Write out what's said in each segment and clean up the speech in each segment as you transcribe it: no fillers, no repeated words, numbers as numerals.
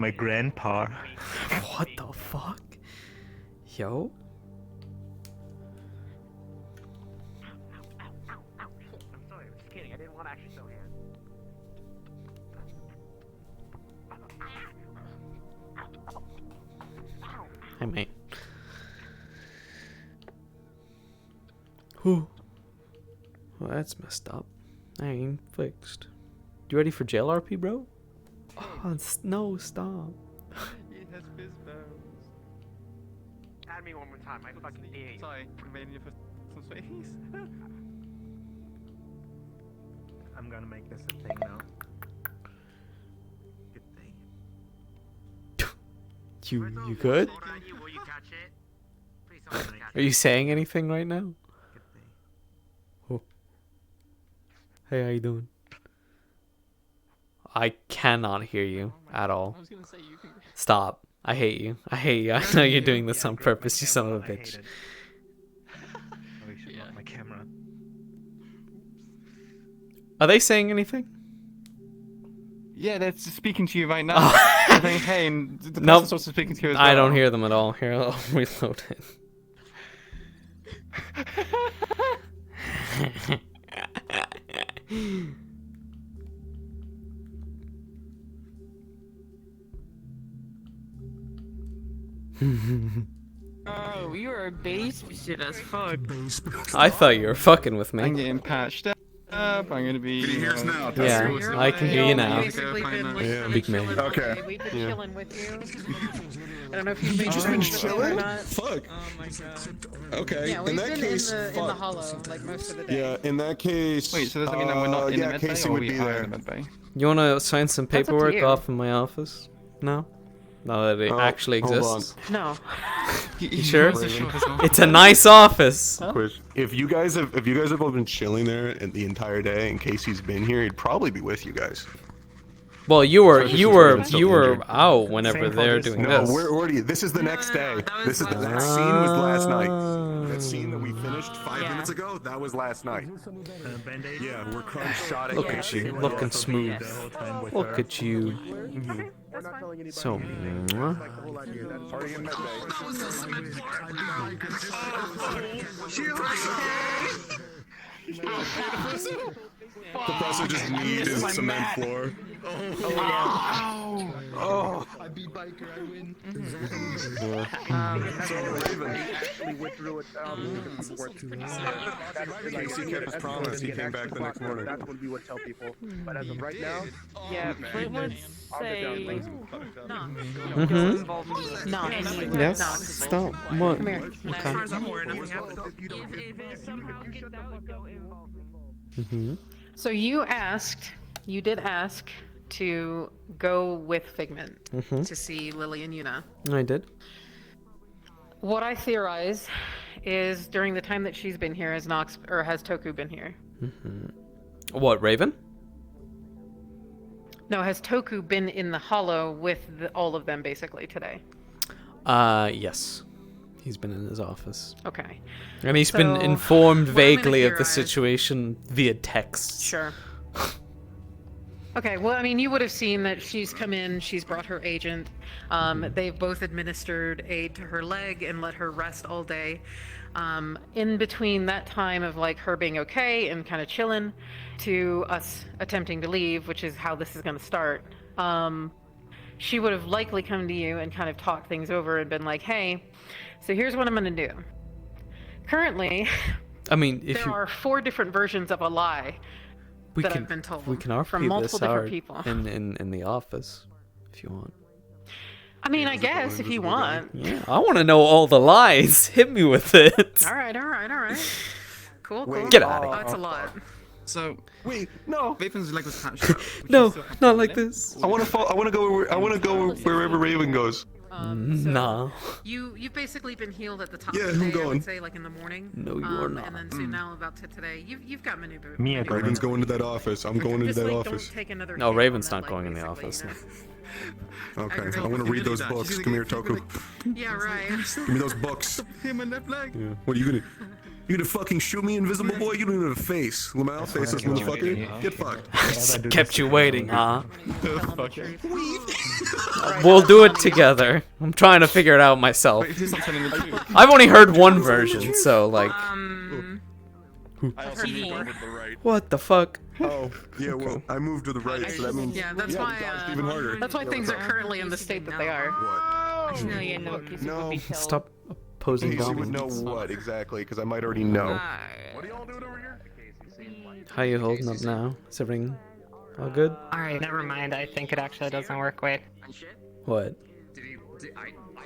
My grandpa. What the fuck? Yo? I'm sorry, I'm just kidding. I didn't want to actually show hands. Hey, mate. Whew. Well, that's messed up. I ain't fixed. You ready for jail RP, bro? Oh, no, stop. He has fizz bones. Add me one more time. I fucking dare you. Sorry, made you for some space. I'm gonna make this a thing now. Good thing. You good? Will you catch it? Please don't catch Are you saying anything right now? Good thing. Oh. Hey, how you doing? I cannot hear you at all. I was gonna say you can. Stop. I hate you. I hate you. I know you're doing this on purpose, you son of a bitch. I should lock my camera. Are they saying anything? Yeah, they're speaking to you right now. Oh. I think, hey, and the Nope. person's also speaking to you as well. I don't hear them at all. Here, I'll reload it. Oh, you are a base shit as fuck. I thought you were fucking with I'm me. getting patched up. I'm gonna be. Can you hear us now? Yeah, I can hear you now. Basically been like Yeah. Big man. Okay. We've been Yeah. chilling with you. I don't know if you've been Just been chilling or chilling? not. Fuck. Oh my god. Okay. Yeah, we've in that been case, in the fuck. hollow like most of the day. Yeah, in that case. Wait, so does that mean that we're not in the yeah, med bay, Casey or would we be are there. in the med bay? You wanna sign some That's up to paperwork you. off in my office? No? Now that it Oh, actually hold exists? No. You sure? Sure. It's a nice office! Quiz. If you guys have all been chilling there the entire day, and Casey's been here, he'd probably be with you guys. Well, you were Especially since Raven's still injured. out whenever Same for they're this doing No, this. we're already. This is the next day. that was This is last that night. scene was last night. That scene that we finished 5 Yeah. minutes ago. That was last night. Band-Aid? Yeah, we're crunch shot at Look at Casey. you, looking smooth. The whole time with Look her. at you. That's fine. So, mwah. Party in med bay. The person just kneed his cement floor. I beat Biker, I win. Actually withdrew it Casey kept his promise. He came back the next morning. That's when we would tell people. But as of right now, Yeah, Flint would say no. Mhm. No. Yes? No. Stop. What? Come here. Okay. Mhm. So you did ask to go with Figment Mhm. to see Lily and Yuna. I did. What I theorize is during the time that she's been here, has Toku been here? What, Raven? No, has Toku been in the hollow with all of them basically today? Yes. He's been in his office. Okay. And he's been So, informed what I'm gonna vaguely of the theorize- situation via text. Sure. Okay, well, I mean, you would have seen that she's come in, she's brought her agent. They've both administered aid to her leg and let her rest all day. In between that time of like her being okay and kind of chilling to us attempting to leave, which is how this is going to start, she would have likely come to you and kind of talked things over and been like, hey, so here's what I'm going to do. Currently, I mean, if there you are 4 different versions of a lie we that can I've been told we can from RP multiple this different out people. in the office if you want. I mean, I guess if you want. Yeah, I want to know all the lies. Hit me with it. All right. Cool. Get out of That's a lot. So, Wait, no. Raven's leg was patched up. No, not like this. I want to fall. I want to go wherever Raven goes. Nah. You've basically been healed at the top Yeah, of the I'm day, I going. would say, like in the morning. No, you are not. And then so now about to today, you've got maneuver. Me, I Raven's going to that office. I'm going into Just that like office. don't take another. No, hit on Raven's that not leg, going in the basically, office. you Okay, really I want to read those books. Come here, Toku. know? Yeah, right. Give me those books. Him and left leg. Yeah. What are you gonna? You gonna fucking shoot me, invisible boy? You don't even have a face. Lamau, faceless motherfucker. Get fucked. Kept you waiting, huh? Fucker. We'll do it together. I'm trying to figure it out myself. Wait, here's something in the queue. I've only heard one version, so like, I also moved over to the right. what the fuck? Oh, yeah, well, I moved to the right, so that means... Yeah, that's yeah, why. we dodged even harder. That's why things are currently in the state that they are. What? No, yeah, no, because you No. will be killed. Stop opposing Casey would know dominance. what, exactly, because I might already know. What are y'all doing over here? How you holding up now? Is everything all good? Alright, never mind. I think it actually doesn't work. Wait. What?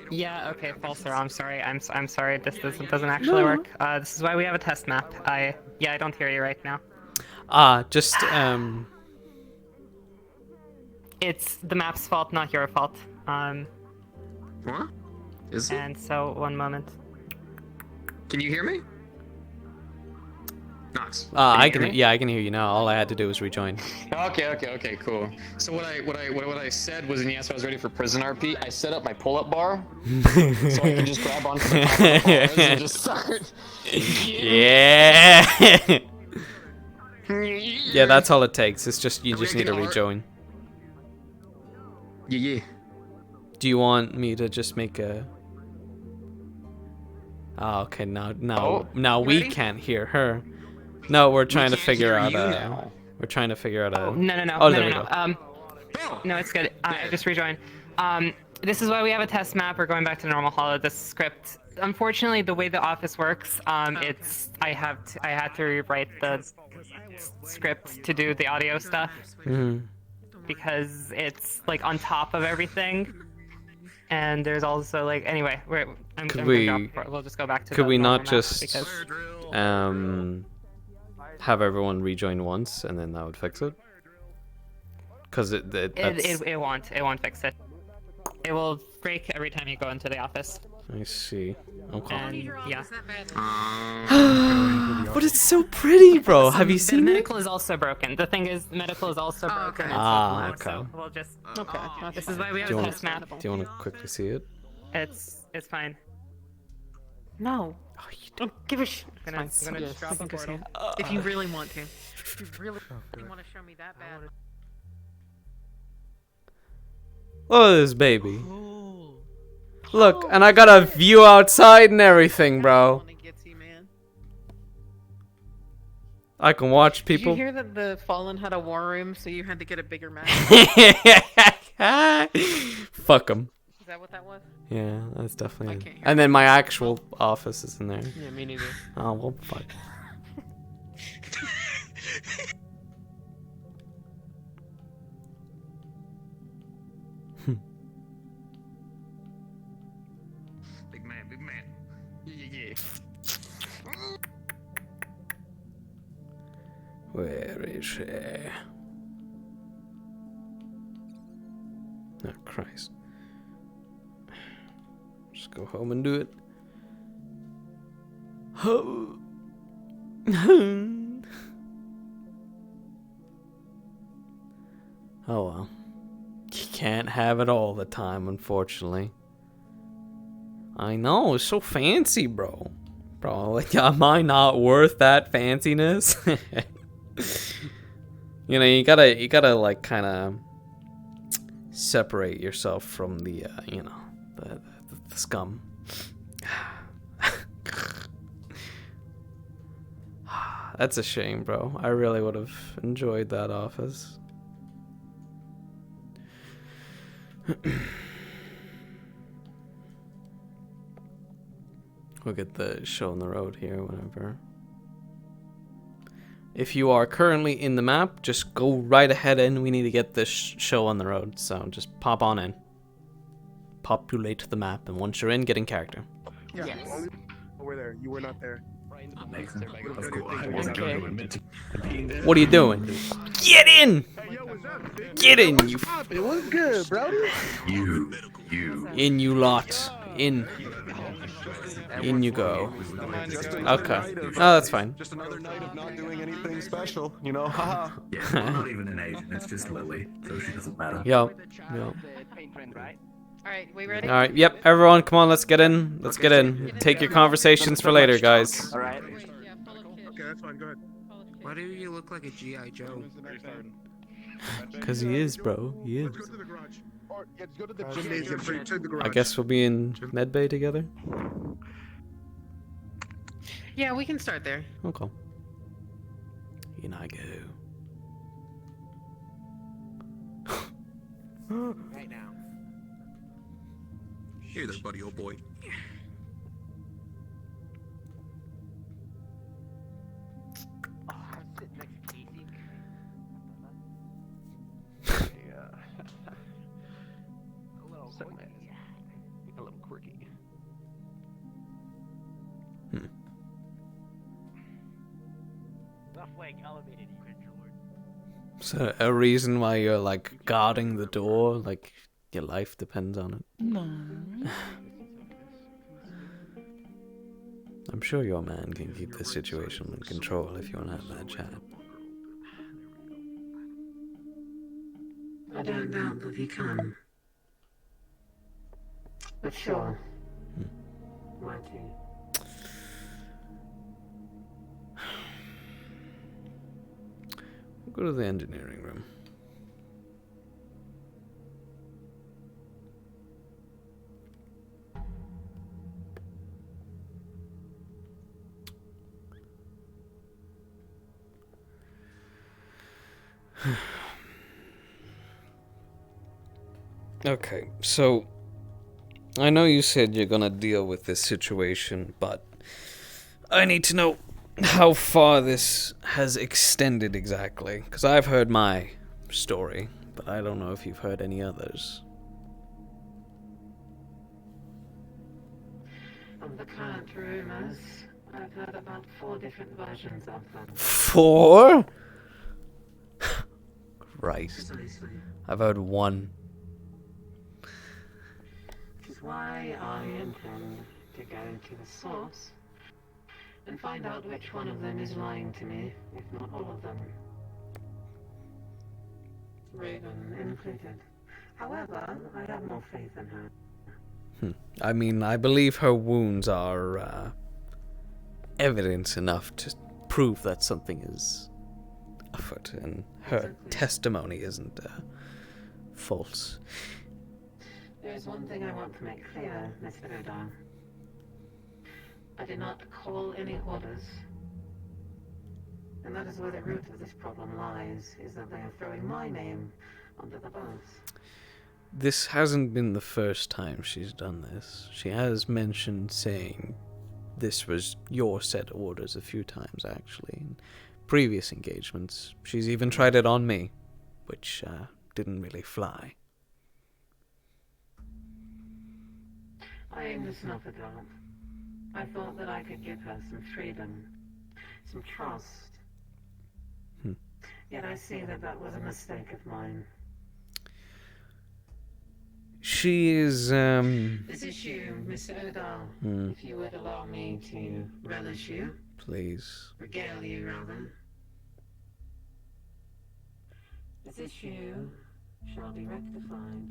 Yeah, okay, false zero. I'm sorry. I'm sorry. This doesn't actually work. This is why we have a test map. I don't hear you right now. Just It's the map's fault, not your fault. What? Is it? And so, one moment. Can you hear me? Knox. I you can hear me? yeah, I can hear you now. All I had to do was rejoin. Okay, cool. So what I said was, when you asked if I was ready for prison RP, I set up my pull-up bar so I can just grab onto the top of the bars and just start. Yeah. Yeah, that's all it takes. It's just you Are we just need to gonna rejoin. Yeah. Do you want me to just make a? Oh, okay. Now we ready? can't hear her. No, we're trying to can't figure hear out you a. now. We're trying to figure out a. No. Oh, there we go. No, it's good. I just rejoined. This is why we have a test map. We're going back to normal hollow. The script. Unfortunately, the way the office works, it's I had to rewrite the script to do the audio stuff because it's like on top of everything, and there's also like anyway. I'm gonna drop, we'll just go back to. Could the we normal not map just because have everyone rejoin once and then that would fix it? Because it won't fix it. It will break every time you go into the office. I see. Okay. And yeah. But it's so pretty, bro. Have you The seen it? medical is also broken. The thing is, medical is also broken. Ah, okay. So we'll just. Okay. This is why we have Do you a want test map. Do you want to quickly see it? It's fine. No. Oh, you Don't give a shit. I'm gonna just drop a Think portal. If you really want to. If you really want to show me that bad. Look at this baby. Look, and I got a view outside and everything, bro. I can watch Did you people. hear that the Fallen had a war room, so you had to get a bigger map? Fuck them. Is that what that was? Yeah, that's definitely. can't hear And then my actual office is in there. Yeah, me neither. Oh well, fuck. Big man. Yeah. Where is she? Oh Christ. Just go home and do it. Oh. Oh well. You can't have it all the time, unfortunately. I know, it's so fancy, bro. Bro, like, am I not worth that fanciness? You know, you gotta like kind of separate yourself from the, you know, the scum. That's a shame, bro. I really would have enjoyed that office. We'll get the show on the road here whenever. If you are currently in the map, just go right ahead in. We need to get this show on the road, so just pop on in. Populate the map, and once you're in, get in character. Yeah. We're there. You were not there. What are you doing? Get in! Get in, you It was good, bro. in, you lot. In. In you go. Okay. Oh, that's fine. Just another night of not doing anything special, you know? Haha. Yeah, I'm not even an agent, it's just Lily, so she doesn't matter. Yo. Alright, we ready? Alright, yep, everyone, come on, let's get in. Let's get in. Take your conversations for later, guys. Alright. that's fine. Go ahead. Why do you look like a G.I. Joe? Because he is, bro. He is. Let's go to the garage. Or yeah, let's go to the Gymnasium. to the garage. I guess we'll be in medbay together. Yeah, we can start there. Okay. In I go. Right now. Hey there, buddy, old boy. Oh, I'm sitting next to Casey. A little quirky. A little quirky. Rough like elevated controller. So a reason why you're like guarding the door, like your life depends on it. No. I'm sure your man can keep the situation in control if you want to have that chat. I don't doubt that he can. But sure. Why do? We'll go to the engineering room. Okay, so I know you said you're gonna deal with this situation, but I need to know how far this has extended exactly. Because I've heard my story, but I don't know if you've heard any others. Of the current rumors, I've heard about 4 different versions of them. 4? Christ. Precisely. I've heard 1. Which is why I intend to go to the source and find out which one of them is lying to me, if not all of them. Raven included. However, I have more faith in her. I mean, I believe her wounds are evidence enough to prove that something is afoot, and her testimony isn't false. There is one thing I want to make clear, Mr. Odar. I did not call any orders. And that is where the root of this problem lies, is that they are throwing my name under the bus. This hasn't been the first time she's done this. She has mentioned saying this was your set orders a few times, actually. In previous engagements. She's even tried it on me, which didn't really fly. I am the snuffer dog. I thought that I could give her some freedom, some trust. Yet I see that that was a mistake of mine. She is, This issue, Mr. Odal, if you would allow me to relish you. Please. Regale you, rather. This issue shall be rectified.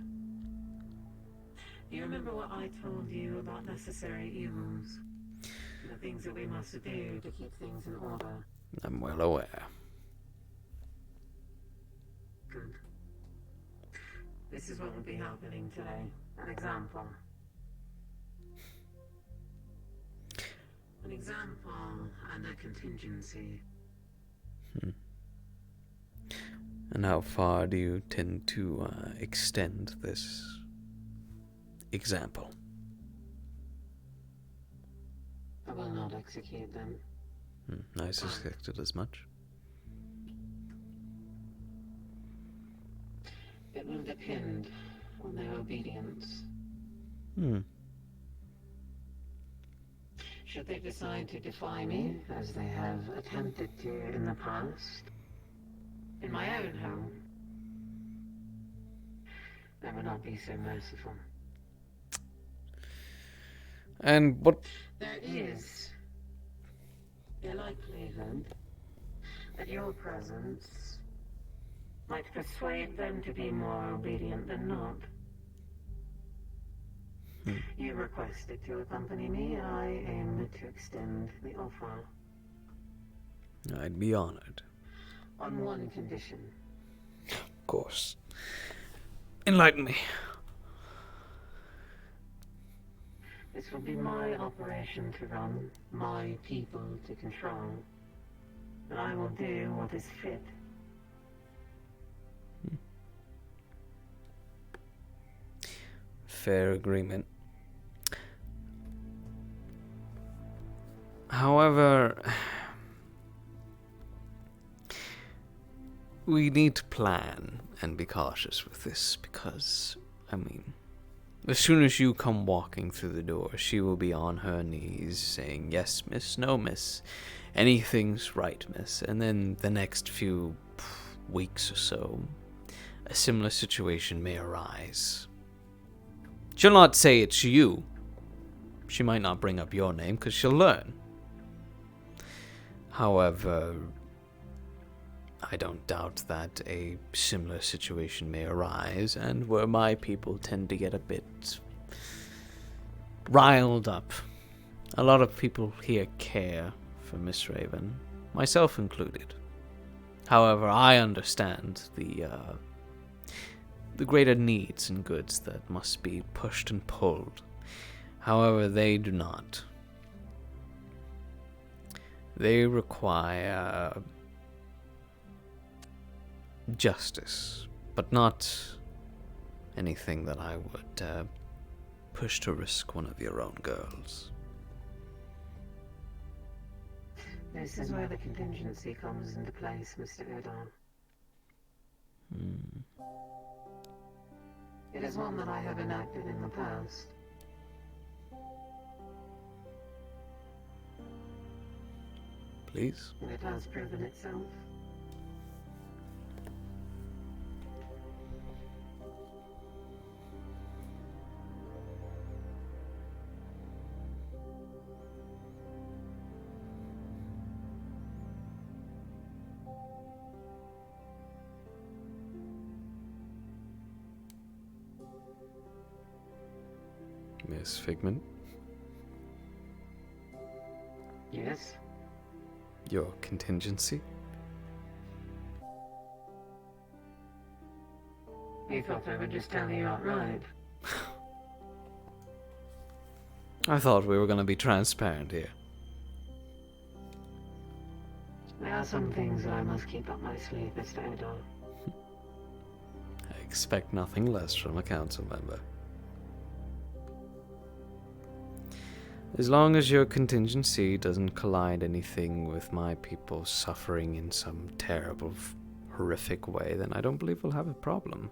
Do you remember what I told you about necessary evils? The things that we must do to keep things in order. I'm well aware. Good. This is what will be happening today. An example. An example and a contingency. And how far do you tend to extend this example? I will not execute them. I suspected as much. It will depend on their obedience. Should they decide to defy me, as they have attempted to in the past, in my own home, I will not be so merciful. And what... There is a likelihood that your presence might persuade them to be more obedient than not. You requested to accompany me, and I aim to extend the offer. I'd be honored. On one condition. Of course. Enlighten me. This will be my operation to run, my people to control. And I will do what is fit. Fair agreement. However, we need to plan and be cautious with this because, I mean, as soon as you come walking through the door, she will be on her knees saying, "Yes, miss, no, miss. Anything's right, miss." And then the next few weeks or so, a similar situation may arise. She'll not say it's you. She might not bring up your name because she'll learn. However, I don't doubt that a similar situation may arise, and where my people tend to get a bit riled up. A lot of people here care for Miss Raven, myself included. However, I understand the greater needs and goods that must be pushed and pulled. However, they do not. They require justice, but not anything that I would push to risk one of your own girls. This is where the contingency comes into place, Mr. Udon. It is one that I have enacted in the past. Please? And it has proven itself. Miss Figment? Yes? Your contingency? You thought I would just tell you outright. I thought we were going to be transparent here. There are some things that I must keep up my sleeve, Mr. Udon. I expect nothing less from a council member. As long as your contingency doesn't collide anything with my people suffering in some terrible, horrific way, then I don't believe we'll have a problem.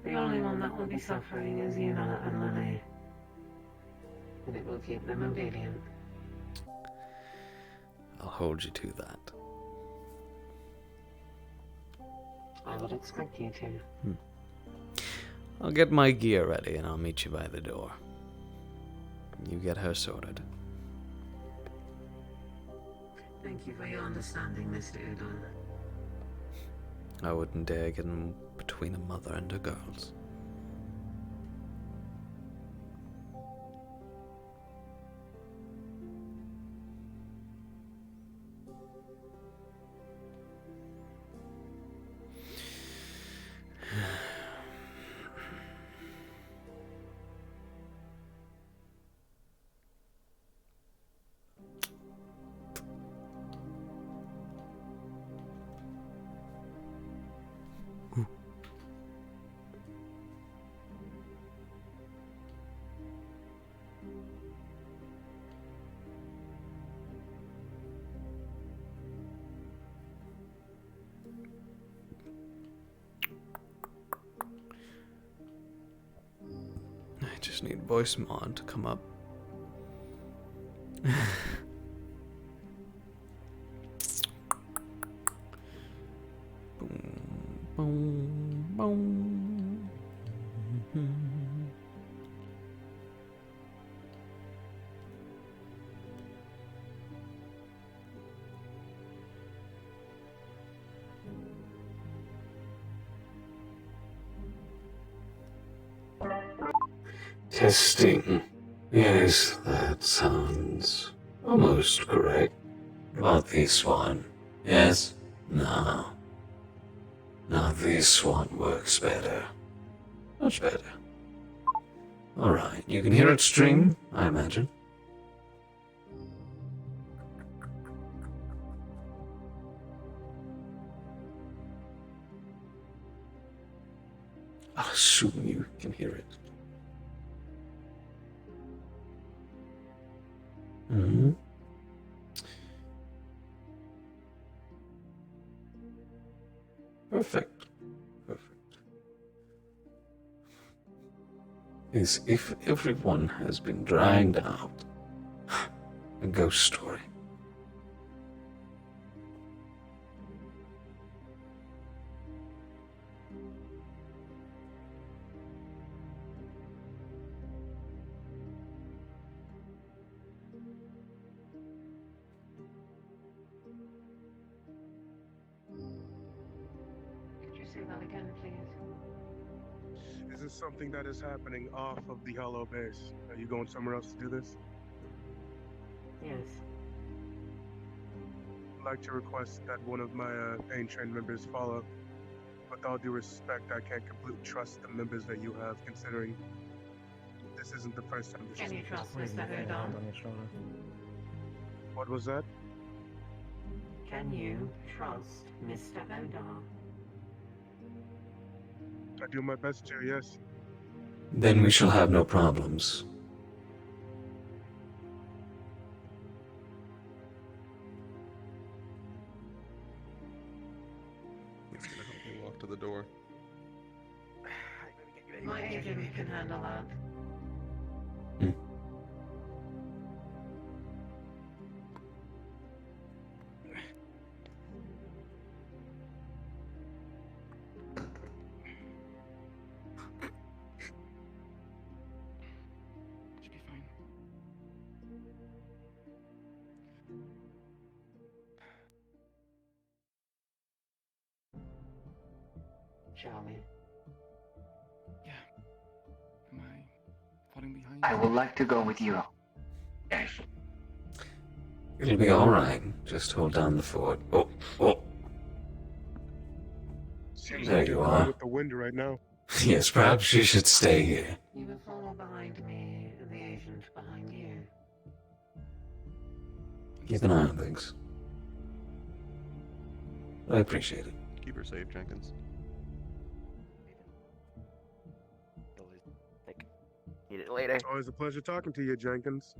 The only one that will be suffering is Yuna and Lily. And it will keep them obedient. I'll hold you to that. I would expect you to. I'll get my gear ready and I'll meet you by the door. You get her sorted. Thank you for your understanding, Mr. Udon. I wouldn't dare get in between a mother and her girls. I just need voice mod to come up. Boom, boom, boom. Testing. Yes, that sounds Almost correct. About this one. Yes? No. Now this one works better. Much better. Alright, you can hear it string, I imagine. I'll assume you can hear it. Mm-hmm. Perfect. Perfect. As if everyone has been dragged out. A ghost story. Could you say that again, please? Is this something that is happening off of the Hollow base? Are you going somewhere else to do this? Yes. I'd like to request that one of my trained members follow. With all due respect, I can't completely trust the members that you have, considering this isn't the first time this Can you has trust Mr. Odom? What was that? Can you trust Mr. Odom? I do my best to, yes. Then we shall have no problems. He's gonna help me walk to the door. My agent can handle that. Should be fine. Charlie. Yeah. Am I falling behind? I would like to go with you. Yes. It'll be alright. Just hold down the fort. Oh, oh. Seems There like you you're are. with the wind right now. Yes, perhaps you should stay here. You will follow behind me and the agent behind you. Keep an eye on things. I appreciate it. Keep her safe, Jenkins. Need it later. It's always a pleasure talking to you, Jenkins.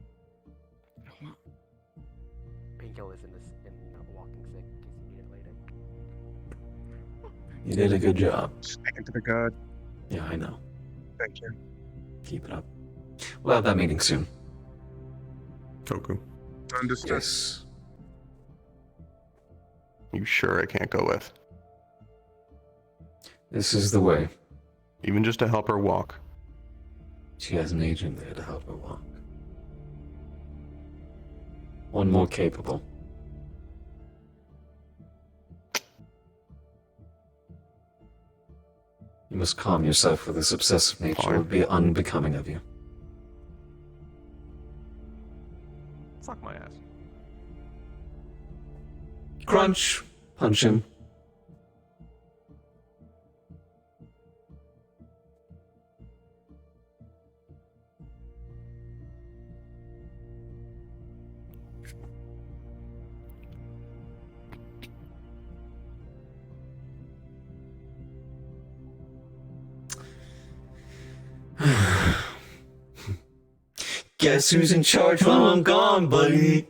Painkillers in walking sick in case you need it later. You did a good job. Speaking to the god. Yeah, I know. Thank you. Keep it up. We'll have that meeting soon. Toku. Understood. Yes. You sure I can't go with? This is the way. Even just to help her walk. She has an agent there to help her walk. One more capable. You must calm yourself with this obsessive nature. It Fine. would be unbecoming of you. Fuck my ass. Crunch! Punch him. Guess who's in charge while I'm gone, buddy?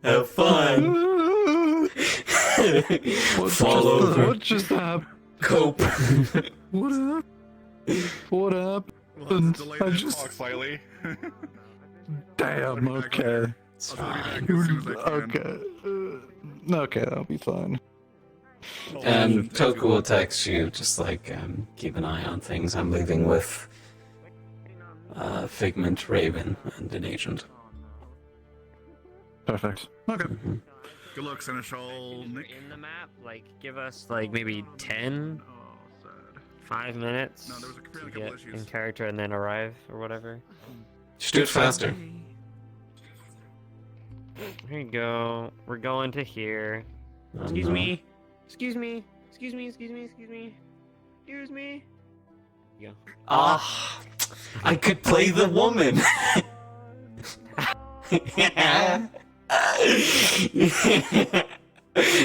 Have fun. Fall over. What just happened? Cope. What happened? What happened? I just... Talk slightly. Damn, okay. It's fine. Okay. Okay, that'll be fine. And Toku will text you, just like, keep an eye on things. I'm leaving with Figment, Raven, and an agent. Perfect. Okay. Mhm. Good luck, Seneschal. Nick. In the map, like, give us, like, maybe 10, Oh, sad. 5 minutes No, there was a to couple get issues. in character and then arrive, or whatever. Just do it faster. Here you go. We're going to here. Excuse me. Excuse me. Excuse me. Excuse me. Excuse me. Excuse me. Yeah. Ah, I could play the woman.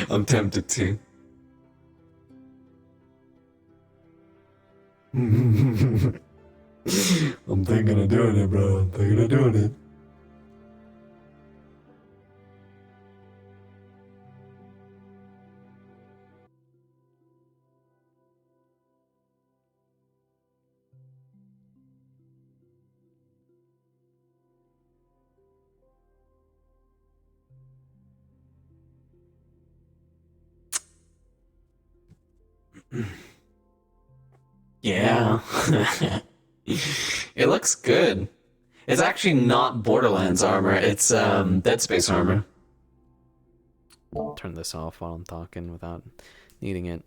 I'm tempted to. I'm thinking of doing it, bro. I'm thinking of doing it. Yeah. It looks good. It's actually not Borderlands armor, it's Dead Space armor. Turn this off while I'm talking without needing it.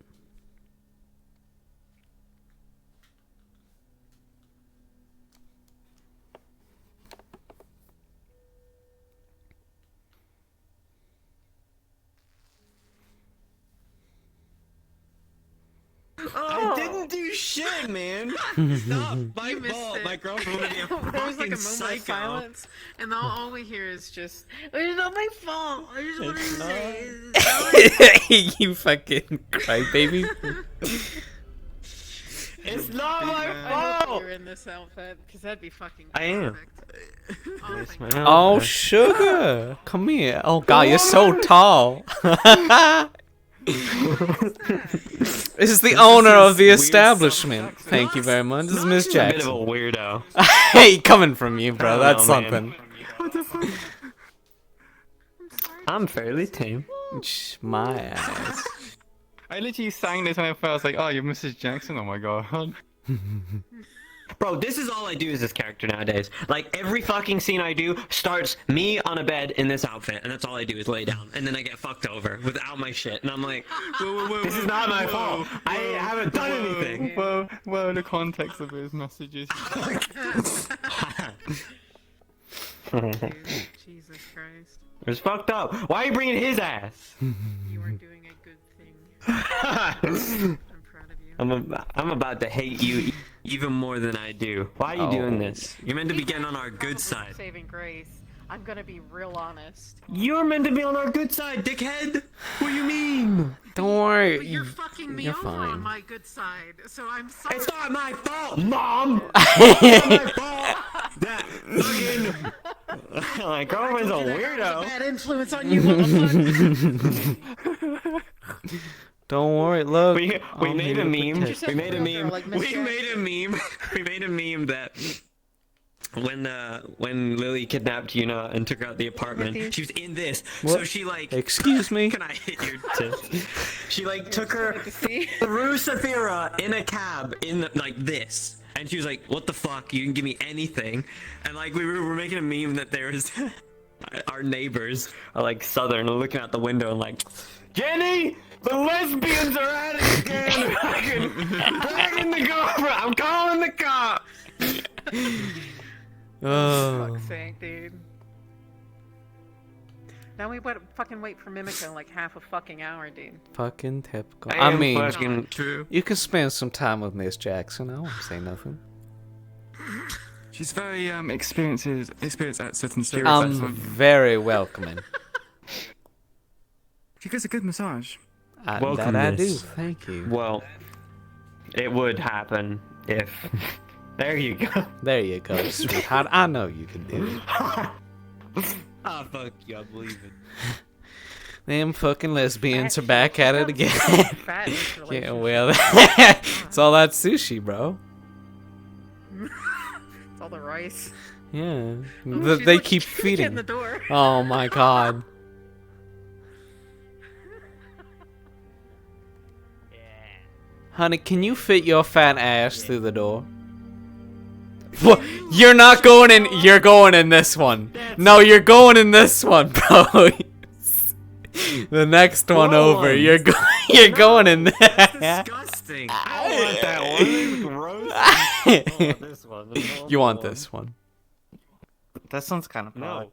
I didn't do shit, man. Stop. My fault. My girlfriend would be a There was like a fucking moment of psycho. silence, and all we hear is just, "It's not my fault. I just want to say it's You fucking crybaby. It's not my I hope fault. you're in this outfit, because that'd be fucking I am. perfect. Oh, It's thank my God. Oh, outfit. sugar. Come here. Oh, God, you're so tall. This is the owner of the establishment. Thank you very much. This is Miss She's a bit of a Jackson. weirdo. Hey, coming from you, bro. I don't That's know, man. something. What the fuck? I'm fairly tame. My ass. I literally sang this when I first like, oh, you're Mrs. Jackson. Oh my god. Bro, this is all I do as this character nowadays. Like, every fucking scene I do starts me on a bed in this outfit, and that's all I do is lay down. And then I get fucked over without my shit. And I'm like, this is not my fault. I haven't done anything. Whoa, the context of his messages. Dude, Jesus Christ. It's fucked up. Why are you bringing his ass? You are doing a good thing. I'm proud of you. I'm about to hate you even more than I do. Why are you doing this? You're meant to be getting on our good side. Saving grace. I'm gonna be real honest. You're meant to be on our good side, dickhead. What do you mean? Don't worry. But you're fucking me You're over on fine. my good side, so I'm sorry. It's not my fault, Mom. It's not my fault. That fucking my girlfriend's a weirdo. Bad influence on you, motherfucker. Don't worry. Look. We I'm made here a to meme. protect We made a Girl, meme. like Miss We made a meme. We made a meme that when Lily kidnapped Yuna and took her out the apartment, she was in this. So What? she like Excuse me. Can I hit your tits? She like took her through Saphira in a cab in the, like this. And she was like, what the fuck? You didn't give me anything. And like we were making a meme that there was our neighbors are like southern looking out the window and like, Jenny, the lesbians are at it again. Dragging the girlfriend. I'm calling the cops. Oh. Fuck's sake, dude. Now we fucking wait for Mimico like half a fucking hour, dude. Fucking typical. I I am mean, fucking true. you can spend some time with Miss Jackson. I won't say nothing. She's very experienced at certain I'm stereotypes. very welcoming. She gives a good massage. Welcome I do. this. Thank you. Well, it would happen if. There you go. There you go, sweetheart. I know you can do it. Ah, fuck you, I believe it. Them fucking lesbians are back at it again. Fat Yeah, well, it's all that sushi, bro. It's all the rice. Yeah, Oh, they keep feeding. in the door. Oh my god. Honey, can you fit your fat ass through the door? What? You're not going in. You're going in this one. No, you're going in this one, bro. The next one over. You're going in there. Disgusting. I don't want that one. It's gross. I want this one. You want this one? That sounds kind of No.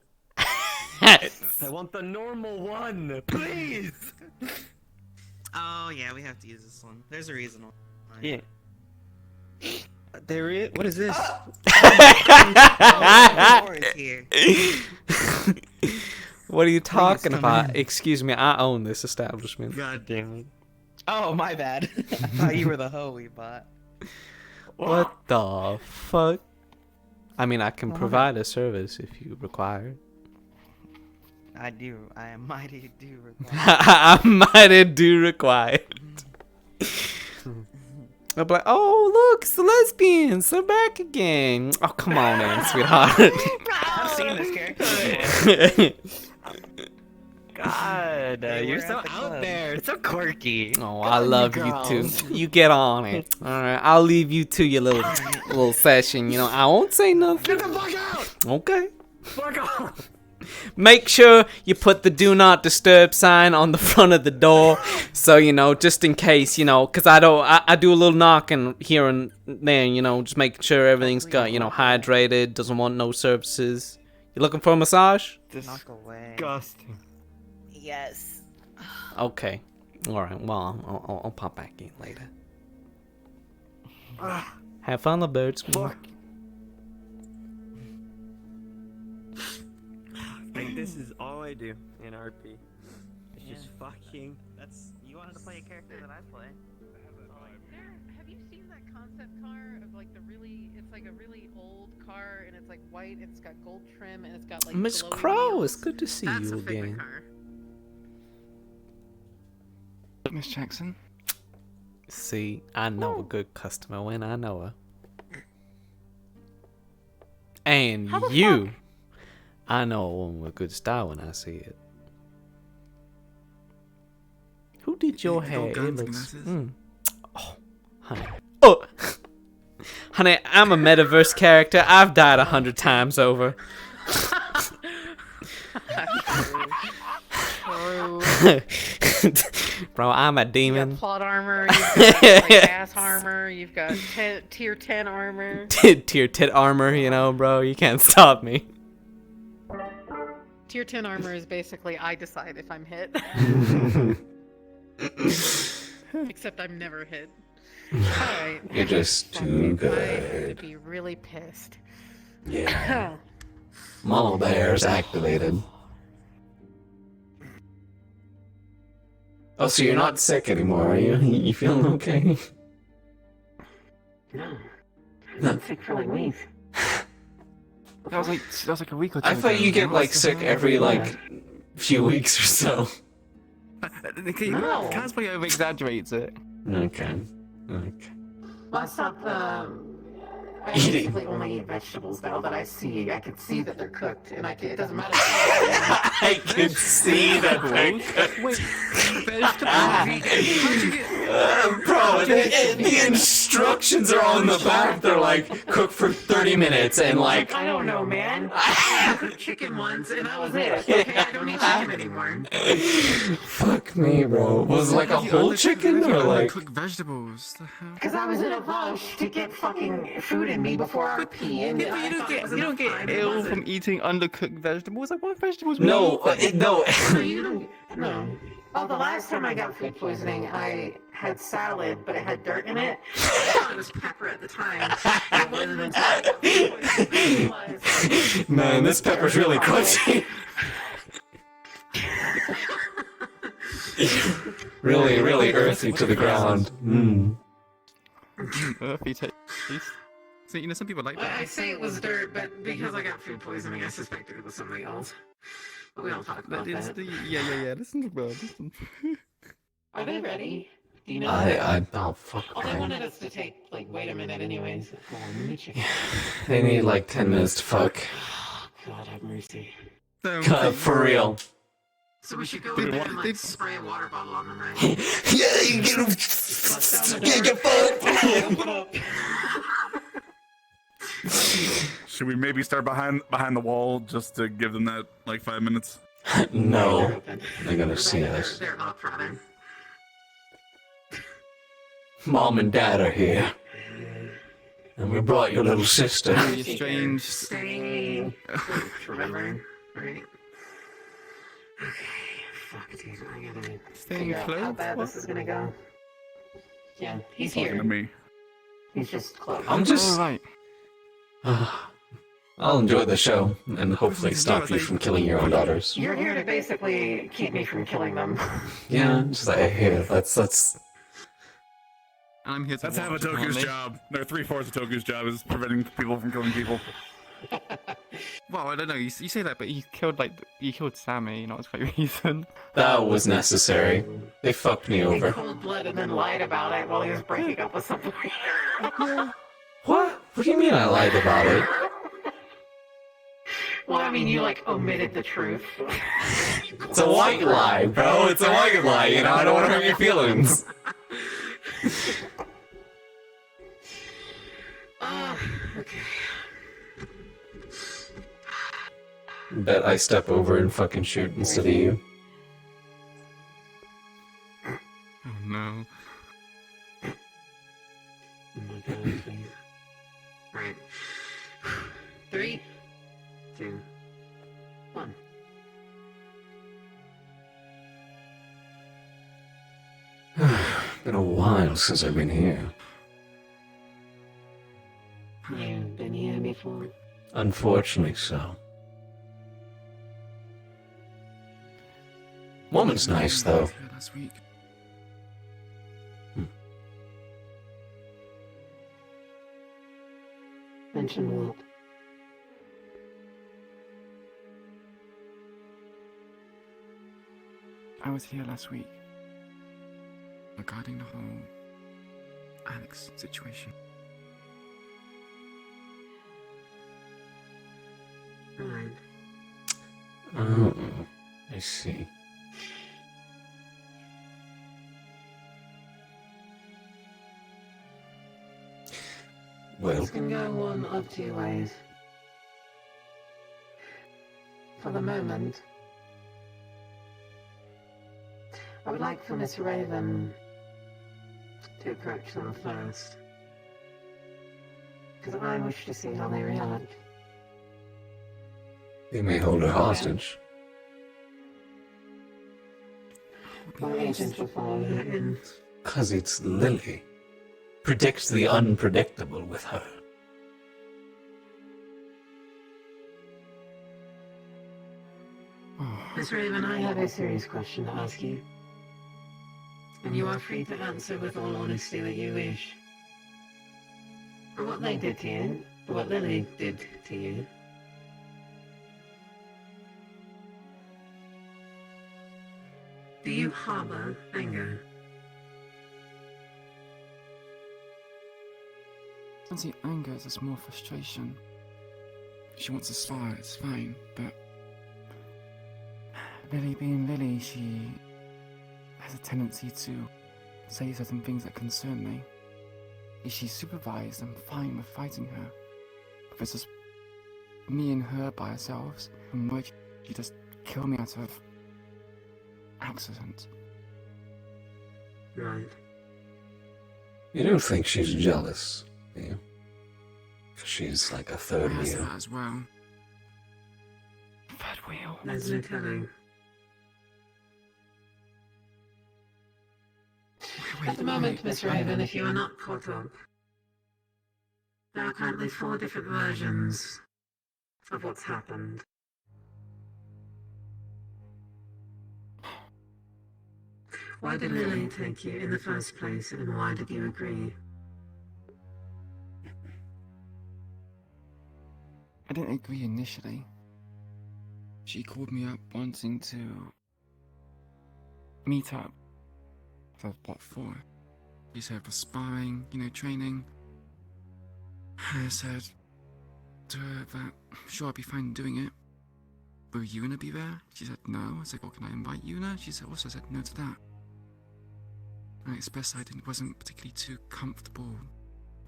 I want the normal one, please. Oh yeah, we have to use this one. There's a reason why. Yeah. There is. What is this? What are you talking about? Excuse me, I own this establishment. God damn it. Oh, my bad. I thought you were the hoe we bought. What the fuck? I mean, I can provide a service if you require. I do. I am mighty do require. I mighty do require. I'll be like, oh look, it's the lesbians, they're back again. Oh come on in, sweetheart. I've seen this character. God, you're so out there. It's so quirky. Oh, I love you too. You get on it. All right, I'll leave you to your little session. You know, I won't say nothing. Get the fuck out! Okay. Fuck off! Make sure you put the do not disturb sign on the front of the door, so you know, just in case, you know, because I do a little knocking here and there, you know, just making sure everything's got, you know, hydrated, doesn't want no services. You looking for a massage? Knock away. Disgusting. Yes. Okay. All right. Well, I'll pop back in later. Have fun, the birds. Fuck. Like, this is all I do in RP. It's just fucking. That's. You wanted to play a character that I play. Have you seen that concept car of like it's like a really old car and it's like white and it's got gold trim and it's got like Miss glowy Crow, wheels? it's good to see That's you a figment again. car. Miss Jackson. See, I know a good customer when I know her. And you, I know a woman with good style when I see it. Who did your hair? It looks. Oh, honey. Oh, honey, I'm a metaverse character. I've died 100 times over. Bro, I'm a demon. You've got plot armor, you've got like, gas armor, you've got tier 10 armor. Tier 10 armor, you know, bro. You can't stop me. Tier 10 armor is basically I decide if I'm hit. Except I'm never hit. Alright. You're just too good. I'd be really pissed. Yeah. Mama Bear's activated. Oh, so you're not sick anymore, are you? You feeling okay? No. I've been sick for like weeks. That was like a week or two. I thought you get like sick every like few weeks or so. No. Casper over exaggerates it. Okay. Well, I stopped, I basically only eat vegetables now that I see. I can see that they're cooked, and it doesn't matter. I can see that they're cooked. Wait, vegetables? Bro, the instructions are on the back. They're like, cook for 30 minutes and like... I don't know, man. I cooked chicken once, and that was it. Okay, I don't eat chicken anymore. Fuck me, bro. Was it like a whole chicken or like... Cook vegetables. Because I was in a rush to get fucking food in me before RP, and You don't get ill from eating undercooked vegetables. Like, what vegetables? No. No. Oh, the last time I got food poisoning, I had salad, but it had dirt in it. I thought it was pepper at the time. It wasn't until I got food poisoning it was. Man, this pepper's really crunchy. really earthy to the ground. Earthy taste. So, you know, some people like that. I say it was dirt, but because I got food poisoning, I suspected it was something else. But we don't talk about that. Yeah. Listen, bro. Listen. Are they ready? Do you know? Oh, fuck. Oh, they wanted us to take, like, wait a minute anyways. Oh, let me check. They need like 10 minutes to fuck. God have mercy. God, for real. So we should go in there and, like, spray a water bottle on them, right? Yeah, you get them. Get fucked. Should we maybe start behind the wall just to give them that like 5 minutes? No, they're gonna see us. They're up, rather. Mom and Dad are here, and we brought your little sister. Strange. Stay. Remember, right? Fuck, dude. I gotta Staying figure out how close? bad this is gonna go. Yeah, he's Talking here. to me. He's just close. I'm just. Right. I'll enjoy the show and hopefully stop you from killing your own daughters. You're here to basically keep me from killing them. Yeah, just like here. Let's. I'm here to That's half watch, of Toku's apparently. job. No, 3/4 of Toku's job is preventing people from killing people. Well, I don't know. You say that, but he killed Sammy. You know, it's quite reason. That was necessary. They fucked me He over. cold-blooded and then lied about it while he was breaking up with somebody. What? What do you mean I lied about it? Well, I mean, you like omitted the truth. It's a white lie, bro. It's a white lie. You know, I don't want to hurt your feelings. Okay. Bet I step over and fucking shoot instead of you. Oh no. Right. 3, 2, 1. Been a while since I've been here. You've been here before? Unfortunately so. Woman's nice, though. Last week. Mention what? I was here last week. Regarding the whole Alex situation. Right. Oh, I see. Well, This can go one of two ways. For the moment, I would like for Miss Raven to approach them first. Because I wish to see how they react. they may hold her hostage. My agent will follow her in. 'Cause it's Lily. Predicts the unpredictable with her. Miss Raven, I have a serious question to ask you. And you are free to answer with all honesty that you wish. For what they did to you, for what Lily did to you. Do you harbor anger? I don't see anger as more frustration. If she wants to spar, it's fine, but Lily being Lily, she has a tendency to say certain things that concern me. If she's supervised, I'm fine with fighting her. If it's just me and her by ourselves, and why she just kill me out of accident. Right. You don't think she's jealous, do you? 'Cause she's like a third Has wheel. that as well. Third wheel. There's no telling. At the moment, Miss Raven, if you are not caught up, there are currently 4 different versions of what's happened. Why did Lily take you in the first place, and why did you agree? I didn't agree initially. She called me up wanting to meet up. For what for? She said for sparring, training. I said to her that sure I'd be fine doing it. Will Yuna be there? She said no. I said, well, can I invite Yuna? She also said no to that. I expressed I wasn't particularly too comfortable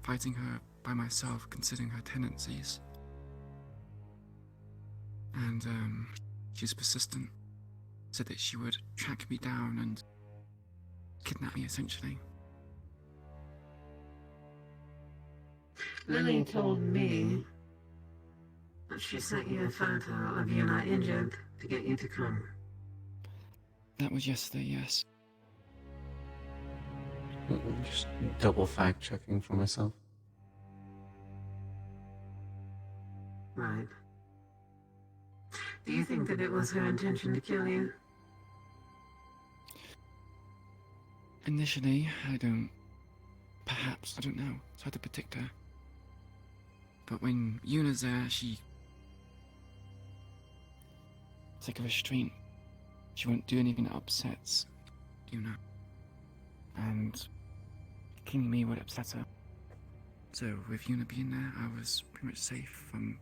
fighting her by myself, considering her tendencies. And she's persistent. Said that she would track me down and kidnap me, essentially. Lily told me that she sent you a photo of you not injured to get you to come. That was yesterday, yes. Just double fact checking for myself. Right. Do you think that it was her intention to kill you? Initially, I don't. Perhaps, I don't know. It's hard to predict her. But when Yuna's there, it's like a restraint. She won't do anything that upsets Yuna. And killing me would upset her. So with Yuna being there, I was pretty much safe from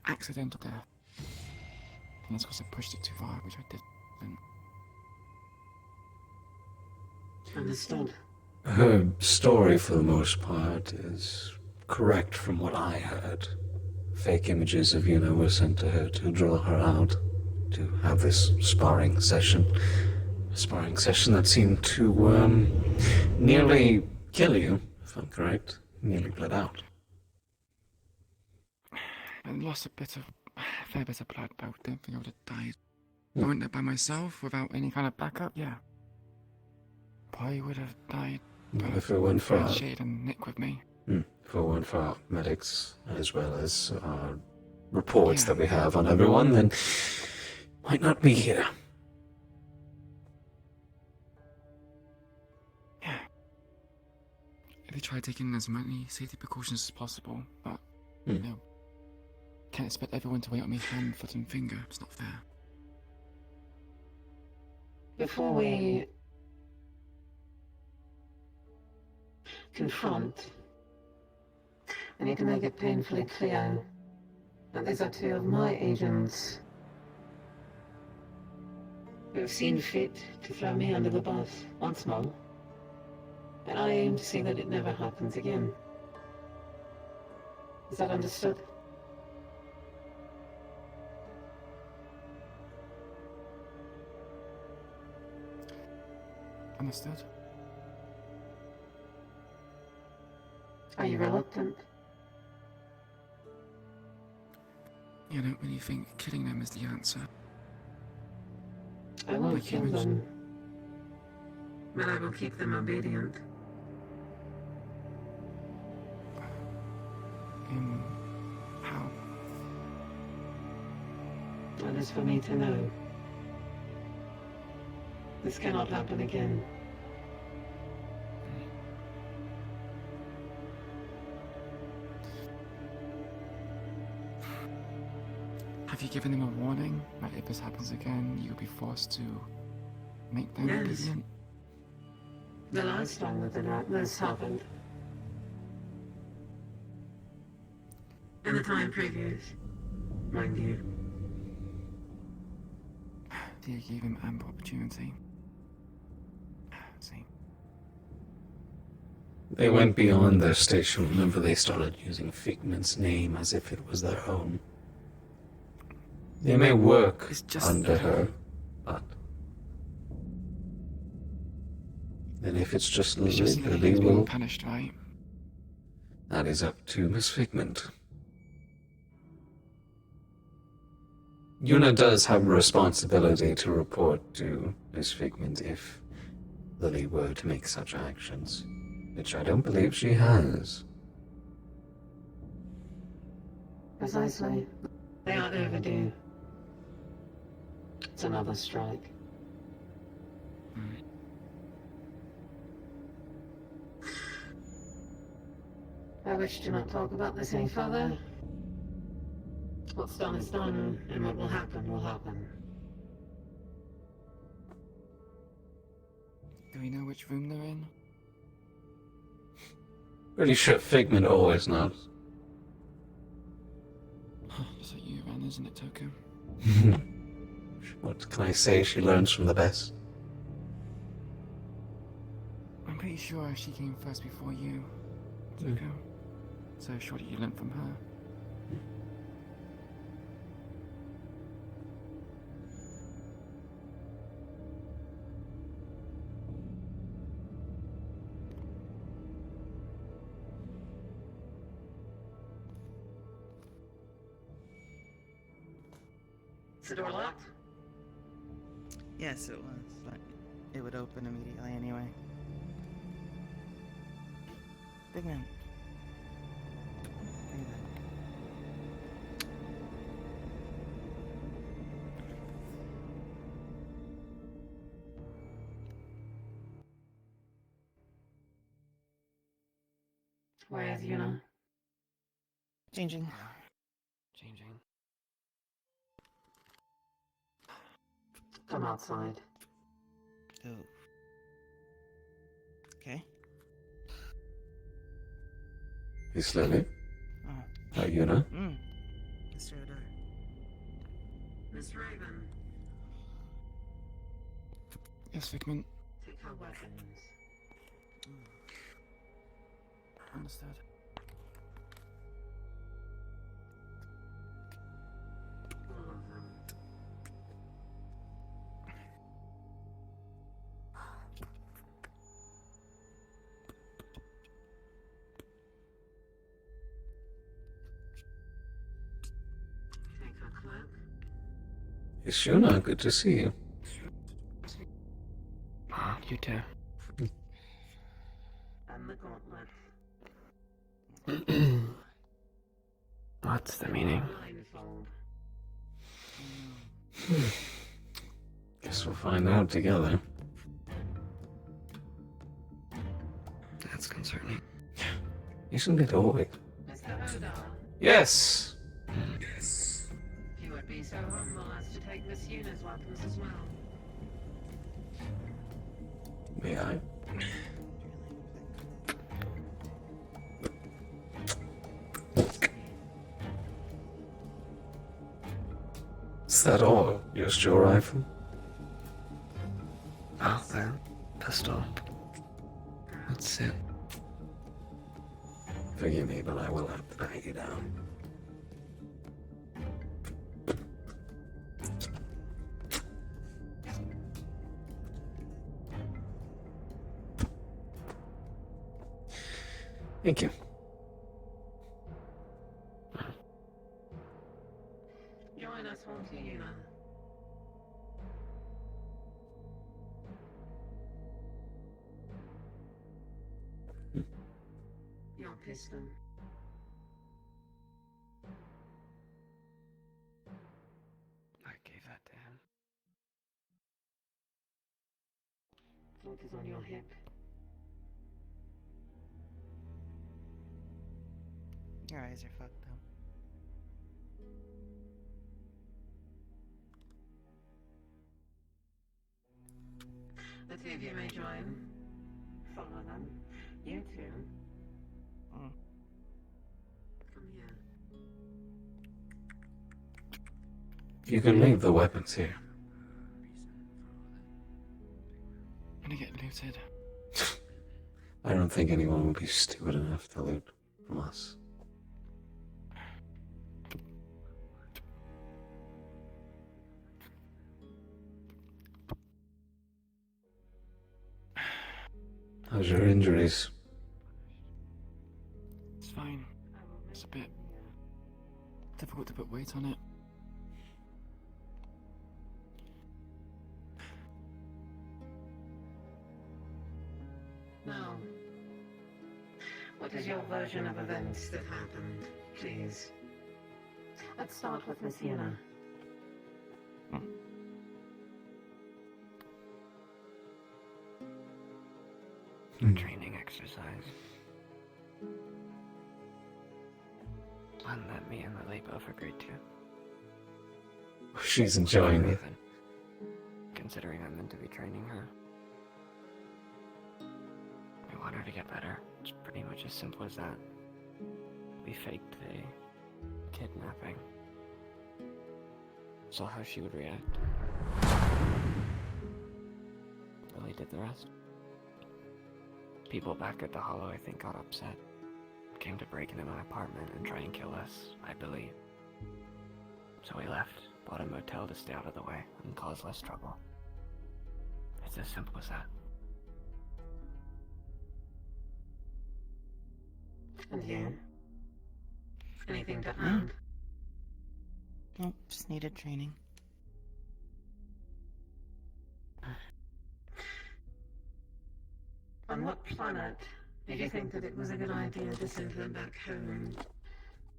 accidental death. And that's because I pushed it too far, which I didn't. Understood. Her story, for the most part, is correct from what I heard. Fake images of Yuna were sent to her to draw her out, to have this sparring session. A sparring session that seemed to, nearly kill you, if I'm correct. Nearly bled out. I lost a fair bit of blood, but I don't think I would have died. I went there by myself, without any kind of backup, yeah. Probably would have died. But if it weren't for our, Shade and Nick with me. if it weren't for our medics, as well as our reports that we have on everyone, then might not be here. Yeah. They tried taking as many safety precautions as possible, but, you know, can't expect everyone to wait on me hand, foot and finger. It's not fair. Before we confront, I need to make it painfully clear that these are two of my agents who have seen fit to throw me under the bus once more, and I aim to see that it never happens again. Is that understood? Understood. Are you reluctant? I don't really think killing them is the answer. I won't Like kill humans. them, but I will keep them obedient. How? That is for me to know. This cannot happen again. Have you given them a warning that if this happens again, you'll be forced to make them Yes. obedient? The last time that this happened. And the time previous, mind you. You gave him ample opportunity. See. They went beyond their station whenever they started using Figment's name as if it was their own. They may work under her, but then if it's just It's just Lily, that Lily he's being will. punished, right? That is up to Miss Figment. Yuna does have a responsibility to report to Miss Figment if Lily were to make such actions, which I don't believe she has. Precisely. They are overdue. It's another strike. I wish to not talk about this any further. What's done is done, and what will happen will happen. Do we know which room they're in? Pretty sure Figment always knows. Just like you ran, isn't it, Toku? What can I say? She learns from the best. I'm pretty sure she came first before you, Toku. So surely you learned from her. Is the door locked? Yes, it was, but it would open immediately anyway. Big man. Bring it back. Where's Yuna? Changing. Changing. Come outside. Oh. Okay. You slowly. Oh. Are you know? Mr. Odor. Miss Raven, Yes, Figment. take her weapons. Understood. All of them. Take her cloak. It's Shuna. Good to see you. You too. And the gauntlet. What's the meaning? Blindfold. Guess we'll find out together. That's concerning. Isn't it always? Mr. Odar, Yes. if you would be so humble as to take Miss Yuna's weapons as well. May I? Is that all? Just your rifle? Oh, that pistol. That's it. Forgive me, but I will have to bang you down. Thank you. Join us home to Yuna. Your piston. I gave that to him. Focus on your hip. Your eyes are fucked up. The two of you may join. Follow them. You two. Come here. You can leave the weapons here. I'm gonna get looted. I don't think anyone will be stupid enough to loot from us. How's your injuries? It's fine. It's a bit difficult to put weight on it. Now, what is your version of events that happened, please? Let's start with Miss Yuna. Training exercise. One that me and Lily both agreed to. She's enjoying it. Raven, considering I'm meant to be training her. I want her to get better. It's pretty much as simple as that. We faked a kidnapping. Saw how she would react. Lily did the rest. People back at the Hollow, I think, got upset. Came to break into my apartment and try and kill us, I believe. So we left, bought a motel to stay out of the way and cause less trouble. It's as simple as that. And you? Anything to add? Nope, just needed training. On what planet did you think that it was a good idea to send her back home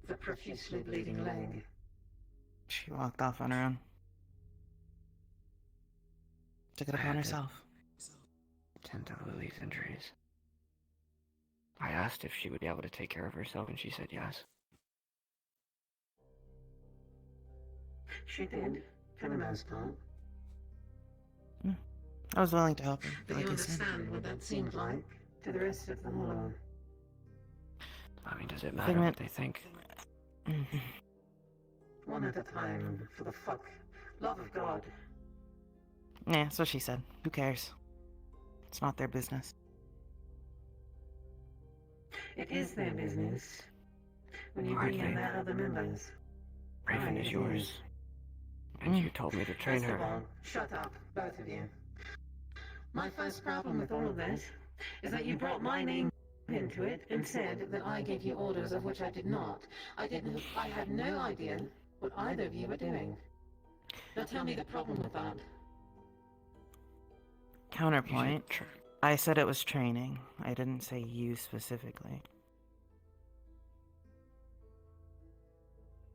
with a profusely bleeding leg? She walked off on her own. Took it upon herself. Tend to Lily's injuries. I asked if she would be able to take care of herself, and she said yes. She did, for the most part. I was willing to help her. But you understand what that seemed like to the rest of the Hollow. I mean, does it matter what they think? One at a time, for the love of God. Yeah, that's what she said. Who cares? It's not their business. It is their business when you bring in their other members. Raven is yours. And you told me to train First of her. all, shut up, both of you. My first problem with all of this is that you brought my name into it and said that I gave you orders of which I did not. I had no idea what either of you were doing. Now tell me the problem with that. Counterpoint. I said it was training. I didn't say you specifically.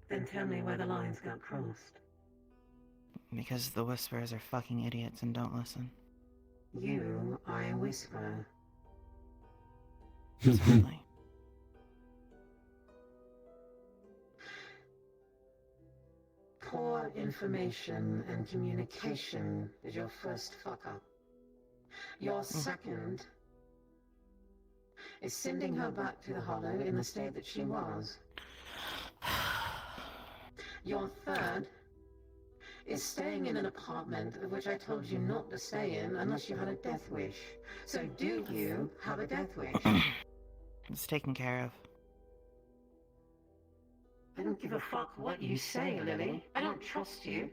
Then tell me where the lines got crossed. Because the Whisperers are fucking idiots and don't listen. You are a whisperer. Certainly. Poor information and communication is your first fuck up. Your second is sending her back to the Hollow in the state that she was. Your third is staying in an apartment of which I told you not to stay in unless you had a death wish. So do you have a death wish? It's taken care of. I don't give a fuck what you say, Lily. I don't trust you.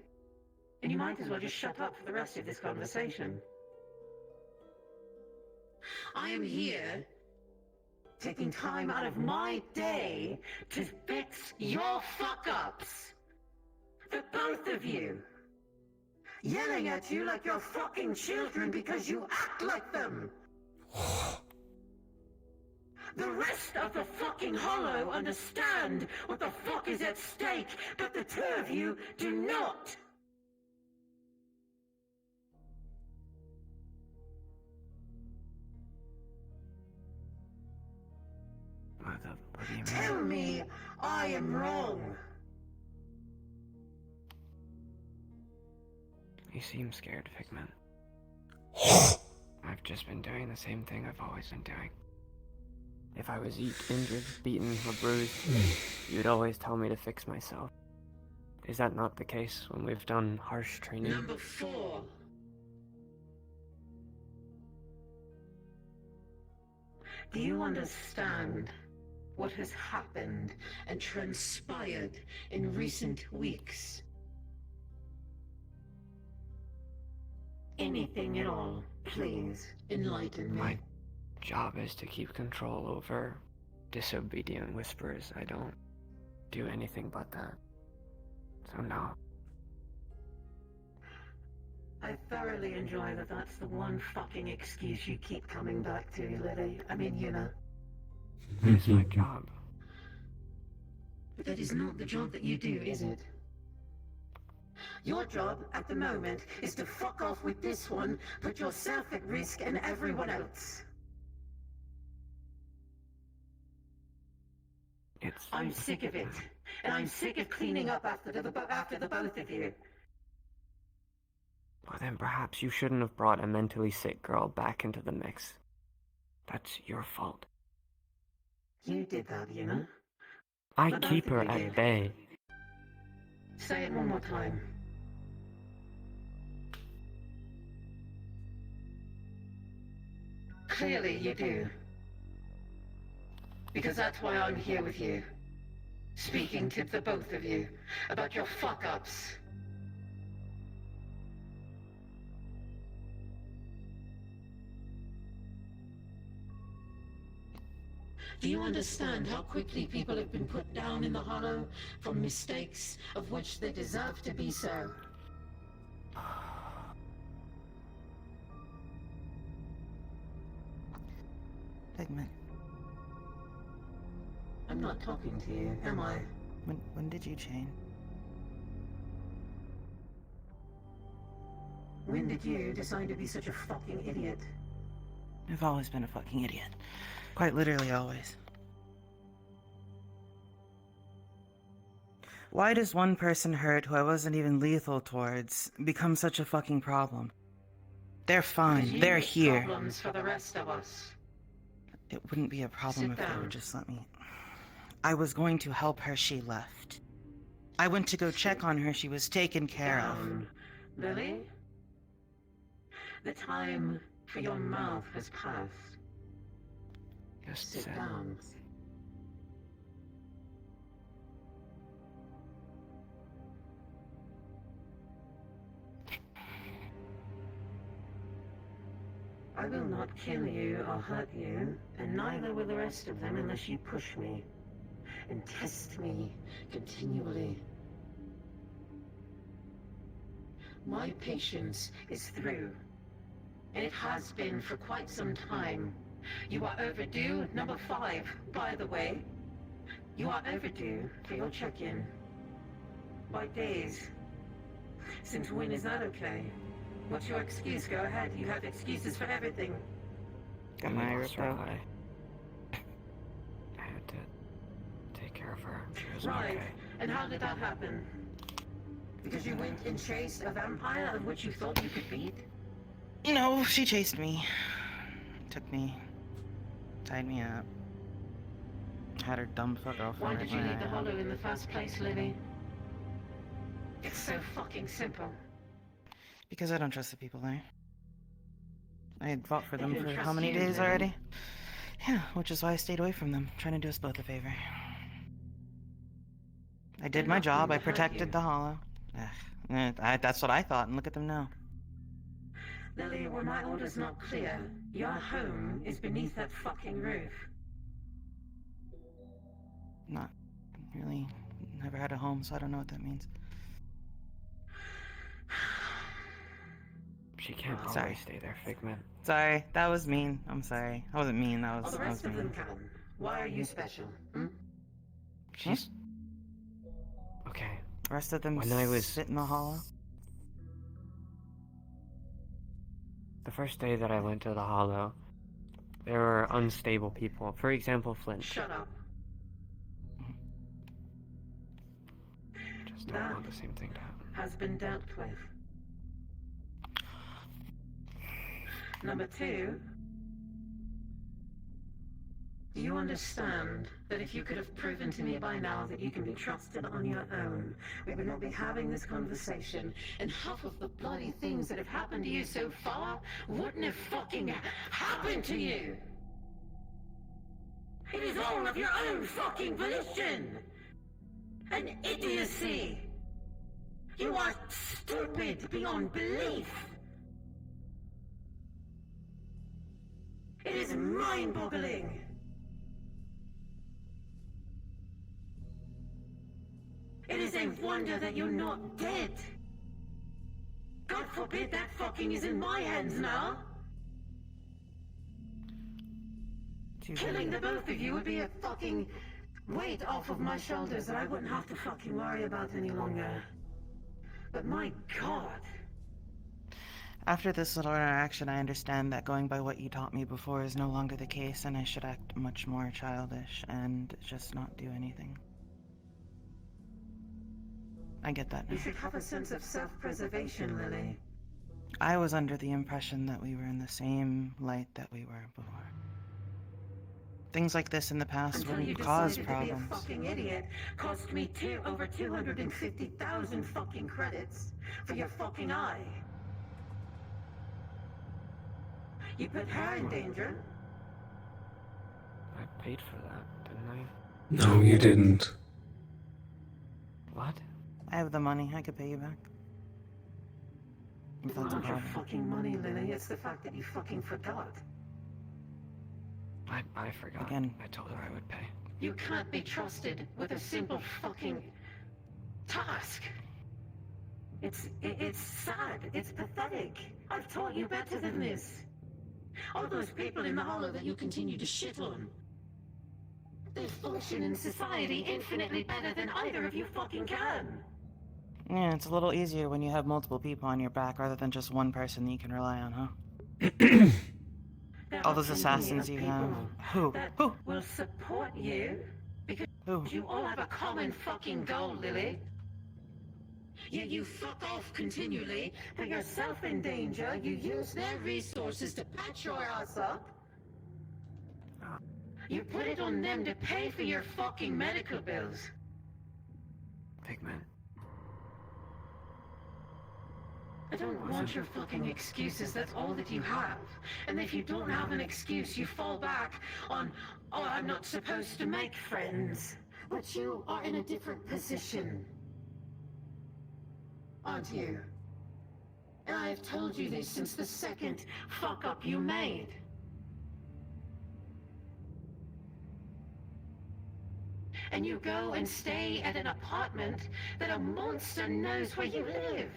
And you might as well just shut up for the rest of this conversation. I am here taking time out of my day to fix your fuck-ups. For both of you. Yelling at you like you're fucking children because you act like them. The rest of the fucking Hollow understand what the fuck is at stake, but the two of you do not. What do you mean? Tell me I am wrong. You seem scared, Figment. I've just been doing the same thing I've always been doing. If I was injured, beaten, or bruised, you'd always tell me to fix myself. Is that not the case when we've done harsh training? Number 4. Do you understand what has happened and transpired in recent weeks? Anything at all, please enlighten me. My job is to keep control over disobedient whisperers. I don't do anything but that. So no. I thoroughly enjoy that that's the one fucking excuse you keep coming back to, Lily. I mean, you know. It's my job. But that is not the job that you do, is it? Your job at the moment is to fuck off with this one, put yourself at risk and everyone else. I'm sick of it, and I'm sick of cleaning up after the both of you. Well, then perhaps you shouldn't have brought a mentally sick girl back into the mix. That's your fault. You did that, you know? I The keep both her of you at did. bay. Say it one more time. Clearly you do. Because that's why I'm here with you. Speaking to the both of you about your fuck-ups. Do you understand how quickly people have been put down in the Hollow for mistakes of which they deserve to be so? Figment, I'm not talking to you, am I? when did you chain? When did you decide to be such a fucking idiot? I've always been a fucking idiot. Quite literally always. Why does one person hurt who I wasn't even lethal towards become such a fucking problem? They're fine. They're here. Problems for the rest of us. It wouldn't be a problem Sit if they down. would just let me. I was going to help her, she left. I went to go check on her, she was taken care of. Lily? The time for your mouth has passed. Just Sit down. I will not kill you or hurt you, and neither will the rest of them unless you push me and test me continually. My patience is through, and it has been for quite some time. You are overdue, number 5, by the way. You are overdue for your check-in. By days. Since when is that okay? What's your excuse? Go ahead. You have excuses for everything. Got my repo. I had to take care of her. She was Right. okay. And how did that happen? Because you went and chased a vampire of which you thought you could beat? No, she chased me. Took me. Tied me up. Had her dumb fuck Why girlfriend. did you leave the Hollow in the first place, Lily? It's so fucking simple. Because I don't trust the people there. I had fought for They them didn't for trust how many you, days did they? already? Yeah, which is why I stayed away from them, trying to do us both a favor. I did my job, I protected the Hollow. That's what I thought, and look at them now. Lily, were my orders not clear? Your home is beneath that fucking roof. Not really, never had a home, so I don't know what that means. She can't Sorry. always stay there, Figment. Sorry, that was mean. I'm sorry. I wasn't mean, that All was, the that was rest of them mean. can. Why are you special? She's... Okay. The rest of them When I was... sit in the Hollow? The first day that I went to the Hollow, there were unstable people. For example, Flint. Shut up. Just don't want the same thing to happen. Has been dealt with. Number 2, do you understand that if you could have proven to me by now that you can be trusted on your own, we would not be having this conversation, and half of the bloody things that have happened to you so far wouldn't have fucking happened to you? It is all of your own fucking volition! An idiocy! You are stupid beyond belief! It is mind-boggling! It is a wonder that you're not dead! God forbid that fucking is in my hands now! Killing the both of you would be a fucking weight off of my shoulders that I wouldn't have to fucking worry about any longer. But my God! After this little interaction, I understand that going by what you taught me before is no longer the case, and I should act much more childish and just not do anything. I get that now. You should have a sense of self-preservation, Lily. I was under the impression that we were in the same light that we were before. Things like this in the past Until you wouldn't cause decided to be a problems. fucking idiot, cost me over 250,000 fucking credits for your fucking eye. You put her in danger. I paid for that, didn't I? No, you didn't. What? I have the money. I could pay you back. If It's that's a not your problem. fucking money, Lily. It's the fact that you fucking forgot. I forgot. Again. I told her I would pay. You can't be trusted with a simple fucking task. It's sad. It's pathetic. I've taught you better than this. All those people in the hollow that you continue to shit on. They function in society infinitely better than either of you fucking can. Yeah, it's a little easier when you have multiple people on your back rather than just one person that you can rely on, huh? All those assassins you have. Who? Who? Will support you because you all have a common fucking goal, Lily. Yet you fuck off continually, put yourself in danger, you use their resources to patch your ass up. You put it on them to pay for your fucking medical bills. Pigman. I don't want your fucking excuses, that's all that you have. And if you don't have an excuse, you fall back on, oh, I'm not supposed to make friends. But you are in a different position. Aren't you? And I have told you this since the second fuck up you made. And you go and stay at an apartment that a monster knows where you live.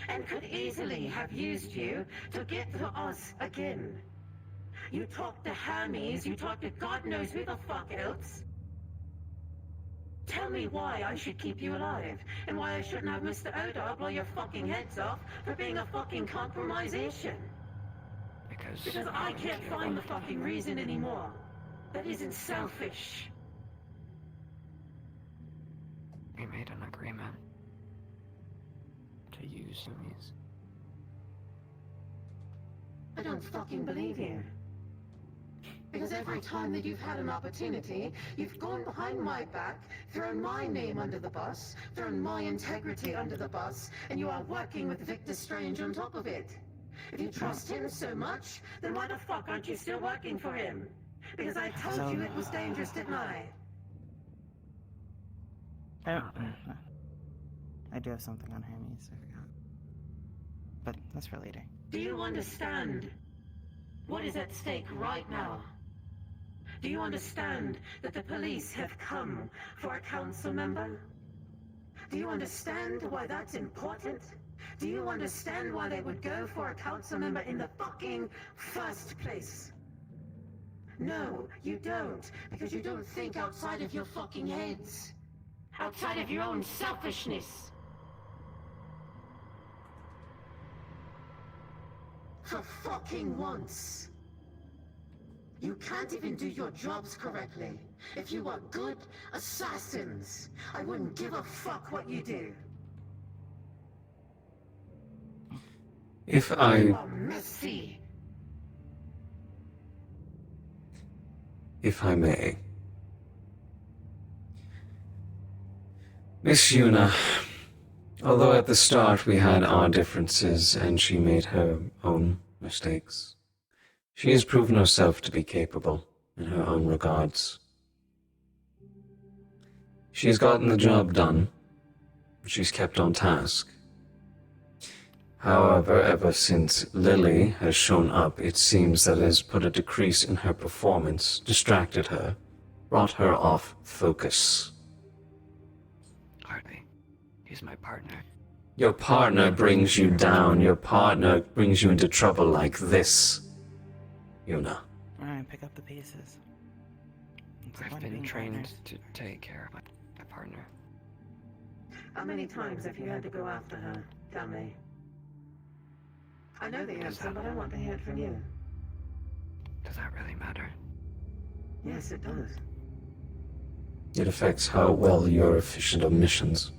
And could easily have used you to get to us again. You talk to Hammies, you talk to God knows who the fuck else. Tell me why I should keep you alive, and why I shouldn't have Mr. O'Dog blow your fucking heads off for being a fucking compromisation. Because I can't find the fucking reason anymore. That isn't selfish. We made an agreement to use Sumis. I don't fucking believe you. Because every time that you've had an opportunity, you've gone behind my back, thrown my name under the bus, thrown my integrity under the bus, and you are working with Victor Strange on top of it. If you trust him so much, then why the fuck aren't you still working for him? Because I told you it was dangerous, didn't I? I do have something on Hermes, I forgot. But that's for later. Do you understand what is at stake right now? Do you understand that the police have come for a council member? Do you understand why that's important? Do you understand why they would go for a council member in the fucking first place? No, you don't, because you don't think outside of your fucking heads. Outside of your own selfishness. For fucking once. You can't even do your jobs correctly. If you were good assassins, I wouldn't give a fuck what you do. If I... You are messy. If I may. Miss Yuna, although at the start we had our differences and she made her own mistakes, she has proven herself to be capable in her own regards. She has gotten the job done. She's kept on task. However, ever since Lily has shown up, it seems that it has put a decrease in her performance, distracted her, brought her off focus. Hardly. He's my partner. Your partner brings you down. Your partner brings you into trouble like this. Yuna. Alright, pick up the pieces. I've been trained to take care of my partner. How many times have you had to go after her? Tell me. I know the answer, but I want to hear it from you. Does that really matter? Yes, it does. It affects how well you're efficient on missions.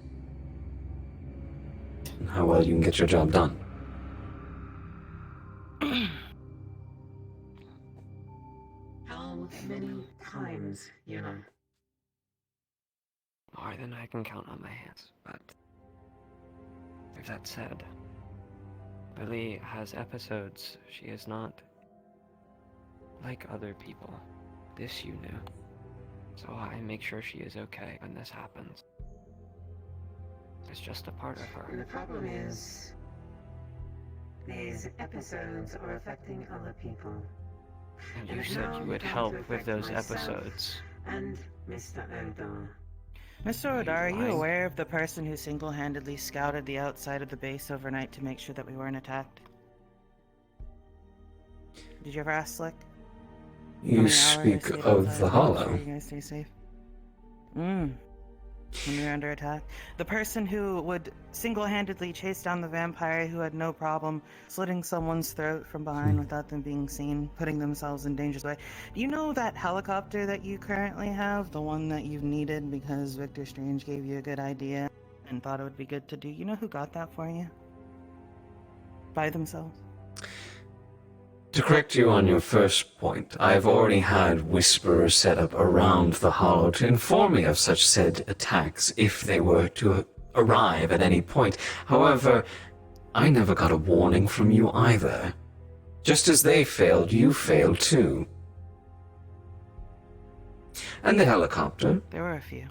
And how well you can get your job done. How many times, you know? More than I can count on my hands, but... With that said, Lily has episodes. She is not like other people. This you knew. So I make sure she is okay when this happens. It's just a part of her. And the problem is, these episodes are affecting other people. And you said you would help with those episodes. And Mr. Odar. Mr. Odar, are you aware of the person who single-handedly scouted the outside of the base overnight to make sure that we weren't attacked? Did you ever ask Slick? How You many hours speak stayed of outside the to make sure Hollow. you guys stay safe? When you're under attack. The person who would single-handedly chase down the vampire who had no problem slitting someone's throat from behind without them being seen, putting themselves in danger's way. Do you know that helicopter that you currently have? The one that you've needed because Victor Strange gave you a good idea and thought it would be good to do? You know who got that for you? By themselves? To correct you on your first point, I've already had Whisperers set up around the Hollow to inform me of such said attacks if they were to arrive at any point. However, I never got a warning from you either. Just as they failed, you failed too. And the helicopter? There were a few.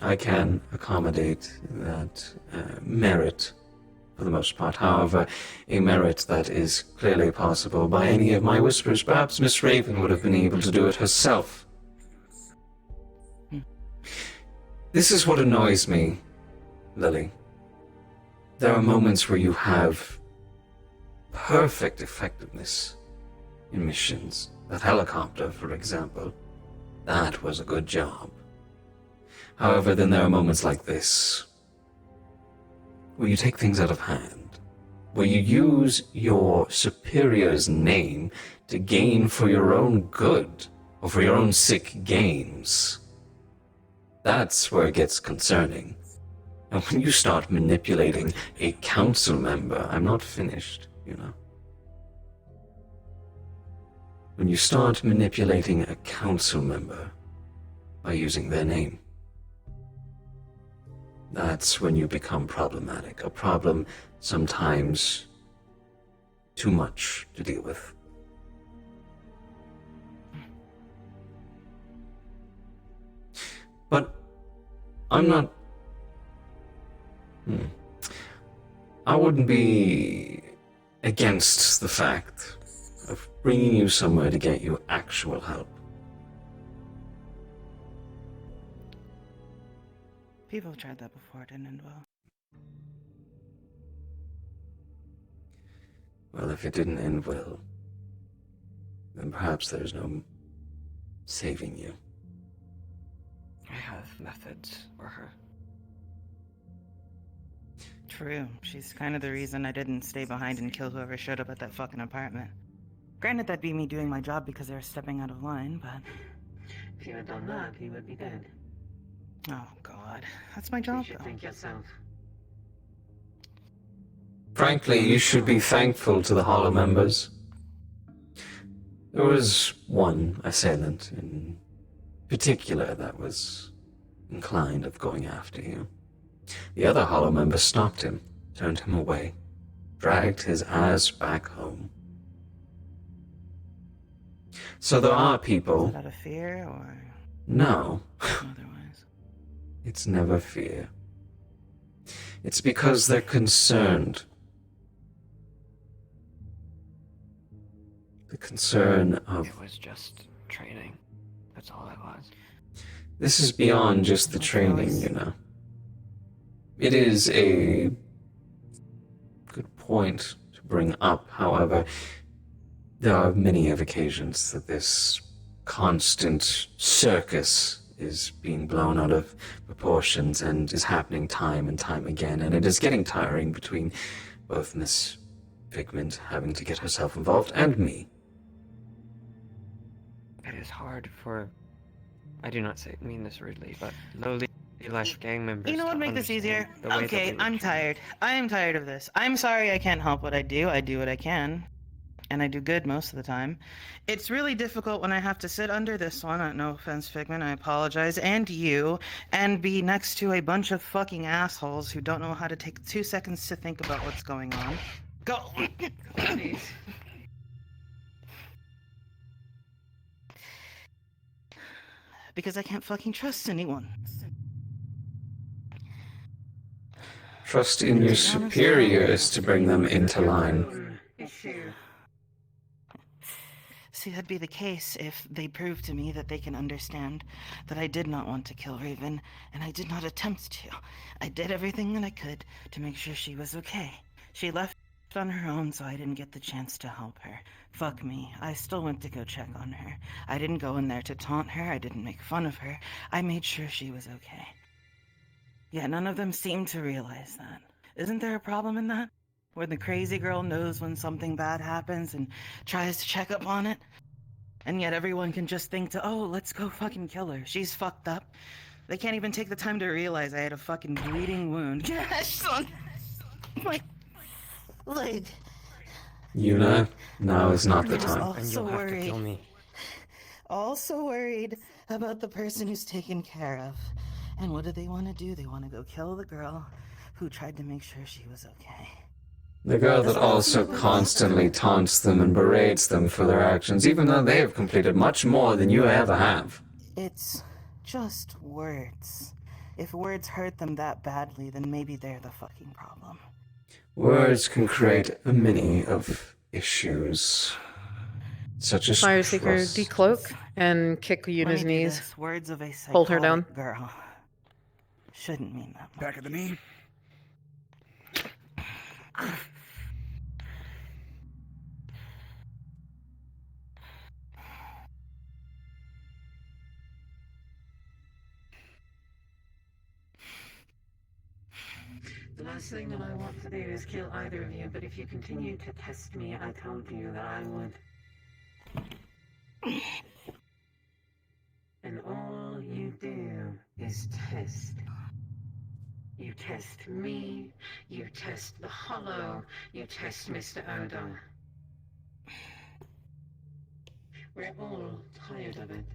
I can accommodate that merit for the most part. However, a merit that is clearly possible by any of my whispers. Perhaps Miss Raven would have been able to do it herself. This is what annoys me, Lily. There are moments where you have perfect effectiveness in missions. That helicopter, for example, that was a good job. However, then there are moments like this, where you take things out of hand, where you use your superior's name to gain for your own good, or for your own sick gains. That's where it gets concerning. And when you start manipulating a council member, I'm not finished, you know. When you start manipulating a council member by using their name, that's when you become problematic. A problem sometimes too much to deal with. But I'm not... I wouldn't be against the fact of bringing you somewhere to get you actual help. People have tried that before, it didn't end well. Well, if it didn't end well, then perhaps there's no saving you. I have methods for her. True. She's kind of the reason I didn't stay behind and kill whoever showed up at that fucking apartment. Granted, that'd be me doing my job because they were stepping out of line, but... If you had done that, he would be dead. Oh, God. That's my job, You should though. think yourself. Frankly, you should be thankful to the Hollow members. There was one assailant in particular that was inclined of going after you. The other Hollow member stopped him, turned him away, dragged his ass back home. So there are people... Is it out of fear, or...? No. Otherwise. It's never fear. It's because they're concerned. The concern of... It was just training. That's all it was. This is beyond just the training, you know. It is a good point to bring up, however, there are many of occasions that this constant circus is being blown out of proportions and is happening time and time again, and it is getting tiring between both Miss Figment having to get herself involved and me. It is hard for... I do not mean this rudely, but lowly life gang members. You know what to make this easier? understand the way that Okay, they would I'm train. tired. I am tired of this. I'm sorry I can't help what I do. I do what I can. And I do good most of the time. It's really difficult when I have to sit under this one, no offense, Figment, I apologize, and you, and be next to a bunch of fucking assholes who don't know how to take 2 seconds to think about what's going on. Go! Because I can't fucking trust anyone. Trust in your superiors to bring them into line. See, that'd be the case if they prove to me that they can understand that I did not want to kill Raven, and I did not attempt to. I did everything that I could to make sure she was okay. She left on her own, so I didn't get the chance to help her. Fuck me. I still went to go check on her. I didn't go in there to taunt her. I didn't make fun of her. I made sure she was okay. Yeah, none of them seem to realize that. Isn't there a problem in that? Where the crazy girl knows when something bad happens and tries to check up on it? And yet everyone can just think to, oh, let's go fucking kill her. She's fucked up. They can't even take the time to realize I had a fucking bleeding wound. Yes, on my leg. Yuna, now is not the I'm just time. also worried. Also worried about the person who's taken care of. And what do they want to do? They want to go kill the girl who tried to make sure she was okay. The girl that also constantly taunts them and berates them for their actions, even though they have completed much more than you ever have. It's just words. If words hurt them that badly, then maybe they're the fucking problem. Words can create a many of issues, such as Fire Seeker, trust. decloak and kick Let Yuna's me do knees. this. Words of a Hold her down. psychotic girl. Shouldn't mean that much. Back of the knee. The last thing that I want to do is kill either of you, but if you continue to test me, I told you that I would. And all you do is test. You test me, you test the Hollow, you test Mr. Odo. We're all tired of it.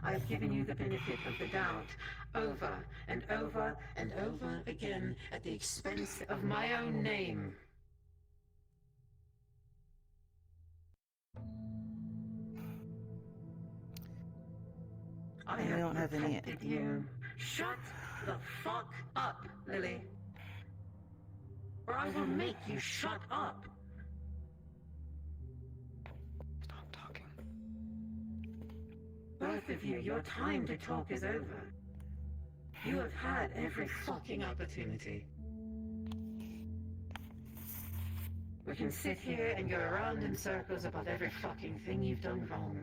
I've given you the benefit of the doubt over and over and over again at the expense of my own name. I don't have any. protected you. Shut the fuck up, Lily. Or I will make you shut up. Stop talking. Both of you, your time to talk is over. You have had every fucking opportunity. We can sit here and go around in circles about every fucking thing you've done wrong.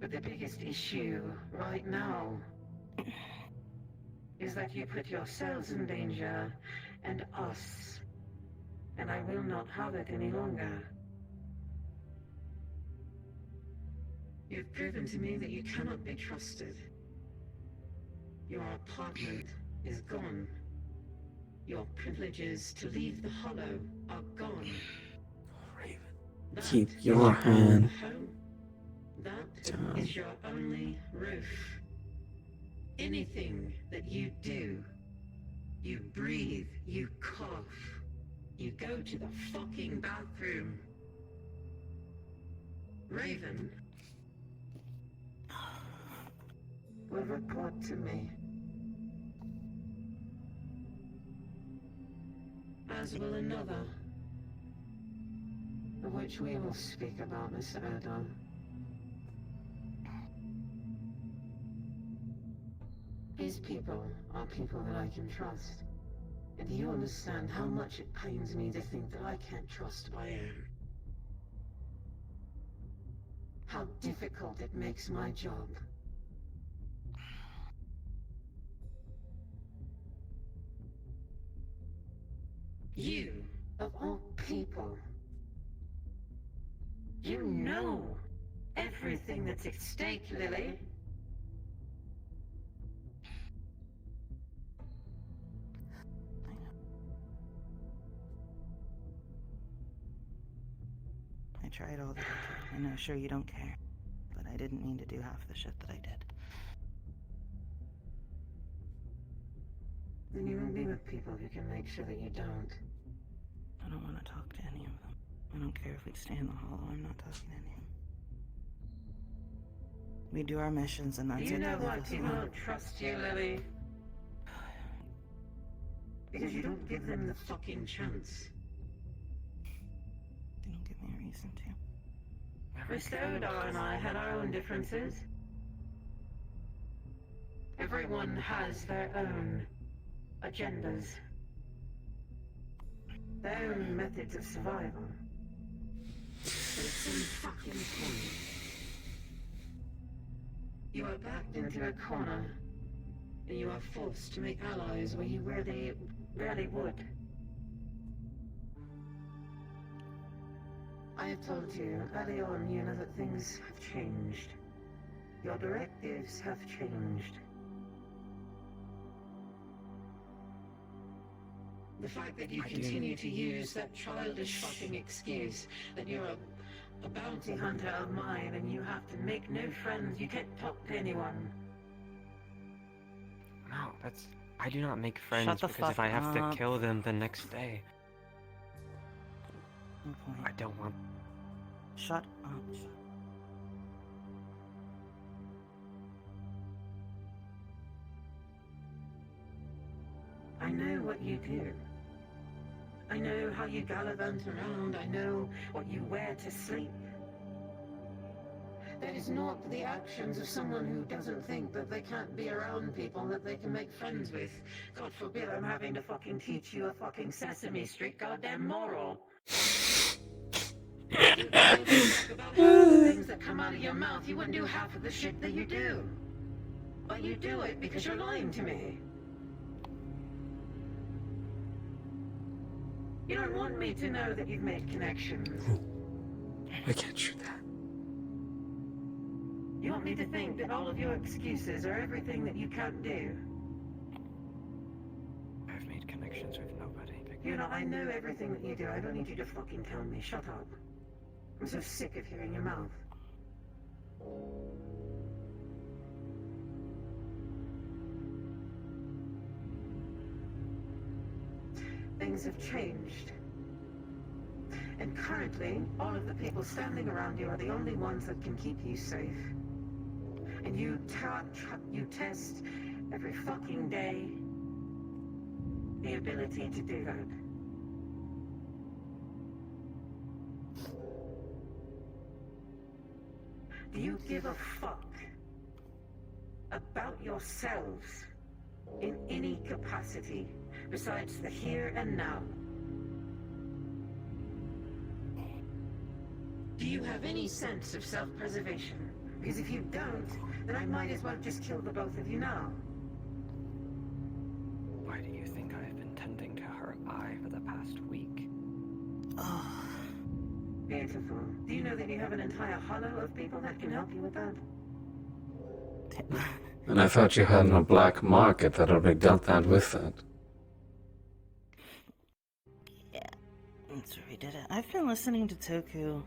But the biggest issue right now is that you put yourselves in danger and us. And I will not have it any longer. You've proven to me that you cannot be trusted. Your apartment is gone. Your privileges to leave the Hollow are gone. That Keep is your your hand home. That down. is your only roof. Anything that you do, you breathe, you cough, you go to the fucking bathroom. Raven will report to me. As will another, of which we will speak about, Mr. Odo. These people are people that I can trust. And do you understand how much it pains me to think that I can't trust I am? How difficult it makes my job. You, of all people, you know everything that's at stake, Lily. I tried all that I could. I know, sure you don't care, but I didn't mean to do half the shit that I did. Then you will be with people who can make sure that you don't. I don't want to talk to any of them. I don't care if we'd stay in the Hollow. I'm not talking to any of them. We do our missions and that's You it. know They why leave us people alone. don't trust you, Lily? Because you don't give them the fucking chance. They don't give me a reason to. Mr. Odo and I had our own differences. Everyone has their own agendas. their own methods of survival. But at some fucking point, you are backed into a corner, and you are forced to make allies where you rarely would. I have told you early on, you know, that things have changed. Your directives have changed. The fact that you continue to use that childish fucking excuse that you're a bounty hunter of mine and you have to make no friends, you can't talk to anyone. No, that's... I do not make friends Shut the because if I fuck have up. to kill them the next day, Okay. I don't want... Shut up. I know what you do. I know how you gallivant around. I know what you wear to sleep. That is not the actions of someone who doesn't think that they can't be around people that they can make friends with. God forbid I'm having to fucking teach you a fucking Sesame Street goddamn moral. If you didn't talk about half the things that come out of your mouth, you wouldn't do half of the shit that you do. But you do it because you're lying to me. You don't want me to know that you've made connections. I can't shoot that. You want me to think that all of your excuses are everything that you can't do. I've made connections with nobody. You know, I know everything that you do. I don't need you to fucking tell me. Shut up. I'm so sick of hearing your mouth. Things have changed. And currently, all of the people standing around you are the only ones that can keep you safe. And you test every fucking day the ability to do that. Do you give a fuck about yourselves in any capacity besides the here and now? Do you have any sense of self-preservation? Because if you don't, then I might as well just kill the both of you now. Why do you think I've been tending to her eye for the past week? Oh. Beautiful. Do you know that you have an entire hollow of people that can help you with that? And I thought you had a black market that already dealt that with it. Yeah, that's where we did it. I've been listening to Toku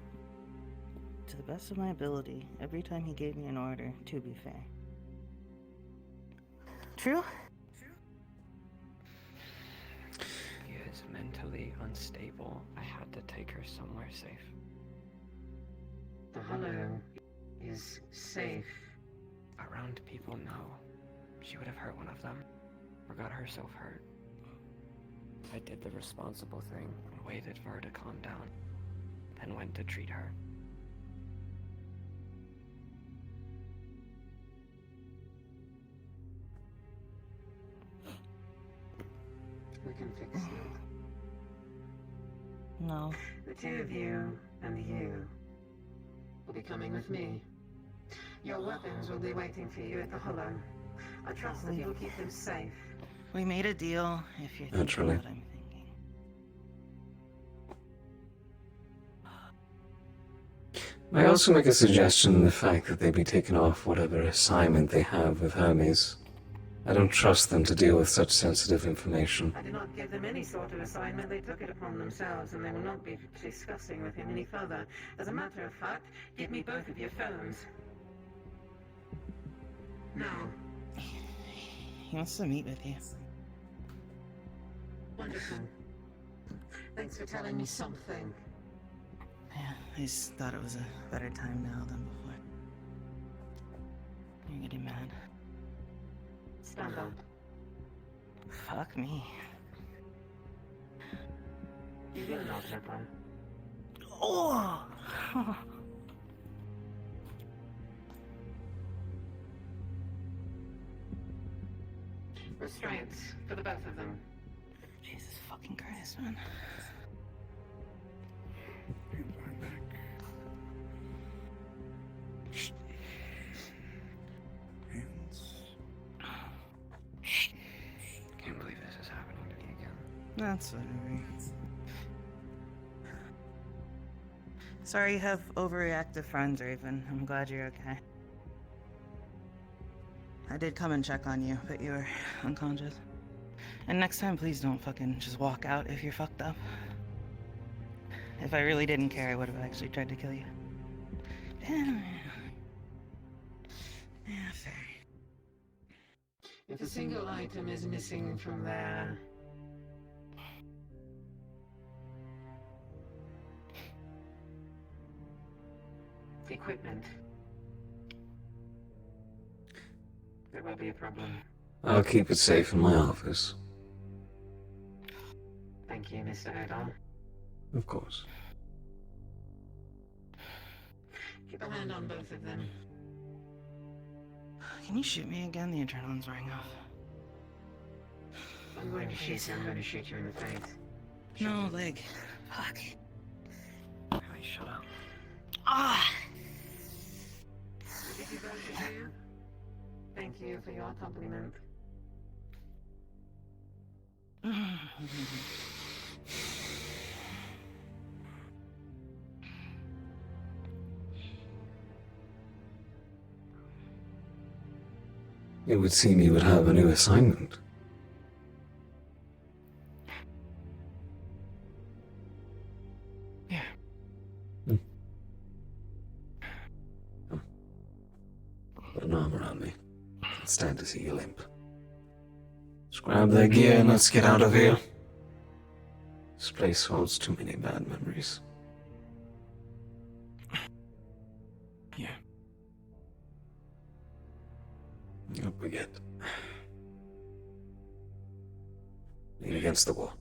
to the best of my ability every time he gave me an order, to be fair. True? She is mentally unstable. I had to take her somewhere safe. The hollow is safe. Around people, no. She would have hurt one of them, or got herself hurt. I did the responsible thing and waited for her to calm down, then went to treat her. We can fix it. No. The two of you and you will be coming with me. Your weapons will be waiting for you at the hollow. I trust that you'll keep them safe. We made a deal, if you're thinking Naturally. what I'm thinking. I also make a suggestion in the fact that they be taken off whatever assignment they have with Hermes. I don't trust them to deal with such sensitive information. I did not give them any sort of assignment. They took it upon themselves, and they will not be discussing with him any further. As a matter of fact, give me both of your phones. Now. He wants to meet with you. Wonderful. Thanks for telling me something. Yeah, I just thought it was a better time now than before. You're getting mad. Stand up. Fuck me. You will not happen. Oh! Restraints for the both of them. Jesus fucking Christ, man. That's whatever. Sorry you have overreactive friends, Raven. I'm glad you're okay. I did come and check on you, but you were unconscious. And next time, please don't fucking just walk out if you're fucked up. If I really didn't care, I would have actually tried to kill you. Yeah, fair. If a single item is missing from their equipment, there will be a problem. I'll keep it safe in my office. Thank you, Mr. Odom. Of course. Keep a hand on both of them. Can you shoot me again? The adrenaline's wearing off. I'm going to shoot you. I'm going to shoot you in the face. No, leg. Fuck. Alright, shut up. Ah! Did you both of you? Thank you for your compliment. It would seem you would have a new assignment. Yeah. Put an arm around me. Can't stand to see you limp. Just grab their gear and let's get out of here. This place holds too many bad memories. Yeah. Up we get. Lean against the wall.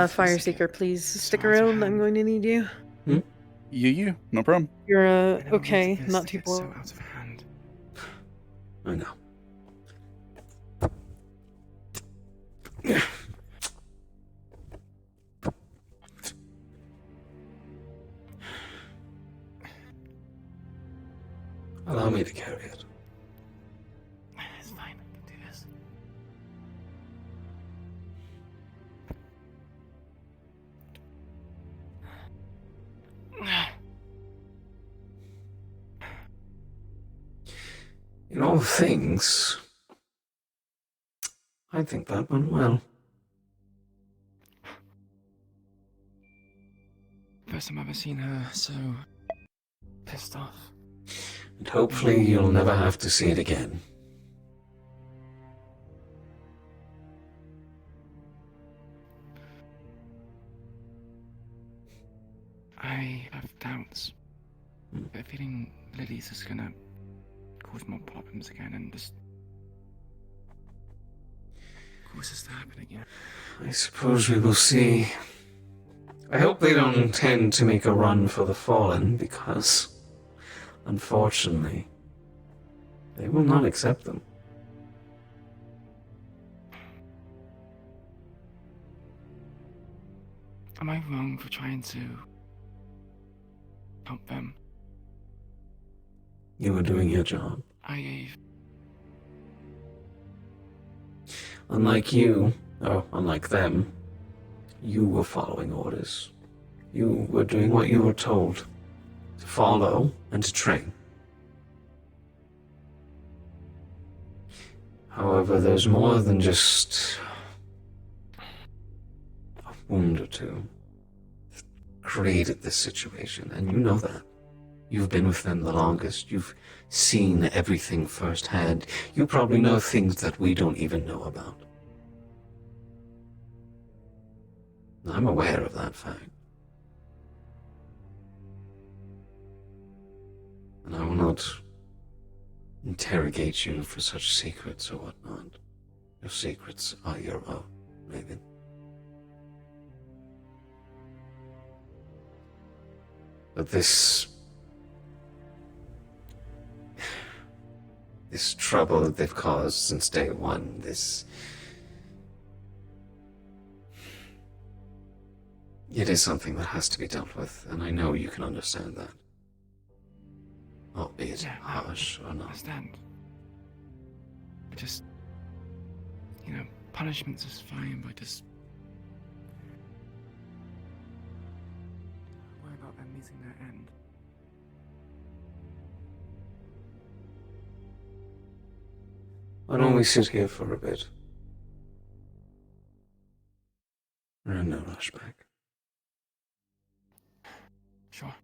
Fire Seeker, please stick around. I'm going to need you. You, no problem. You're, okay, not too so blown. out of hand. I know. Allow me to carry it. It's fine, I can do this. In all things, I think that went well. First time I've ever seen her so pissed off. And hopefully you'll never have to see it again. I have doubts. I have a feeling Lily's just gonna cause more problems again and just cause this to happen again. I suppose we will see. I hope they don't intend to make a run for the Fallen, because, unfortunately, they will not accept them. Am I wrong for trying to help them? You were doing your job. I gave. Unlike you, or unlike them, you were following orders. You were doing what you were told. To follow and to train. However, there's more than just a wound or two that created this situation, and you know that. You've been with them the longest. You've seen everything firsthand. You probably know things that we don't even know about. I'm aware of that fact. And I will not interrogate you for such secrets or whatnot. Your secrets are your own, Raven. But this trouble that they've caused since day one, it is something that has to be dealt with, and I know you can understand that. albeit harsh or I not. understand. I just, punishments is fine, but just worry about them meeting their end. Why don't we sit here for a bit? We're in no rush back. Sure.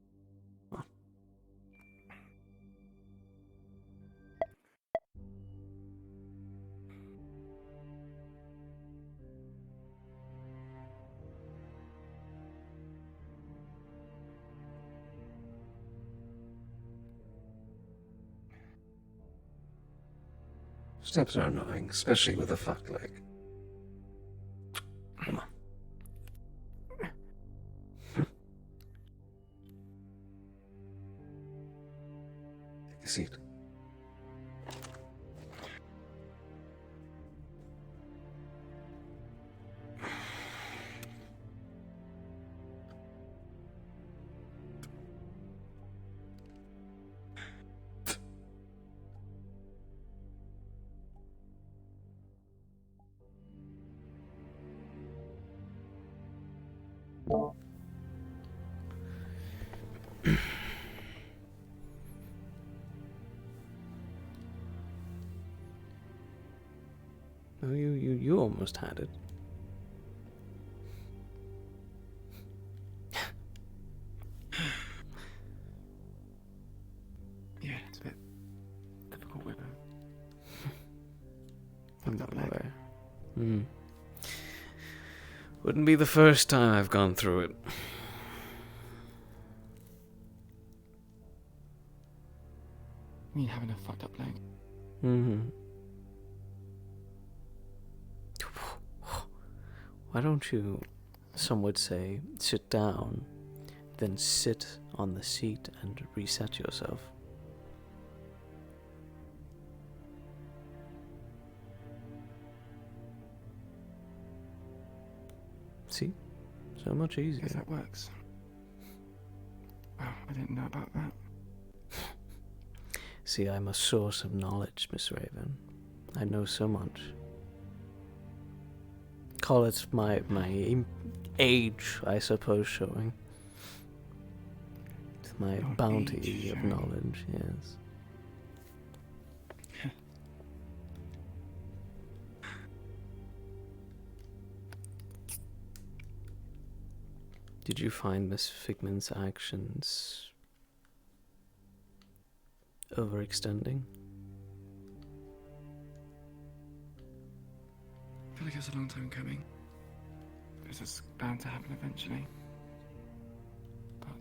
Steps are annoying, especially with a fucked leg. Come on. Take a seat. Oh, you almost had it. Yeah, it's a bit difficult with her. Wouldn't be the first time I've gone through it. I mean, having a fucked up leg. Why don't you, some would say, sit down, then sit on the seat and reset yourself? See? So much easier. Yes, that works. Wow, I didn't know about that. See, I'm a source of knowledge, Miss Raven. I know so much. Call it my age, I suppose, showing. It's my Your bounty age of showing. knowledge, yes. Did you find Miss Figment's actions overextending? I feel like it's a long time coming. This is bound to happen eventually. But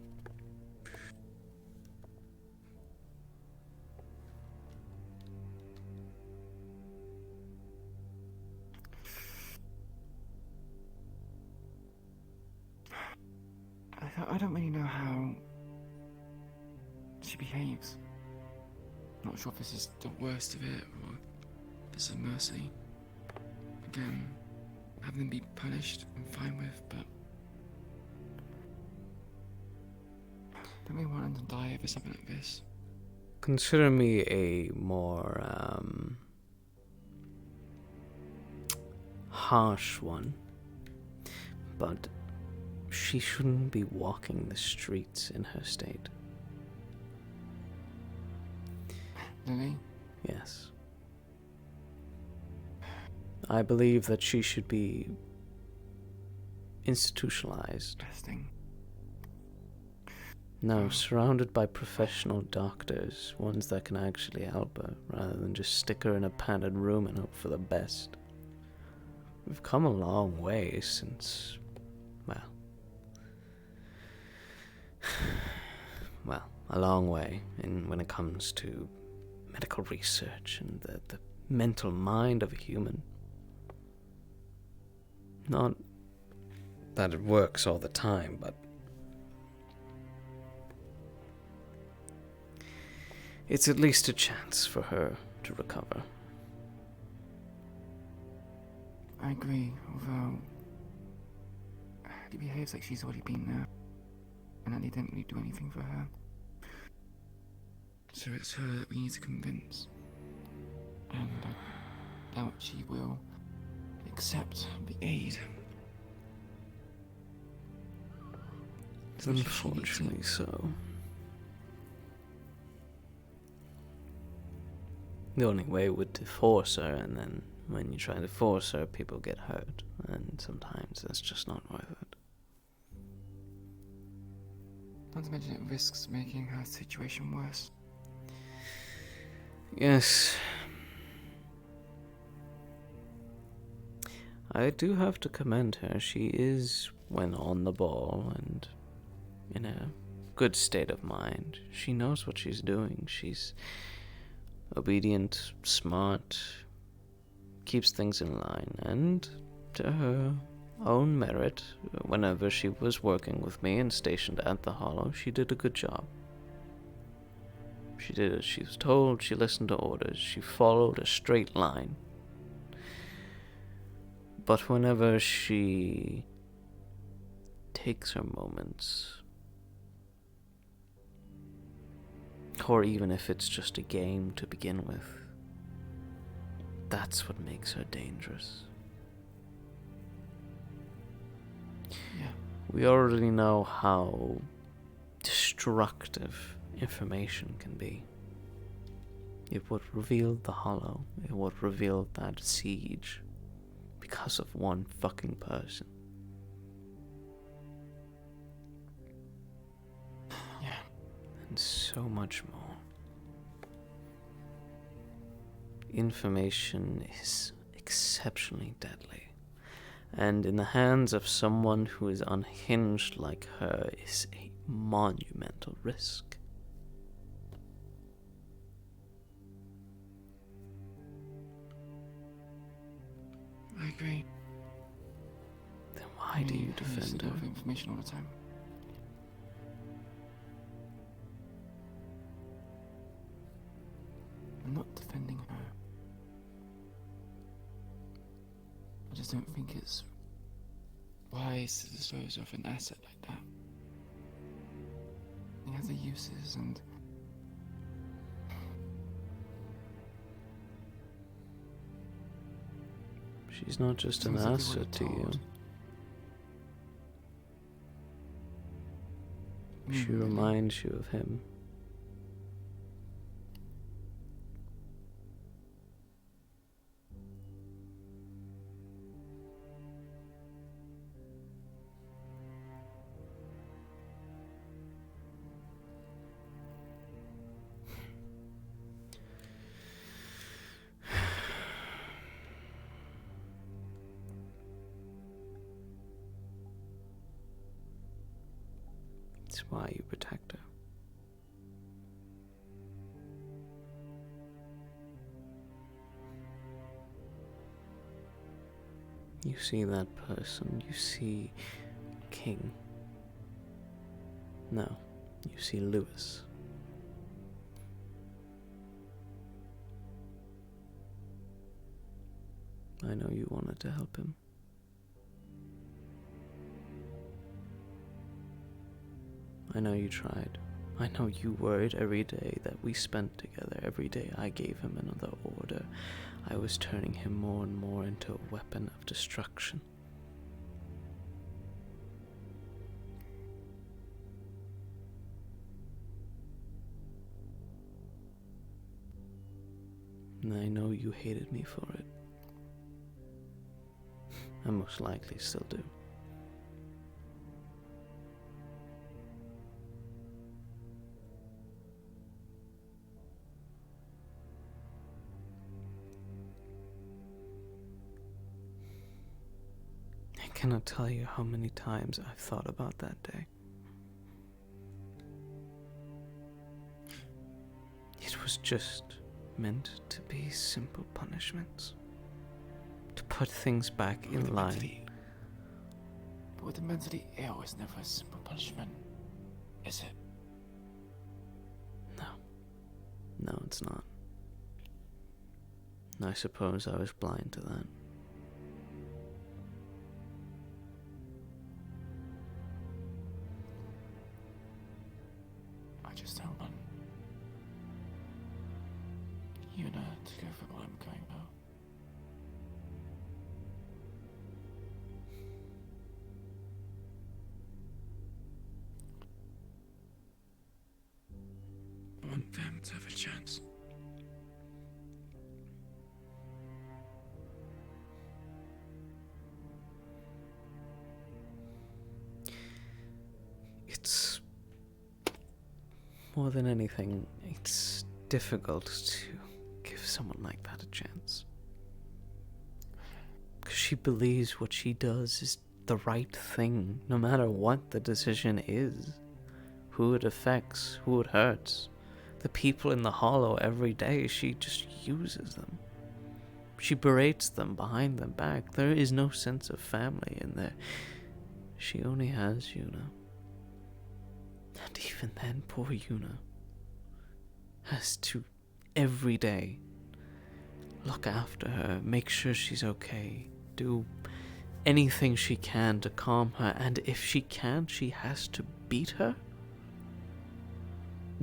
I don't really know how she behaves. Not sure if this is the worst of it or if it's a mercy. Again, having them be punished, I'm fine with, but don't really want them to die over something like this. Consider me a more harsh one, but she shouldn't be walking the streets in her state. Lily? Yes. I believe that she should be institutionalized. Testing. No, surrounded by professional doctors, ones that can actually help her, rather than just stick her in a padded room and hope for the best. We've come a long way since, a long way when it comes to medical research and the mental mind of a human. Not that it works all the time, but it's at least a chance for her to recover. I agree, although she behaves like she's already been there, and that they didn't really do anything for her. So it's her that we need to convince. And I doubt she will accept the aid. Unfortunately so. The only way would to force her, and then when you try to force her, people get hurt, and sometimes that's just not worth it. Not to mention it risks making her situation worse. Yes. I do have to commend her. She is, when on the ball, and in a good state of mind. She knows what she's doing. She's obedient, smart, keeps things in line, and to her own merit, whenever she was working with me and stationed at the Hollow, she did a good job. She did as she was told, she listened to orders, she followed a straight line. But whenever she takes her moments, or even if it's just a game to begin with, that's what makes her dangerous. Yeah. We already know how destructive information can be. It would reveal the Hollow. It would reveal that siege because of one fucking person. Yeah. And so much more. Information is exceptionally deadly, and in the hands of someone who is unhinged like her is a monumental risk. I agree. Then why do you defend her? A lot of information all the time. I'm not defending her. I just don't think it's wise to dispose of an asset like that. It has the uses and She's not just an Sounds like they asset weren't to you. told. She reminds you of him. It's why you protect her. You see that person, you see King. No, you see Lewis. I know you wanted to help him. I know you tried. I know you worried every day that we spent together. Every day I gave him another order. I was turning him more and more into a weapon of destruction. And I know you hated me for it. I most likely still do. I cannot tell you how many times I've thought about that day. It was just meant to be simple punishments. To put things back in line. But with the mentally ill, it's never a simple punishment, is it? No, it's not. I suppose I was blind to that. I just don't want Yuna to go for what I'm going now. I want them to have a chance. It's more than anything, it's difficult to give someone like that a chance. Because she believes what she does is the right thing, no matter what the decision is, who it affects, who it hurts. The people in the hollow every day, she just uses them. She berates them behind their back. There is no sense of family in there. She only has Yuna. And even then, poor Yuna has to, every day, look after her, make sure she's okay, do anything she can to calm her, and if she can't, she has to beat her?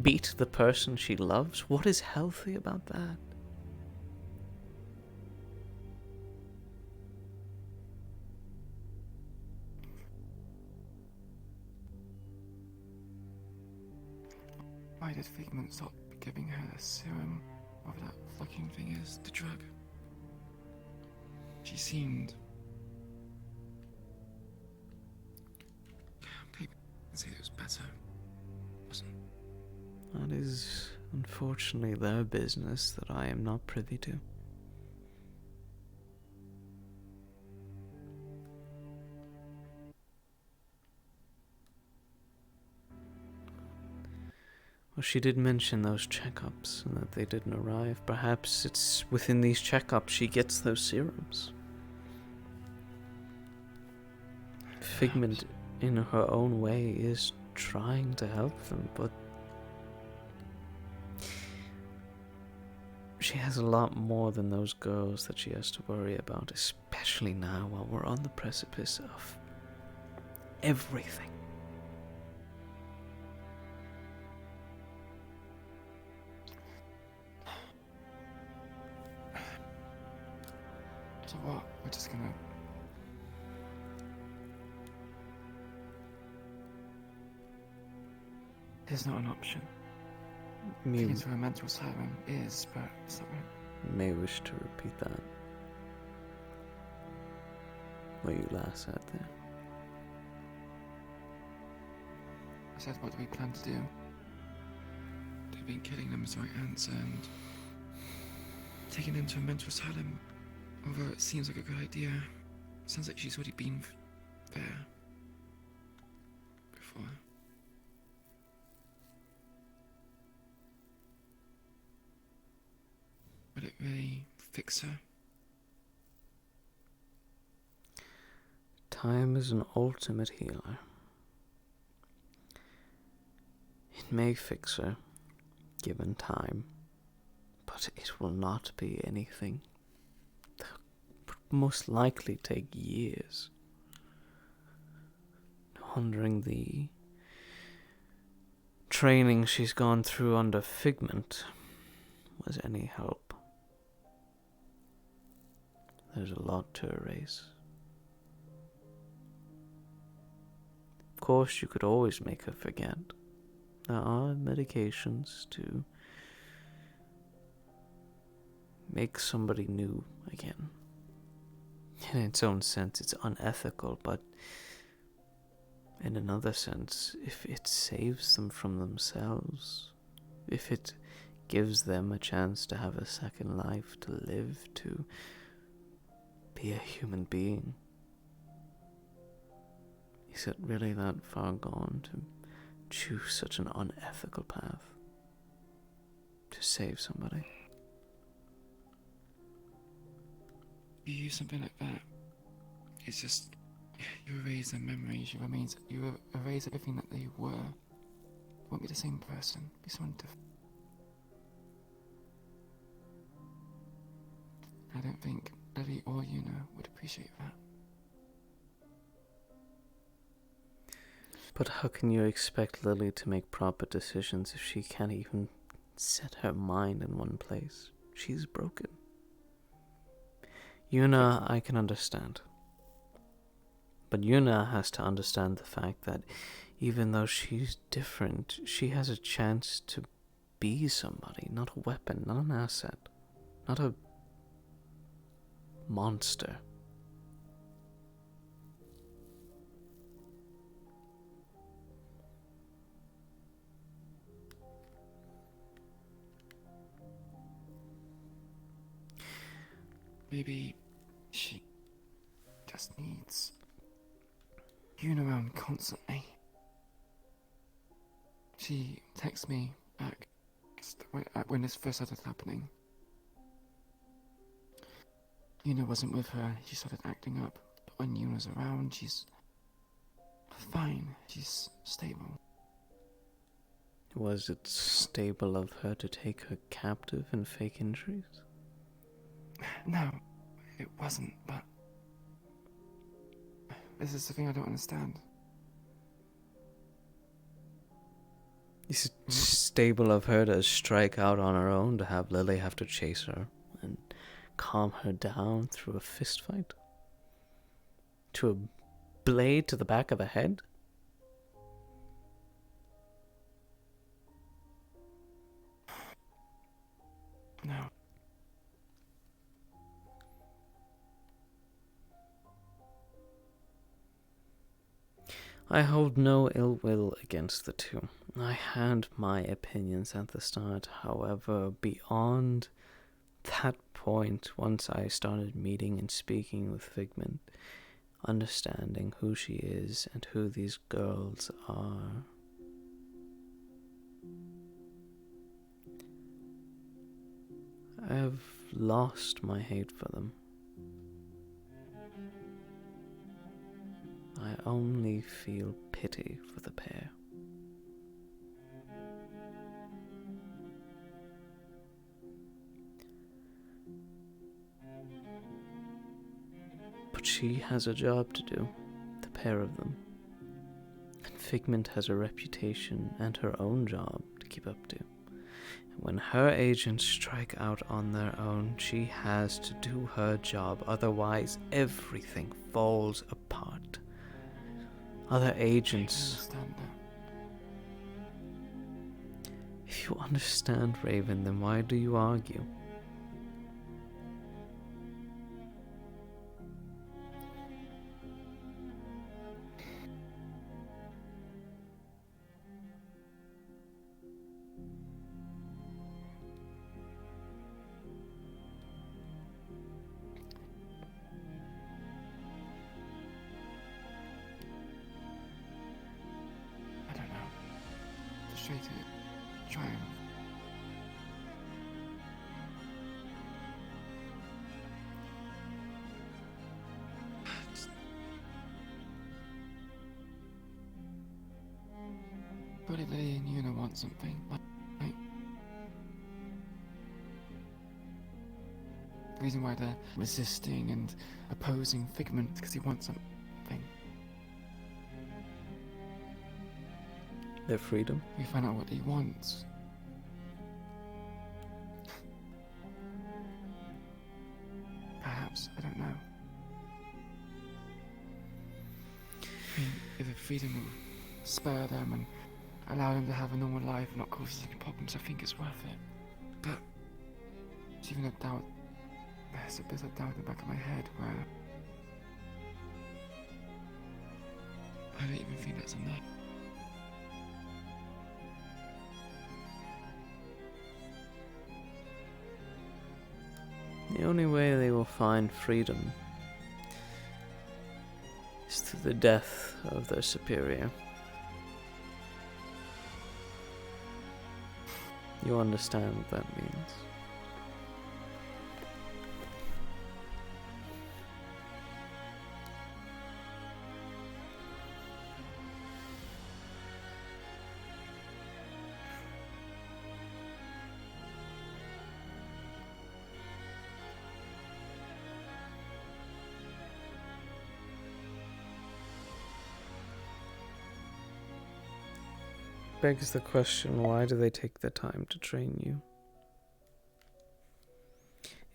Beat the person she loves? What is healthy about that? Why did Figment stop giving her the serum? Whatever that fucking thing is, the drug. She seemed... Maybe I can say it was better. Wasn't. That is unfortunately their business that I am not privy to. Well, she did mention those checkups and that they didn't arrive. Perhaps it's within these checkups she gets those serums. Figment, in her own way, is trying to help them, but she has a lot more than those girls that she has to worry about, especially now while we're on the precipice of everything. So what? We're just gonna... It's not an option. Taking to a mental asylum is, but it's not right. May wish to repeat that. What you last said there. I said, what do we plan to do? They've been killing them as the right answer, and taking them to a mental asylum, although it seems like a good idea, sounds like she's already been there before. Would it really fix her? Time is an ultimate healer. It may fix her, given time, but it will not be anything that would most likely take years. Wondering the training she's gone through under Figment was any help. There's a lot to erase. Of course, you could always make her forget. There are medications to make somebody new again. In its own sense, it's unethical, but in another sense, if it saves them from themselves, if it gives them a chance to have a second life, to live, to be a human being, is it really that far gone to choose such an unethical path to save somebody? You use something like that, it's just, you erase their memories, you erase everything that they were. Won't be the same person, be someone different. I don't think Lily or Yuna would appreciate that. But how can you expect Lily to make proper decisions if she can't even set her mind in one place? She's broken. Yuna, I can understand. But Yuna has to understand the fact that even though she's different, she has a chance to be somebody, not a weapon, not an asset, not a monster. Maybe she just needs you around constantly. She texts me back when this first started happening. Yuna wasn't with her, she started acting up. But when Yuna's around, she's fine, she's stable. Was it stable of her to take her captive and fake injuries? No, it wasn't, but this is the thing I don't understand. Is it stable of her to strike out on her own, to have Lily have to chase her and calm her down through a fist fight? To a blade to the back of the head? No. I hold no ill will against the two. I had my opinions at the start, however, beyond that point, once I started meeting and speaking with Figment, understanding who she is and who these girls are, I've lost my hate for them. I only feel pity for the pair. But she has a job to do, the pair of them. And Figment has a reputation and her own job to keep up to. And when her agents strike out on their own, she has to do her job, otherwise everything falls apart. Other agents. If you understand, Raven, then why do you argue? Frustrated, triumph. Probably Lily and Yuna want something, right? The reason why they're resisting and opposing Figment is because he wants something. Their freedom. We find out what he wants. Perhaps, I don't know. I mean, if the freedom will spare them and allow them to have a normal life and not cause us any problems, I think it's worth it. But there's even a doubt. There's a bit of doubt in the back of my head where I don't even think that's enough. The only way they will find freedom is through the death of their superior. You understand what that means. Begs the question, why do they take the time to train you?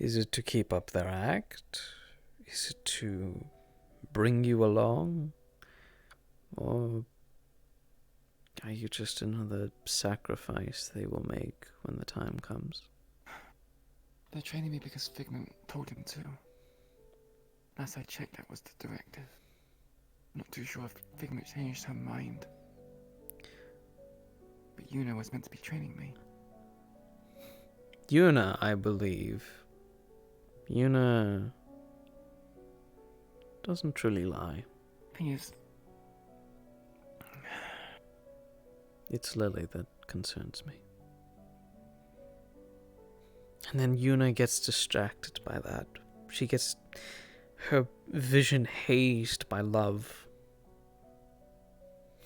Is it to keep up their act? Is it to bring you along? Or are you just another sacrifice they will make when the time comes? They're training me because Figment told them to. Last I checked, that was the directive. I'm not too sure if Figment changed her mind. But Yuna was meant to be training me. Yuna, I believe. Yuna doesn't truly lie. Thing is, it's Lily that concerns me. And then Yuna gets distracted by that. She gets her vision hazed by love.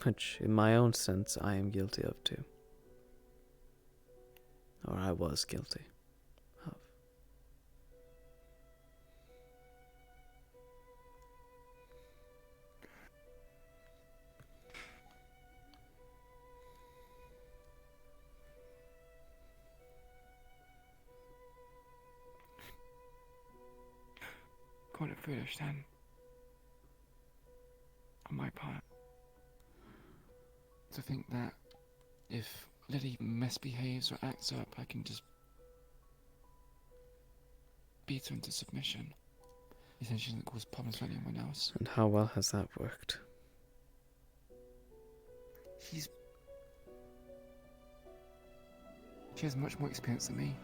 Which, in my own sense, I am guilty of too. Or I was guilty of. call it foolish then. On my part. To think that if Lily misbehaves or acts up, I can just beat her into submission. Essentially, doesn't cause problems for anyone else. And how well has that worked? She has much more experience than me.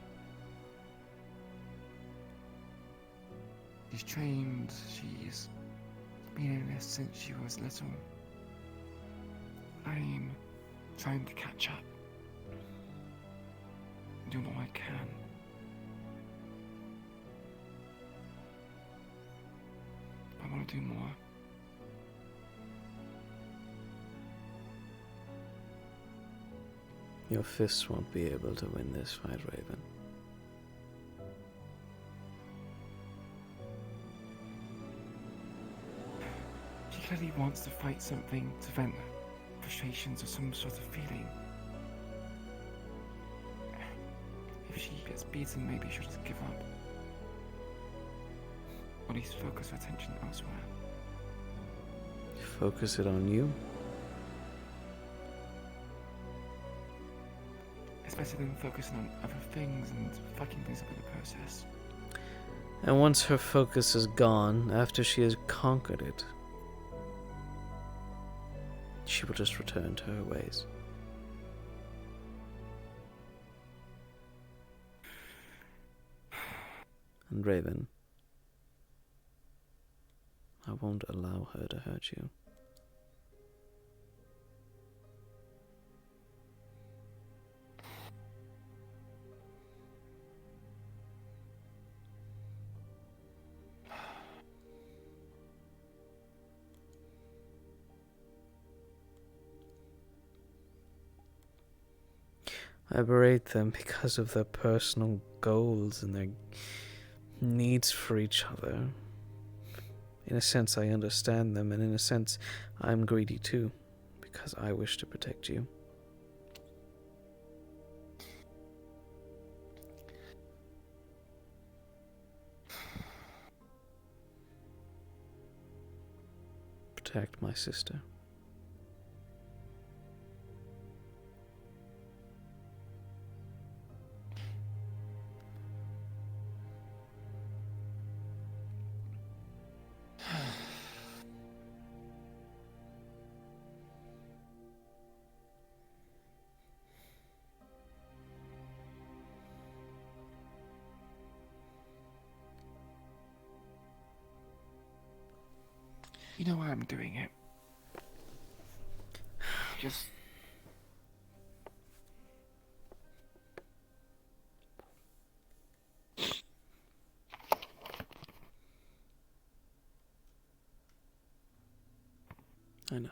She's trained, she's been in this since she was little. I'm trying to catch up. Doing all I can. But I want to do more. Your fists won't be able to win this fight, Raven. She clearly wants to fight something to vent frustrations or some sort of feeling. If she gets beaten, maybe she'll just give up. Or at least focus her attention elsewhere. Focus it on you? It's better than focusing on other things and fucking things up in the process. And once her focus is gone, after she has conquered it, she will just return to her ways. And Raven, I won't allow her to hurt you. I berate them because of their personal goals and their needs for each other. In a sense, I understand them, and in a sense, I'm greedy too, because I wish to protect you. Protect my sister. You know why I'm doing it? Just... I know.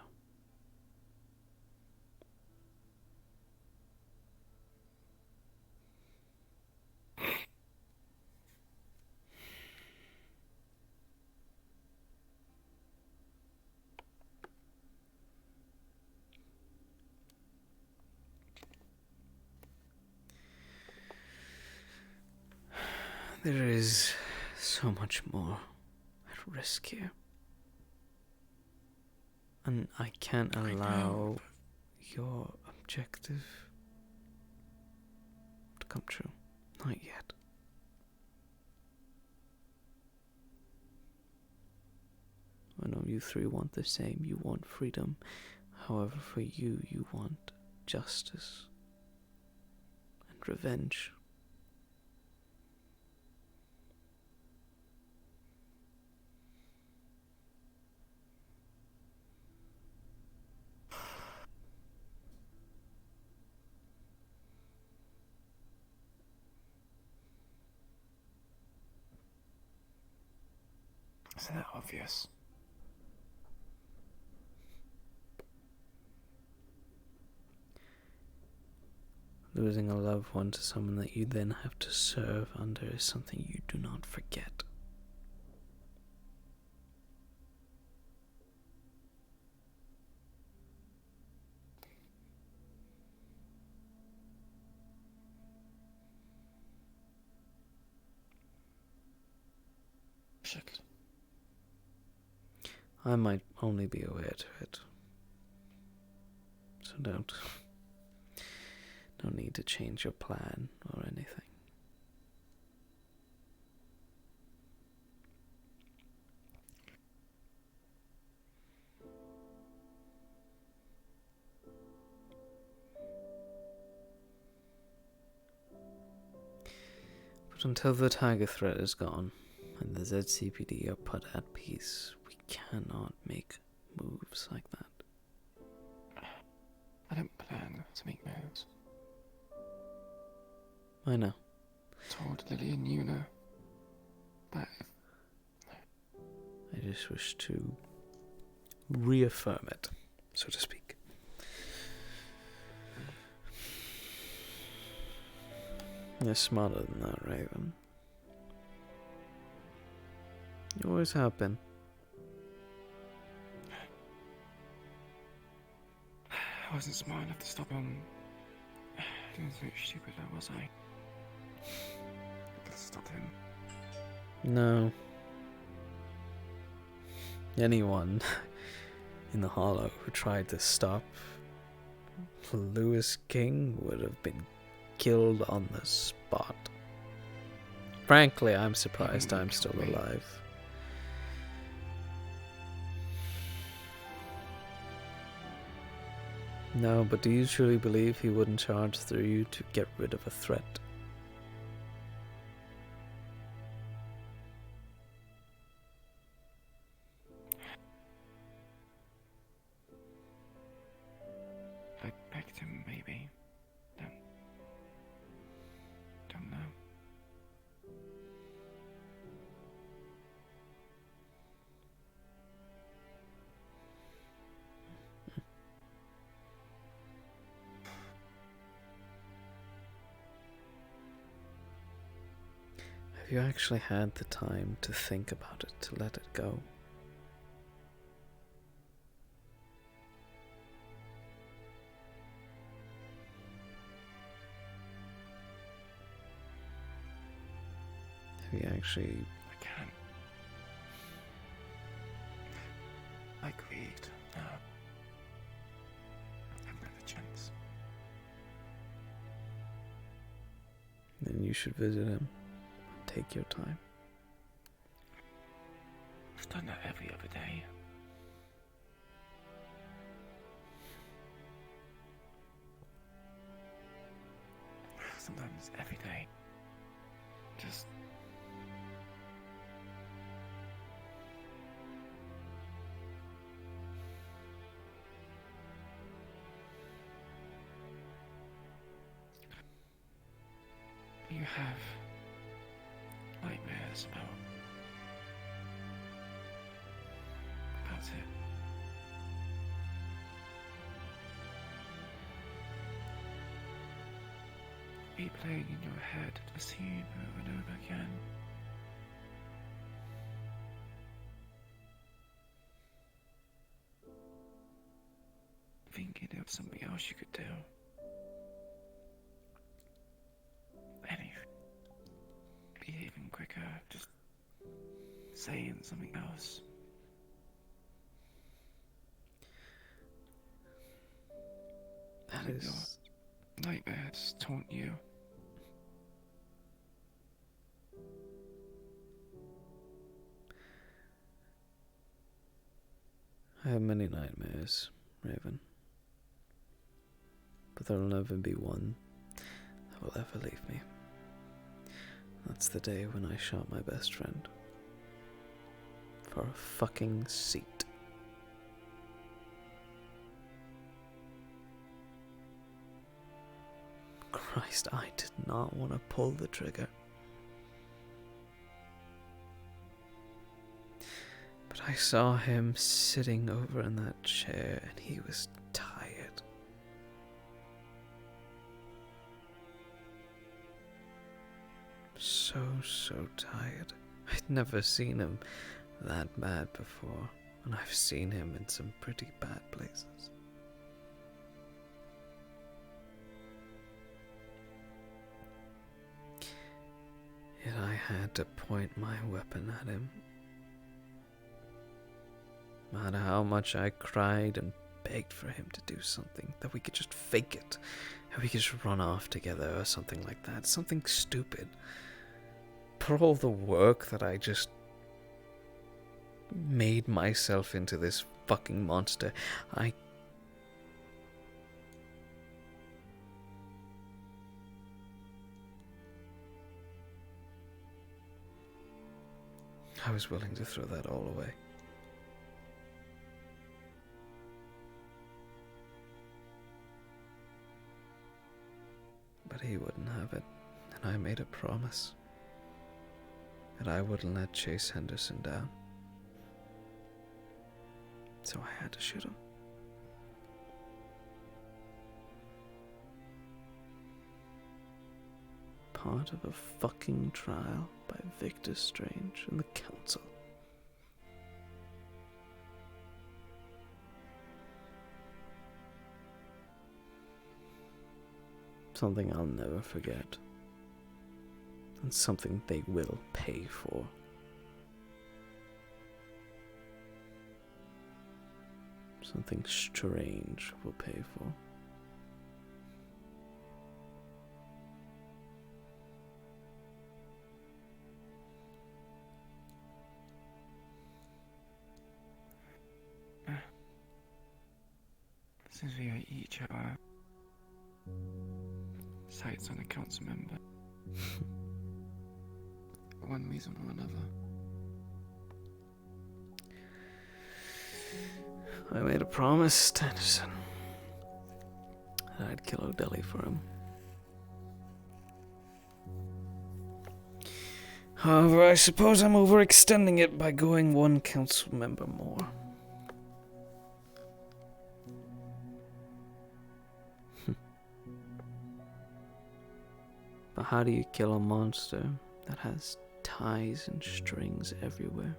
There is so much more at risk here. And I can't allow your objective to come true. Not yet. I know you three want the same. You want freedom. However, for you, you want justice and revenge. Isn't that obvious? Losing a loved one to someone that you then have to serve under is something you do not forget. Shit. I might only be aware to it. So don't. No need to change your plan or anything. But until the tiger threat is gone and the ZCPD are put at peace, we cannot make moves like that. I don't plan to make moves. I know. Told Lillian, you know. But I just wish to reaffirm it, so to speak. You're smarter than that, Raven. You always have been. I wasn't smart enough to stop him. Doing something stupid, was I? I could have stopped him. No. Anyone in the Hollow who tried to stop Lewis King would have been killed on the spot. Frankly, I'm surprised I'm still alive. No, but do you truly believe he wouldn't charge through you to get rid of a threat? I begged him, maybe. Don't know. Have you actually had the time to think about it, to let it go? Have you actually... I can't. I agreed. No. I haven't had a chance. Then you should visit him. Take your time. I've done that every other day. Sometimes every day. Just... You have nightmares about it. Replaying in your head the scene over and over again. Thinking of something else you could do. Anything. Behaving quicker. Just saying something else. That Let is... your nightmares taunt you. I have many nightmares, Raven. But there'll never be one that will ever leave me. That's the day when I shot my best friend. For a fucking seat. Christ, I did not want to pull the trigger. But I saw him sitting over in that chair and he was tired. So tired. I'd never seen him that bad before, and I've seen him in some pretty bad places. Yet I had to point my weapon at him. No matter how much I cried and begged for him to do something, that we could just fake it, that we could just run off together or something like that, something stupid. For all the work that I just made myself into this fucking monster, I was willing to throw that all away. But he wouldn't have it, and I made a promise that I wouldn't let Chase Henderson down. So I had to shoot him. Part of a fucking trial by Victor Strange and the Council. Something I'll never forget. And something they will pay for. Something strange will pay for. Since we are each our sights on a council member, for one reason or another. I made a promise to Henderson that I'd kill O'Delly for him. However, I suppose I'm overextending it by going one council member more. But how do you kill a monster that has ties and strings everywhere?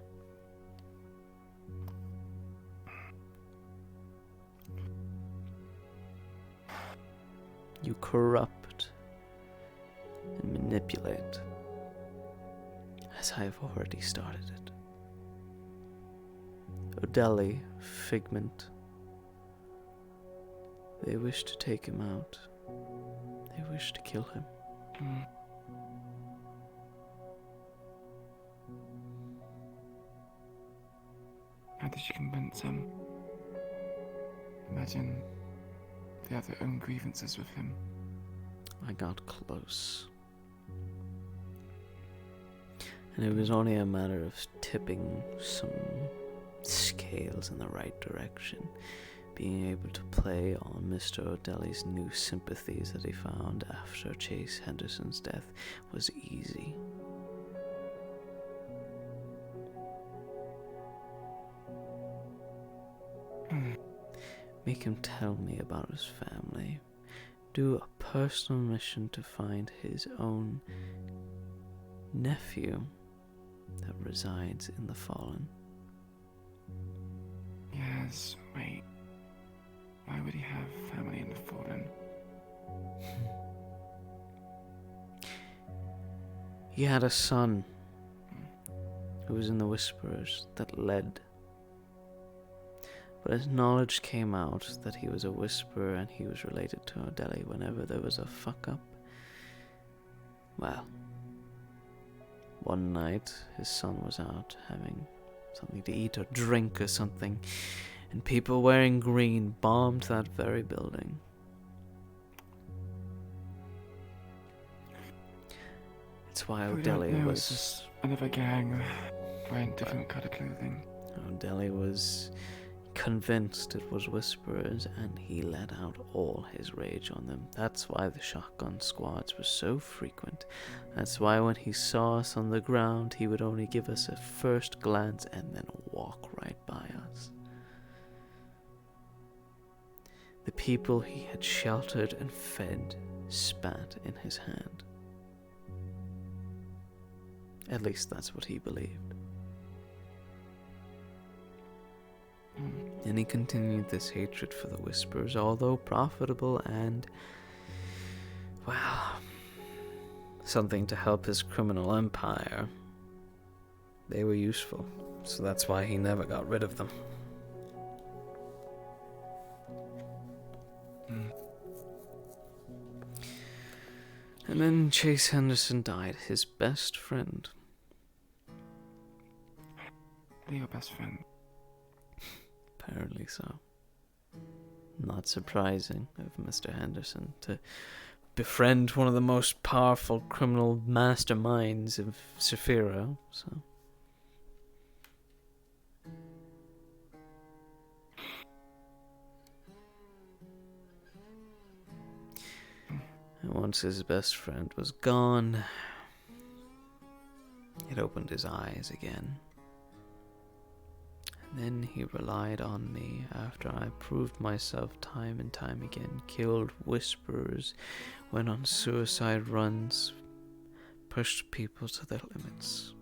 You corrupt and manipulate, as I have already started it. O'Delly, Figment, they wish to take him out. They wish to kill him. How did you convince him? Imagine they have their own grievances with him. I got close. And it was only a matter of tipping some scales in the right direction. Being able to play on Mr. O'Delly's new sympathies that he found after Chase Henderson's death was easy. Make him tell me about his family. Do a personal mission to find his own nephew that resides in the Fallen. Yes, wait. Why would he have family in the Fallen? He had a son who was in the Whisperers that led. But his knowledge came out that he was a Whisperer and he was related to Odeli whenever there was a fuck-up. Well, one night his son was out having something to eat or drink or something, and people wearing green bombed that very building. It's why We don't Odeli know, was... it's just another gang wearing different colour clothing. Odeli was convinced it was Whisperers, and he let out all his rage on them. That's why the shotgun squads were so frequent. That's why when he saw us on the ground, he would only give us a first glance and then walk right by us. The people he had sheltered and fed spat in his hand. At least that's what he believed. And he continued this hatred for the Whisperers, although profitable and, well, something to help his criminal empire. They were useful, so that's why he never got rid of them. And then Chase Henderson died, his best friend. Your best friend. Apparently so. Not surprising of Mr. Henderson to befriend one of the most powerful criminal masterminds of Saphira, so. And once his best friend was gone, it opened his eyes again. Then he relied on me after I proved myself time and time again, killed Whisperers, went on suicide runs, pushed people to their limits.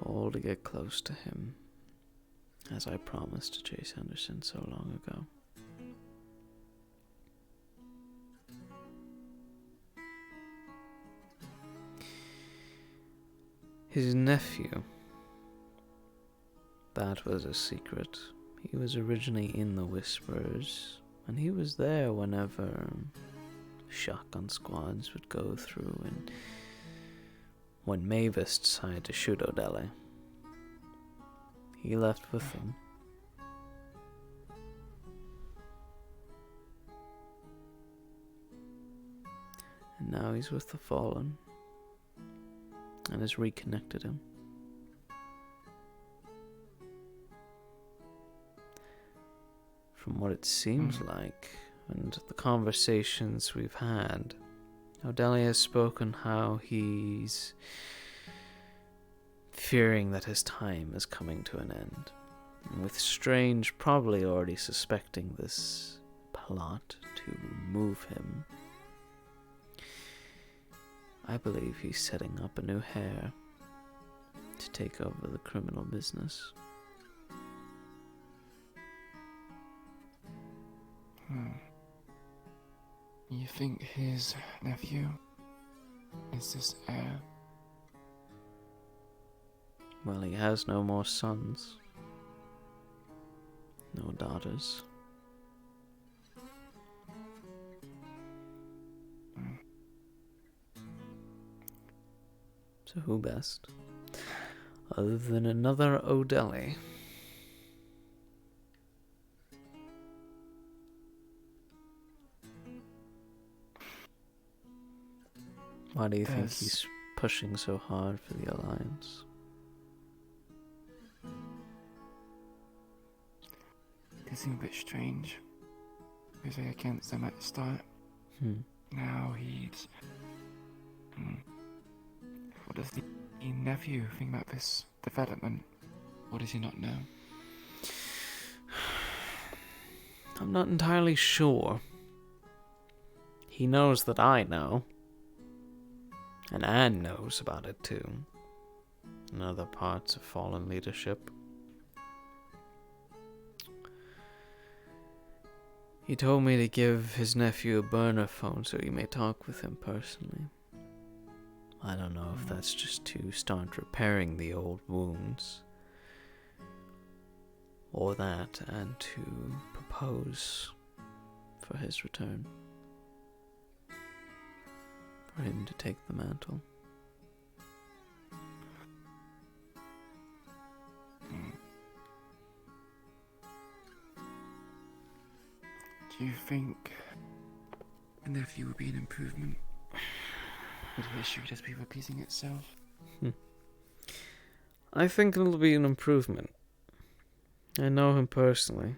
All to get close to him, as I promised to Chase Henderson so long ago. His nephew. That was a secret. He was originally in the Whisperers, and he was there whenever shotgun squads would go through, and when Mavis decided to shoot Odeli, he left with them. And now he's with the Fallen, and has reconnected him. From what it seems like, and the conversations we've had, Odeli has spoken how he's fearing that his time is coming to an end, and with Strange probably already suspecting this plot to remove him, I believe he's setting up a new heir to take over the criminal business. You think his nephew is this heir? Well, he has no more sons, no daughters. So who best, other than another Odeli? Why do you think he's pushing so hard for the Alliance? It seemed a bit strange. He was against them at the start. Now he's... What does the nephew think about this development? What does he not know? I'm not entirely sure. He knows that I know. And Anne knows about it too. And other parts of Fallen leadership. He told me to give his nephew a burner phone so he may talk with him personally. I don't know if that's just to start repairing the old wounds, or that, and to propose for his return. For him to take the mantle. Do you think a nephew would be an improvement? Would history just be repeating itself? I think it'll be an improvement. I know him personally.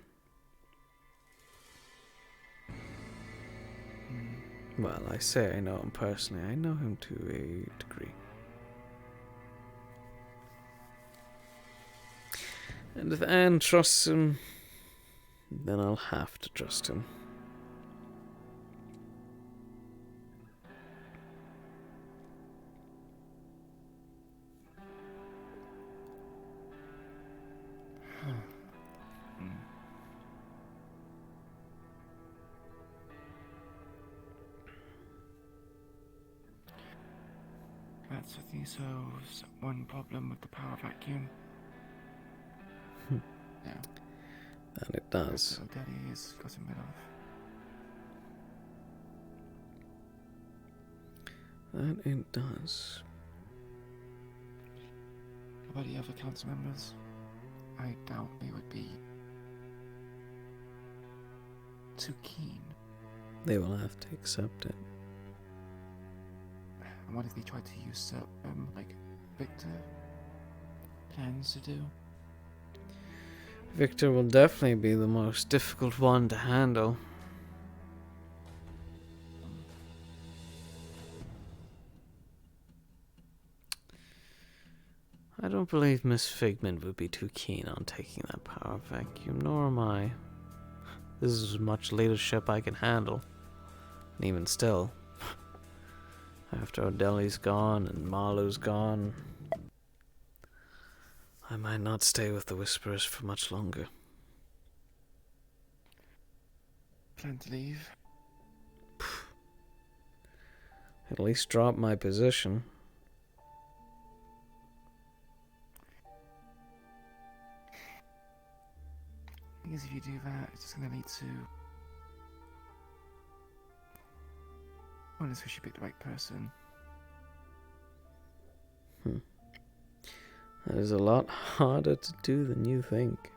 Well, I say I know him personally. I know him to a degree. And if Anne trusts him, then I'll have to trust him. That's what he solves one problem with the power vacuum. Yeah. And it does. Little Daddy has gotten rid of. That it does. How about the other council members? I doubt they would be too keen. They will have to accept it. And what if they try to usurp them, like Victor plans to do? Victor will definitely be the most difficult one to handle. I don't believe Miss Figment would be too keen on taking that power vacuum, nor am I. This is as much leadership I can handle. And even still, after Odeli's gone and Marlo's gone, I might not stay with the Whisperers for much longer. Plan to leave? At least drop my position. Because if you do that, it's just going to lead to... Unless we should pick the right person. That is a lot harder to do than you think.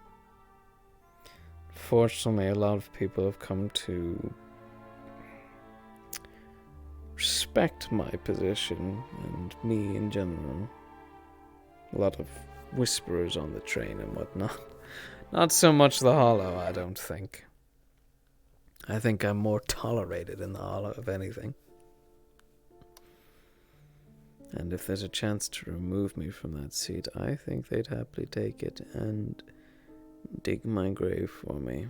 Fortunately, a lot of people have come to respect my position and me in general. A lot of whisperers on the train and whatnot. Not so much the Hollow, I don't think. I think I'm more tolerated in the Hollow, if anything. And if there's a chance to remove me from that seat, I think they'd happily take it and dig my grave for me.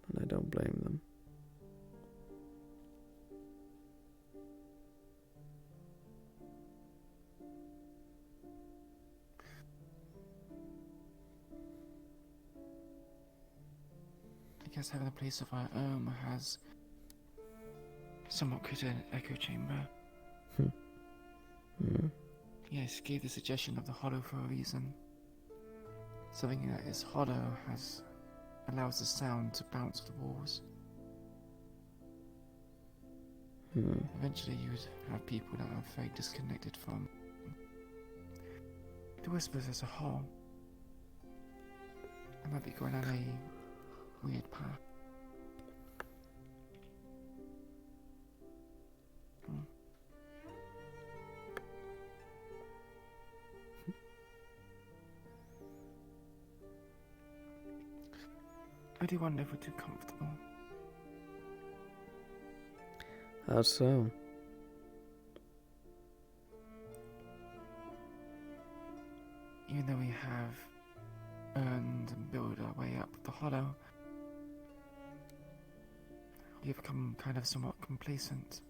And I don't blame them. I guess having a place of our own has somewhat created an echo chamber. Yes, gave the suggestion of the hollow for a reason. Something that is hollow allows the sound to bounce off the walls. Eventually you would have people that are very disconnected from the Whispers as a whole. I might be going on a weird path. I do wonder if we're too comfortable. How so? Even though we have earned and built our way up the hollow, we have become kind of somewhat complacent.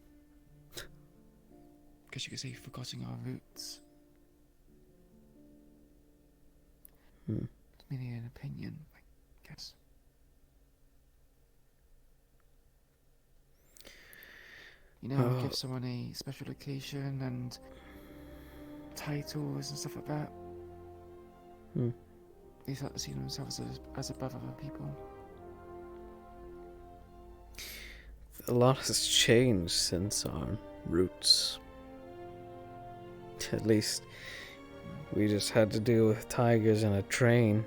Because you could say forgetting our roots. It's merely an opinion, I guess. You know, Oh. give someone a special location and titles and stuff like that. Hmm. They start to see themselves as above other people. A lot has changed since our roots. At least we just had to deal with tigers in a train.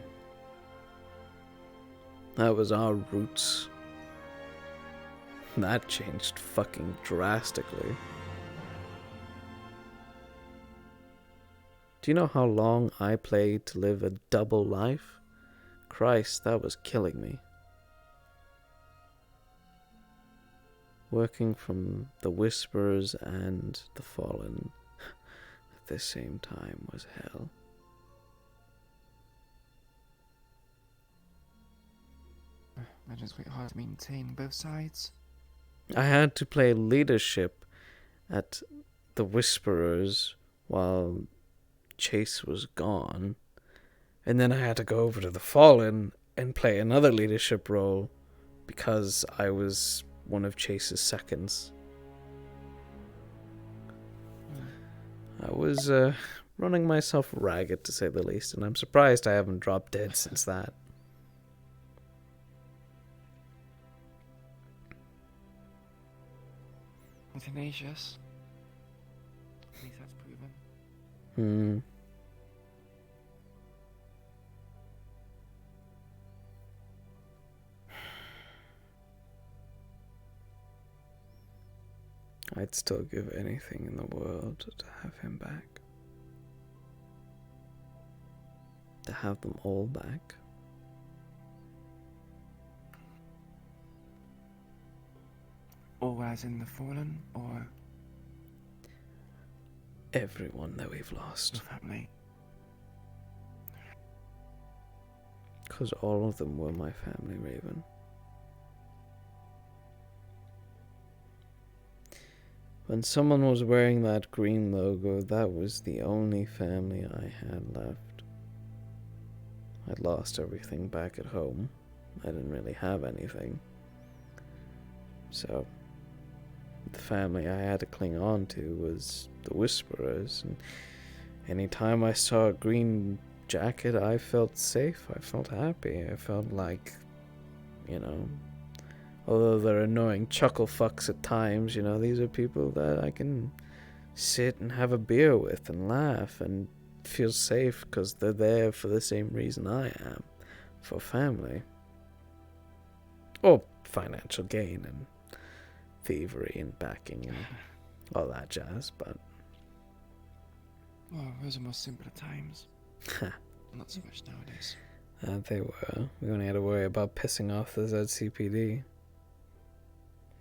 That was our roots. That changed fucking drastically. Do you know how long I played to live a double life? Christ, that was killing me. Working from the Whisperers and the Fallen at the same time was hell. Imagine it's quite hard to maintain both sides. I had to play leadership at the Whisperers while Chase was gone, and then I had to go over to the Fallen and play another leadership role because I was one of Chase's seconds. I was running myself ragged, to say the least, and I'm surprised I haven't dropped dead since that. Tenacious. At least that's proven. Hmm. I'd still give anything in the world to have him back. To have them all back. All as in the Fallen, or everyone that we've lost. your family? Because all of them were my family, Raven. When someone was wearing that green logo, that was the only family I had left. I'd lost everything back at home. I didn't really have anything. So, the family I had to cling on to was the Whisperers, and anytime I saw a green jacket, I felt safe, I felt happy, I felt like, you know, although they're annoying chuckle fucks at times, you know, these are people that I can sit and have a beer with and laugh and feel safe because they're there for the same reason I am, for family. Or financial gain and thievery and backing and all that jazz, but... Well, those are more simpler times. Not so much nowadays. They were. We only had to worry about pissing off the ZCPD.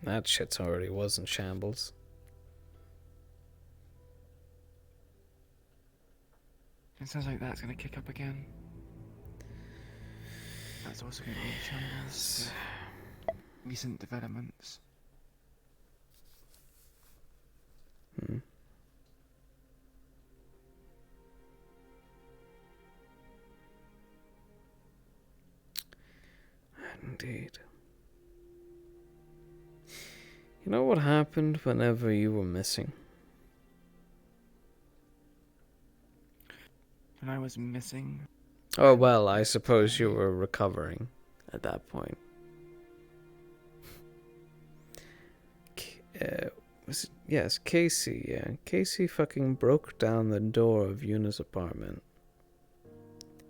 That shit's already was in shambles. It sounds like that's gonna kick up again. That's also gonna be in shambles. Recent developments. Indeed. You know what happened whenever you were missing? When I was missing. Oh, well, I suppose you were recovering at that point. Yes, Casey, yeah. Casey fucking broke down the door of Yuna's apartment.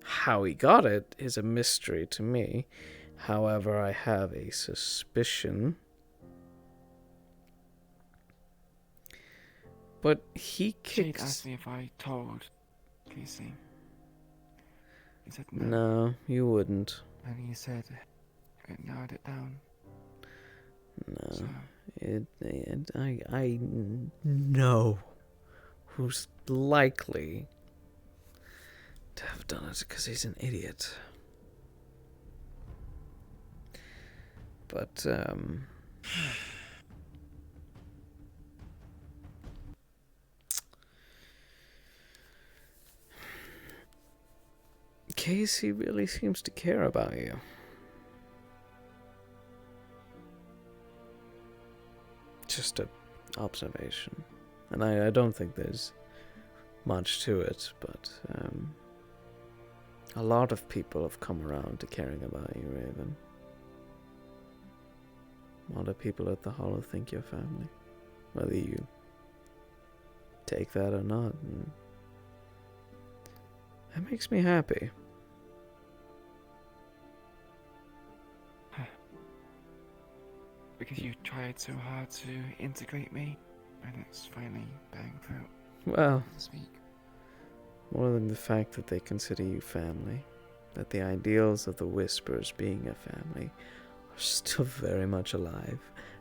How he got it is a mystery to me. However, I have a suspicion. But he Jade kicks... asked me if I told Casey. He said no. No, you wouldn't. And he said it narrowed it down. No. So. I know who's likely to have done it because he's an idiot. But, Casey really seems to care about you. Just a observation. And I don't think there's much to it, but a lot of people have come around to caring about you, Raven. A lot of people at the Hollow think you're family, whether you take that or not. And that makes me happy. Because you tried so hard to integrate me, and it's finally bearing fruit. Well, So to speak. more than the fact that they consider you family, that the ideals of the Whispers being a family are still very much alive,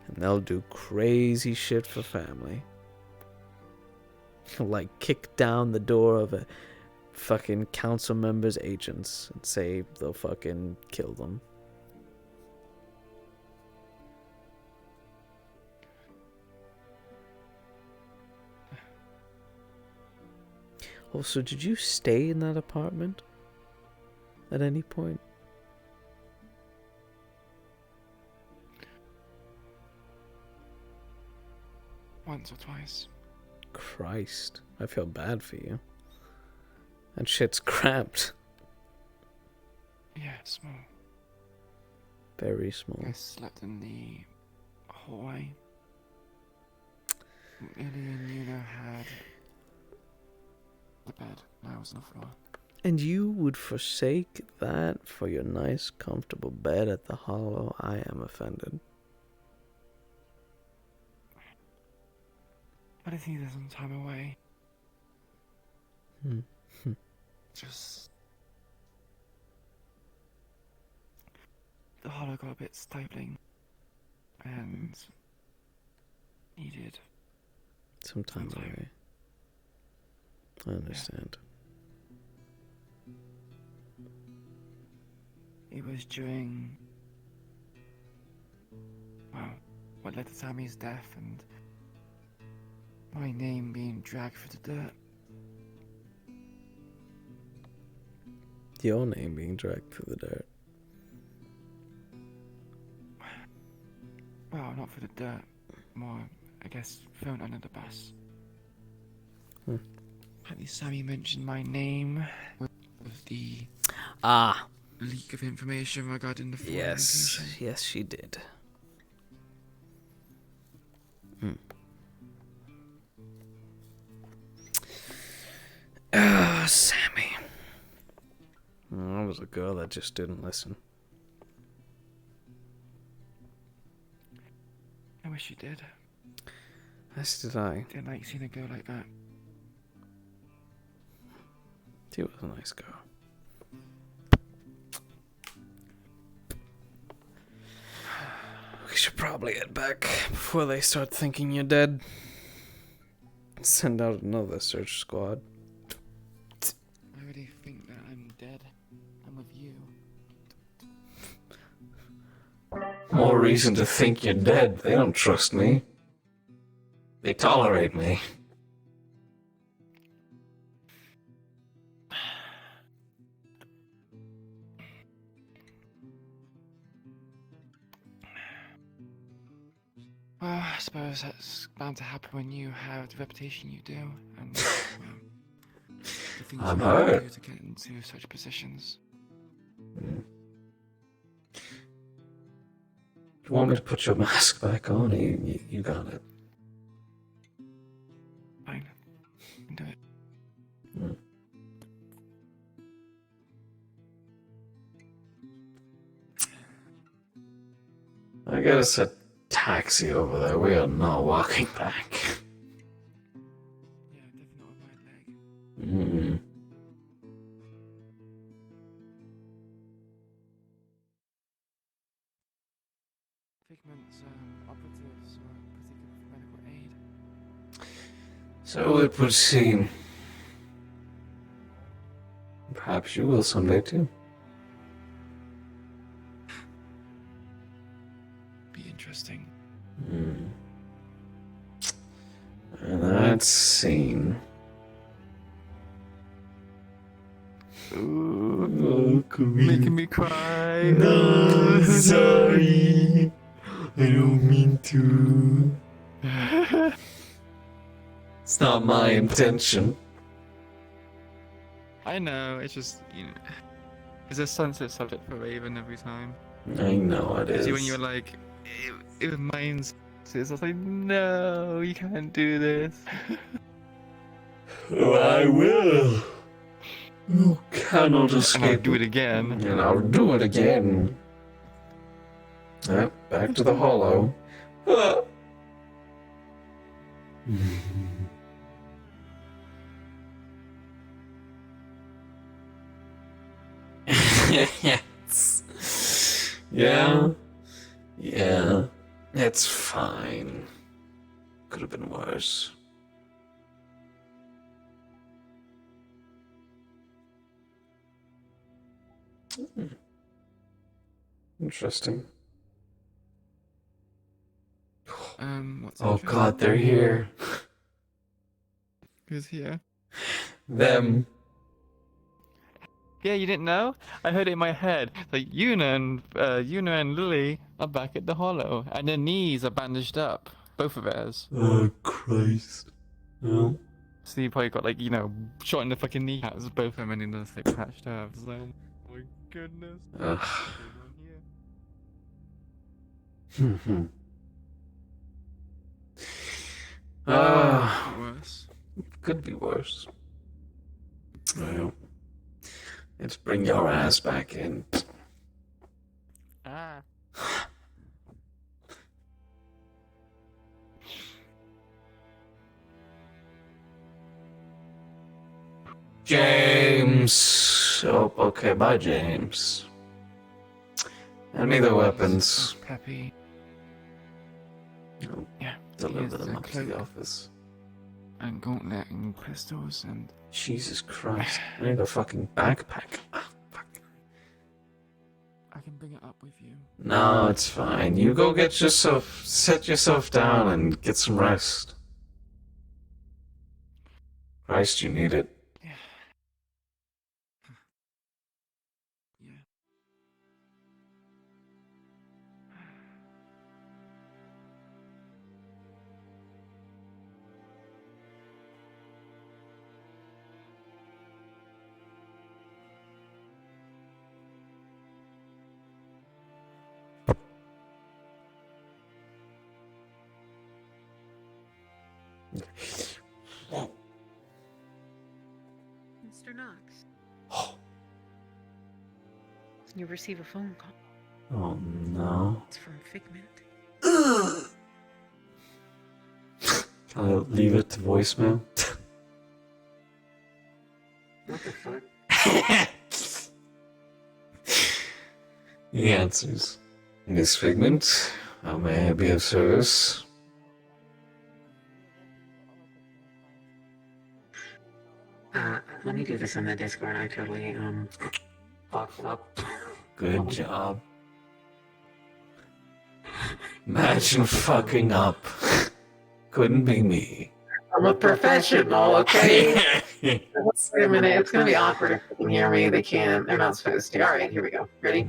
and they'll do crazy shit for family. Like kick down the door of a fucking council member's agents and say they'll fucking kill them. Also, did you stay in that apartment at any point? Once or twice. Christ, I feel bad for you. That shit's cramped. Yeah, small. Very small. I slept in the hallway. Lily and Yuna had the bed, and I was on the floor. And you would forsake that for your nice, comfortable bed at the Hollow? I am offended. But I think there's some time away. Just the Hollow got a bit stifling and needed Some time away. I understand. It was during, well, what led to Sammy's death and my name being dragged through the dirt. Your name being dragged through the dirt. Well, not through the dirt. More, I guess, thrown under the bus. Apparently Sammy mentioned my name with the leak of information regarding the foreign Yes, location. yes, she did. Sammy. I was a girl that just didn't listen. I wish you did. As did I. Didn't like seeing a girl like that. She was a nice girl. We should probably head back before they start thinking you're dead. Send out another search squad. I already think that I'm dead. I'm with you. More reason to think you're dead. They don't trust me. They tolerate me. Well, I suppose that's bound to happen when you have the reputation you do, and well, the things I'm you have to hurt. do to get into such positions. You want me to put your mask back on? You got it. Fine, do it. I got us a taxi over there. We are not walking back. Yeah, definitely not with my leg. Figment's operatives are pretty good for medical aid. So it would seem. Perhaps you will someday too. Be interesting. And that scene. Ooh, making me cry. No, sorry. I don't mean to. It's not my intention. I know, it's just, it's a sensitive subject for Raven every time. I know it is. See, when you're like, it reminds us, I was like, no, you can't do this. Oh, I will. You cannot escape. And I'll do it again. And I'll do it again. Yep, back to the hollow. Yes. Yeah. Yeah. It's fine. Could have been worse. Interesting. What's Oh interesting? god, they're here. Who's here? Them. Yeah, you didn't know? I heard it in my head. Like, Yuna and Lily are back at the Hollow, and their knees are bandaged up. Both of theirs. Oh Christ. No. So you probably got, like, shot in the fucking kneecaps, both of them, and then just, like, patched up. It's like, oh my goodness. Ugh. Worse. Could be worse. Well, let's bring your ass back in. Ah. James! Oh, okay, bye, James. Hand me the weapons. Peppy. Oh, Yeah. deliver here's them the up to the cloak office. And gauntlet and pistols and... Jesus Christ. I need a fucking backpack. I can bring it up with you. No, it's fine. You go set yourself down and get some rest. Christ, you need it. Mr. Knox. You receive a phone call. Oh no. It's from Figment. Can I leave it to voicemail? What the fuck? He answers. Miss Figment, how may I be of service? Let me do this on the Discord. I totally, fucked up. Good job. Imagine fucking up. Couldn't be me. I'm a professional, okay? Wait a minute, it's gonna be awkward if they can hear me. They can't. They're not supposed to. Alright, here we go. Ready?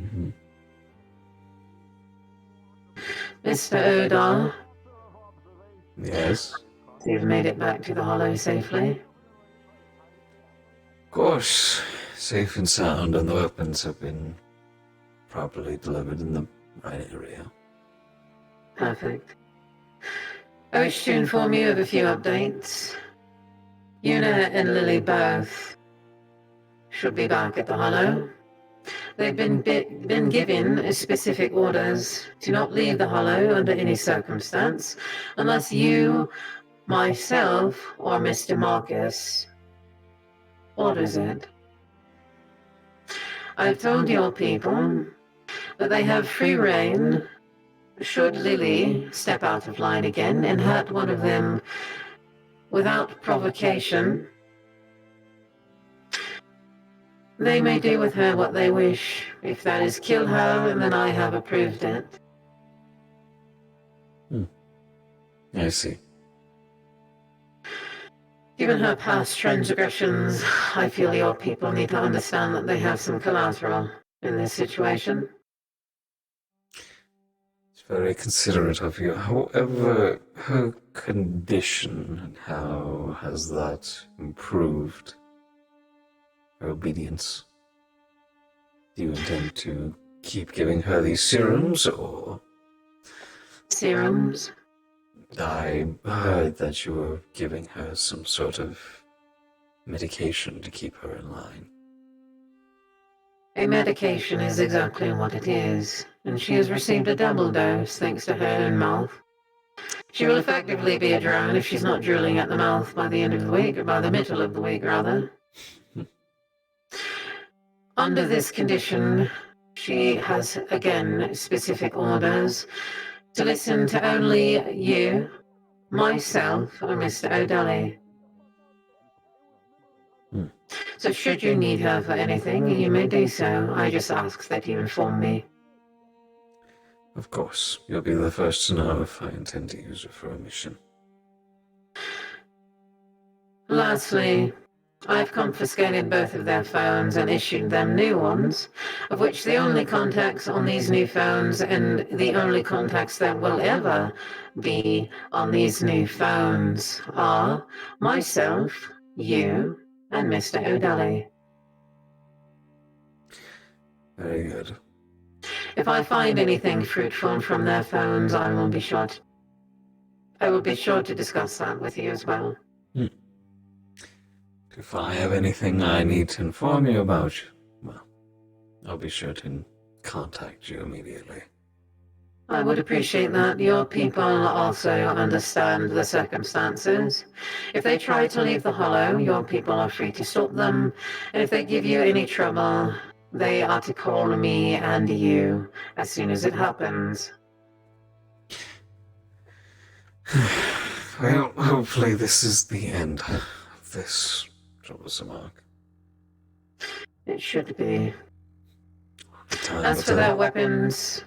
Mr. Odal, Yes? you've made it back to the Hollow safely. Of course. Safe and sound, and the weapons have been properly delivered in the right area. Perfect. I wish to inform you of a few updates. Yuna and Lily both should be back at the Hollow. They've been given specific orders to not leave the Hollow under any circumstance unless you, myself, or Mr. Marcus orders it. I've told your people that they have free reign should Lily step out of line again and hurt one of them without provocation. They may do with her what they wish. If that is kill her, then I have approved it. I see. Given her past transgressions, I feel your people need to understand that they have some collateral in this situation. It's Very considerate of you. However, her condition, how has that improved? Her obedience? Do you intend to keep giving her these serums, or... Serums? I heard that you were giving her some sort of medication to keep her in line. A medication is exactly what it is, and she has received a double dose thanks to her own mouth. She will effectively be a drone if she's not drooling at the mouth by the end of the week, or by the middle of the week, rather. Under this condition, she has, again, specific orders to listen to only you, myself, or Mr. O'Dally. So should you need her for anything, you may do so. I just ask that you inform me. Of course, you'll be the first to know if I intend to use her for a mission. Lastly, I've confiscated both of their phones and issued them new ones, of which the only contacts on these new phones and the only contacts that will ever be on these new phones are myself, you, and Mr. O'Dally. Very good. If I find anything fruitful from their phones, I will be sure to discuss that with you as well. If I have anything I need to inform you about, well, I'll be sure to contact you immediately. I would appreciate that. Your people also understand the circumstances. If they try to leave the hollow, your people are free to stop them. And if they give you any trouble, they are to call me and you as soon as it happens. Well, hopefully this is the end of this troublesome arc. It should be. Time As will for their tell. weapons,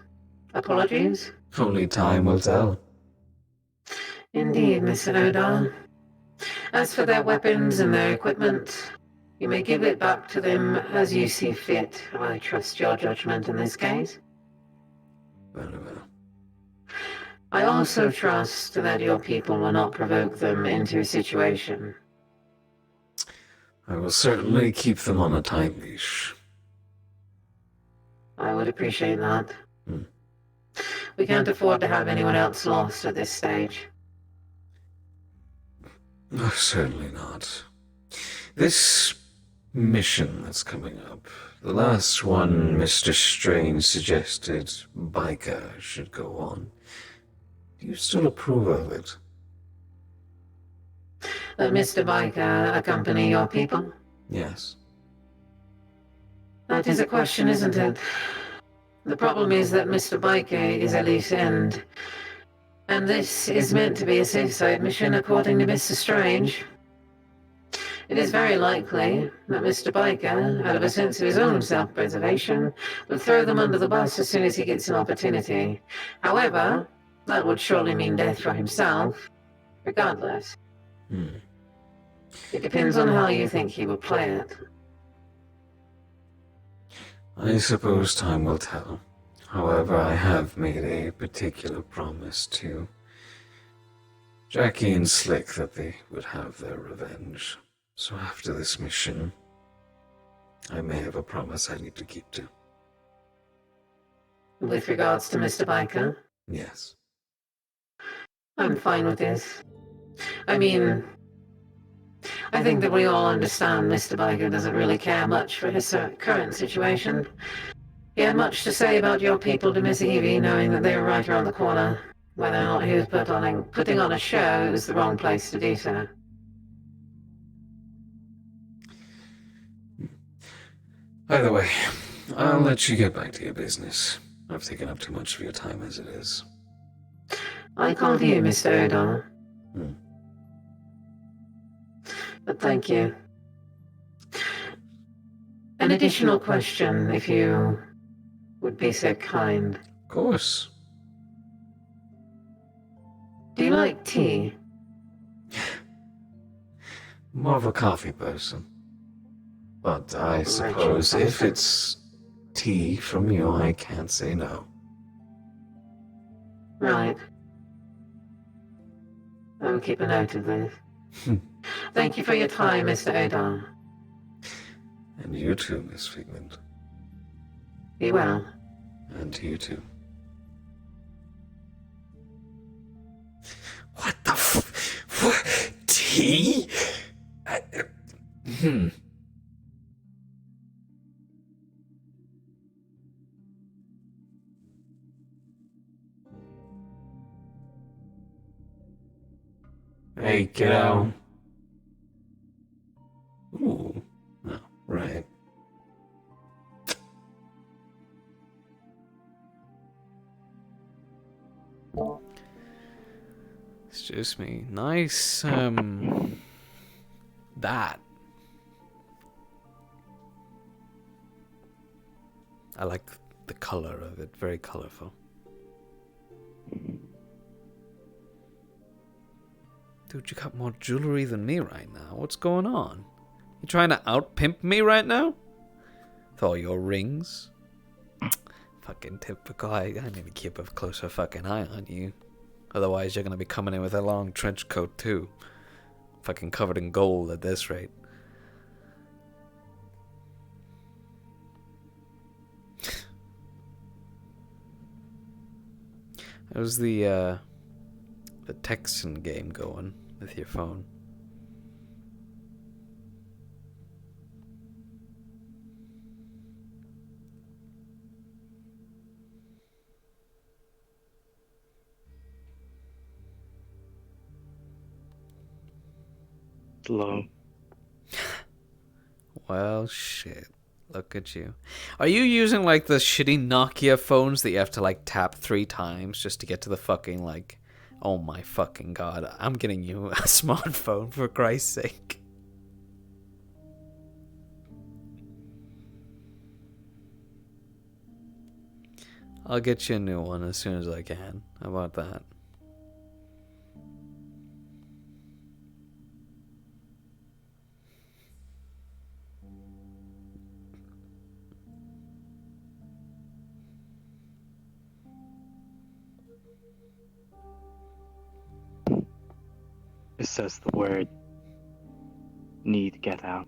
apologies. Only time will tell. Indeed, Mr. O'Donnell. As for their weapons and their equipment, you may give it back to them as you see fit. I trust your judgment in this case. Very well. I also trust that your people will not provoke them into a situation. I will certainly keep them on a tight leash. I would appreciate that. We can't afford to have anyone else lost at this stage. Oh, certainly not. This mission that's coming up, the last one Mr. Strange suggested Biker should go on. Do you still approve of it? That Mr. Biker accompany your people? Yes. That is a question, isn't it? The problem is that Mr. Biker is a loose end. And this is meant to be a suicide mission according to Mr. Strange. It is very likely that Mr. Biker, out of a sense of his own self-preservation, will throw them under the bus as soon as he gets an opportunity. However, that would surely mean death for himself, regardless. It depends on how you think he will play it. I suppose time will tell. However, I have made a particular promise to Jackie and Slick that they would have their revenge. So after this mission, I may have a promise I need to keep to. With regards to Mr. Biker, Yes. I'm fine with this. I mean, I think that we all understand Mr. Biker doesn't really care much for his current situation. He had much to say about your people to Miss Evie, knowing that they were right around the corner. Whether or not he was putting on a show, it was the wrong place to do so. Either way, I'll let you get back to your business. I've taken up too much of your time as it is. I called you, Mr. O'Donnell. But thank you. An additional question, if you would be so kind. Of course. Do you like tea? More of a coffee person. But I suppose if it's tea from you, I can't say no. Right. I'll keep a note of this. Thank you for your time, Mr. Odon. And you too, Miss Figment. Be well. And you too. What? Tea? Hey, kiddo. Ooh. Oh, right. Excuse me. Nice, that. I like the color of it. Very colorful. Dude, you got more jewelry than me right now. What's going on? You trying to out-pimp me right now? With all your rings? Fucking typical. I need to keep a closer fucking eye on you. Otherwise, you're gonna be coming in with a long trench coat, too. Fucking covered in gold at this rate. How's the Texan game going with your phone? Slow. Well, shit. Look at you. Are you using, like, the shitty Nokia phones that you have to, like, tap 3 times just to get to the fucking, like... Oh my fucking god. I'm getting you a smartphone, for Christ's sake. I'll get you a new one as soon as I can. How about that? It says the word need get out.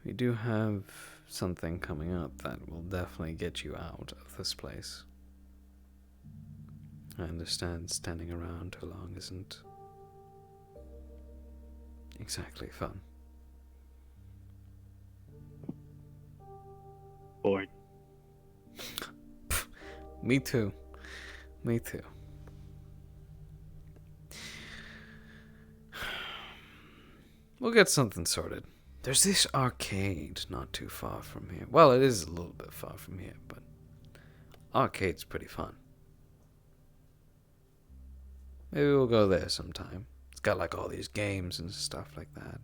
We do have something coming up that will definitely get you out of this place. I understand standing around too long isn't exactly fun. Bored. Me too. Me too. We'll get something sorted. There's this arcade not too far from here. Well, it is a little bit far from here, but arcade's pretty fun. Maybe we'll go there sometime. It's got like all these games and stuff like that.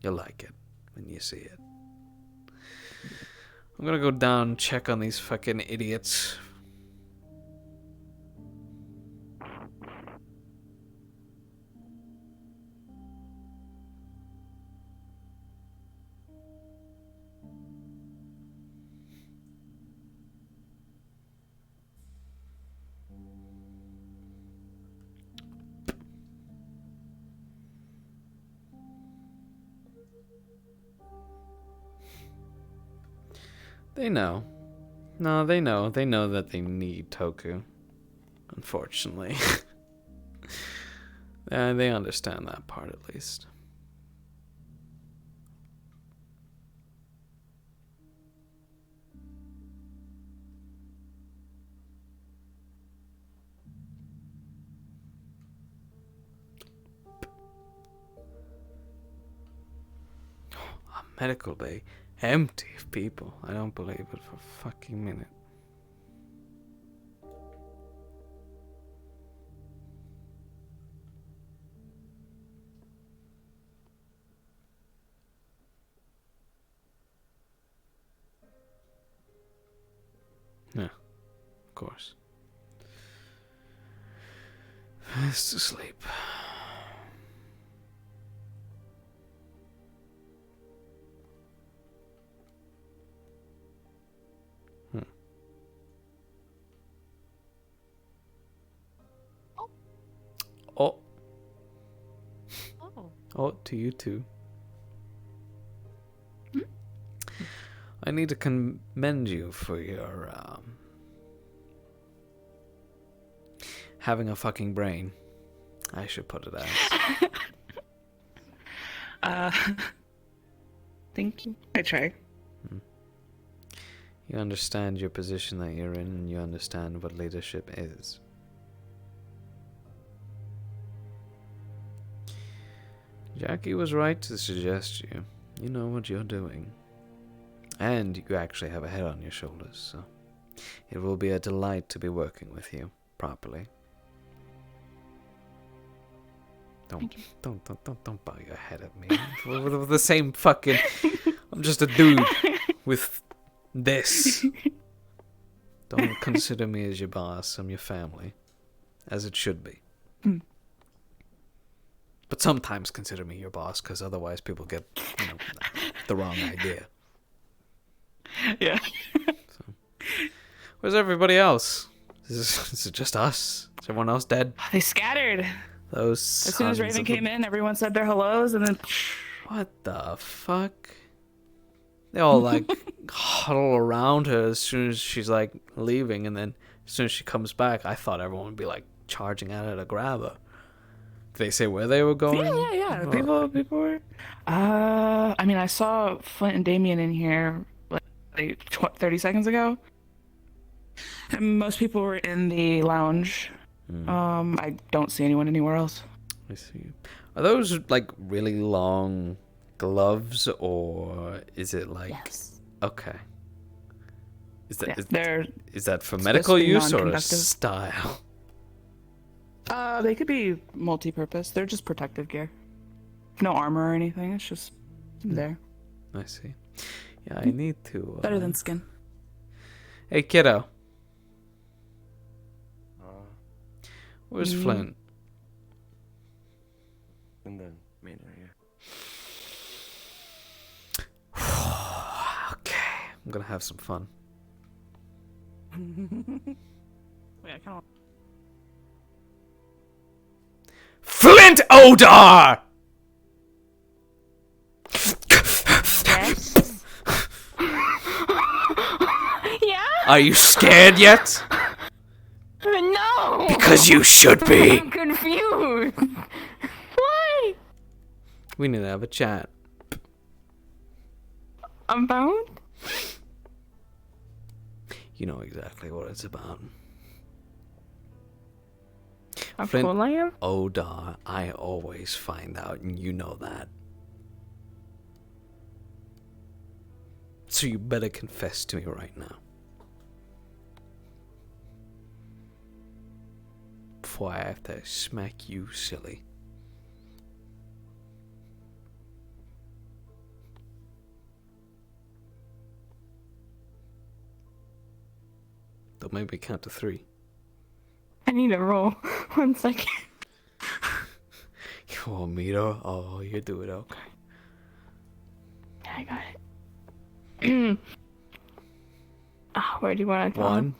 You'll like it when you see it. I'm gonna go down and check on these fucking idiots. They know. No, they know. They know that they need Toku. Unfortunately. They understand that part at least. A medical bay. Empty of people. I don't believe it for a fucking minute. Yeah, of course. Fast asleep. Oh, to you too. I need to commend you for your having a fucking brain. I should put it as. Thank you. I try. You understand your position that you're in, and you understand what leadership is. Jackie was right to suggest you. You know what you're doing. And you actually have a head on your shoulders, so it will be a delight to be working with you properly. Don't bow your head at me. With the same fucking... I'm just a dude with this. Don't consider me as your boss. I'm your family. As it should be. But sometimes consider me your boss, because otherwise people get, the wrong idea. Yeah. So. Where's everybody else? Is it just us? Is everyone else dead? They scattered. Those as soon as Raven came in, everyone said their hellos, and then... What the fuck? They all, huddle around her as soon as she's, leaving, and then as soon as she comes back, I thought everyone would be, charging at her to grab her. Did they say where they were going? Yeah. People were... I mean, I saw Flint and Damien in here, 30 seconds ago. And most people were in the lounge. I don't see anyone anywhere else. I see. Are those really long gloves, or is it Yes. Okay. Is that is that for supposed medical to be use or non-conductive. style? They could be multi-purpose. They're just protective gear. No armor or anything. It's just there. I see. Yeah, I need to. Better than skin. Hey, kiddo. Where's Flint? In the main area. Okay, I'm gonna have some fun. Wait, I kind of. Flint Odar! Yes. Yeah? Are you scared yet? No! Because you should be. I'm confused. Why? We need to have a chat. About? You know exactly what it's about. How Flint cool I am? Odar, I always find out, and you know that. So you better confess to me right now. Before I have to smack you silly. Don't make me count to 3. I need a roll. 1 second. You want me to? Oh, you do it, okay. Yeah, I got it. Where do you want to talk? 1.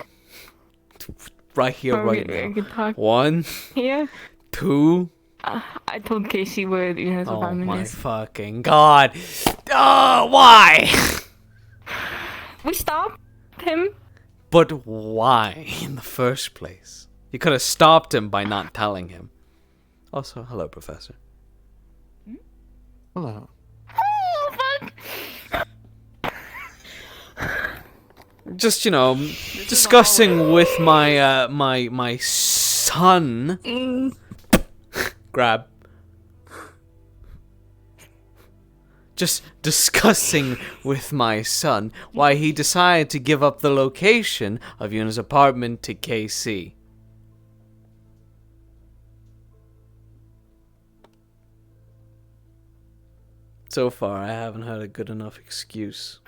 Right here, Or right I now. could talk 1. here. 2. I told Casey where the unit's Oh apartment my is. fucking god. Oh, why? We stopped him. But why in the first place? You could have stopped him by not telling him. Also, hello, Professor. Hello. Oh, fuck. Just, discussing with my my son. Grab. Just discussing with my son why he decided to give up the location of Yuna's apartment to KC. So far, I haven't heard a good enough excuse.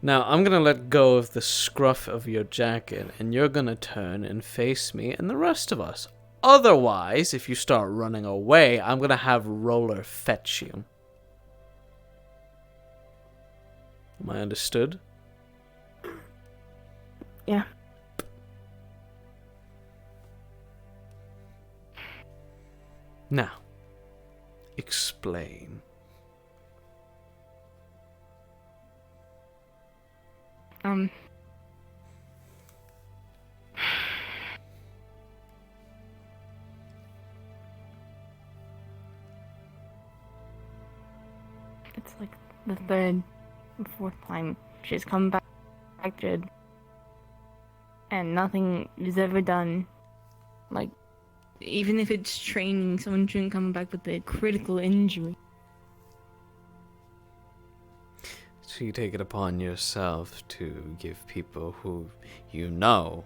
Now, I'm gonna let go of the scruff of your jacket, and you're gonna turn and face me and the rest of us. Otherwise, if you start running away, I'm gonna have Roller fetch you. Am I understood? Yeah. Now, explain. It's like the third, fourth time she's come back, Jed, and nothing is ever done. Like, even if it's training, someone shouldn't come back with a critical injury. So you take it upon yourself to give people who you know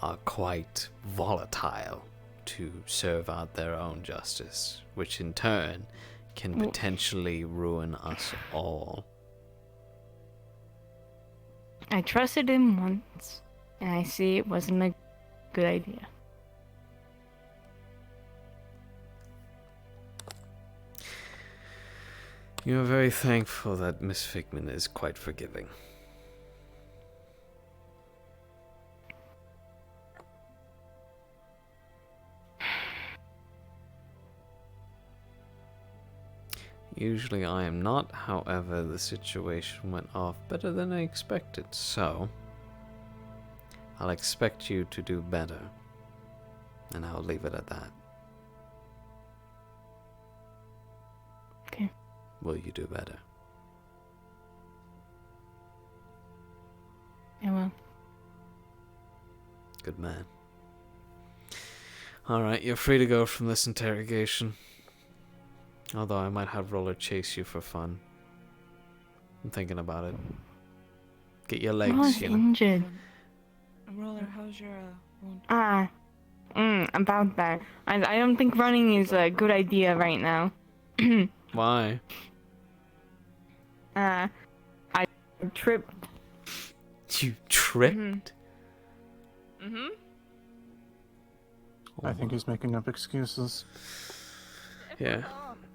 are quite volatile to serve out their own justice, which in turn can potentially ruin us all. I trusted him once, and I see it wasn't a good idea. You are very thankful that Miss Figman is quite forgiving. Usually I am not, however, the situation went off better than I expected, so I'll expect you to do better, and I'll leave it at that. Okay. Will you do better? I will. Good man. Alright, you're free to go from this interrogation. Although I might have Roller chase you for fun. I'm thinking about it. Get your legs, Roller's you know. injured. Roller, how's your wound? About that. I don't think running is a good idea right now. Why? I tripped. You tripped? Mm-hmm. I think he's making up excuses. Yeah.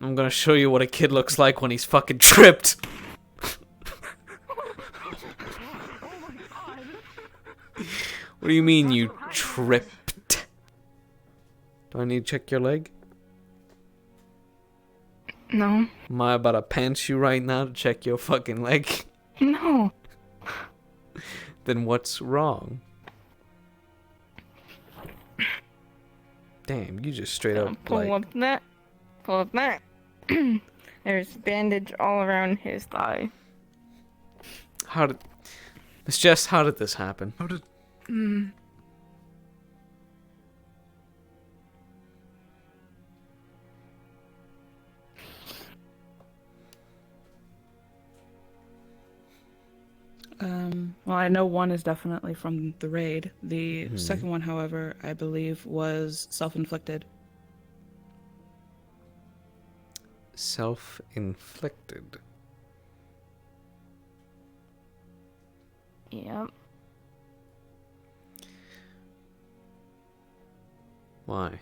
I'm gonna show you what a kid looks like when he's fucking tripped. What do you mean you tripped? Do I need to check your leg? No. Am I about to pants you right now to check your fucking leg? No. Then what's wrong? Damn, you just straight up Pull like... up that. Pull up that. There's bandage all around his thigh. How did... Miss Jess, how did this happen? How did... Well, I know one is definitely from the raid. The Mhm. second one, however, I believe was self-inflicted. Self-inflicted. Yep. Why?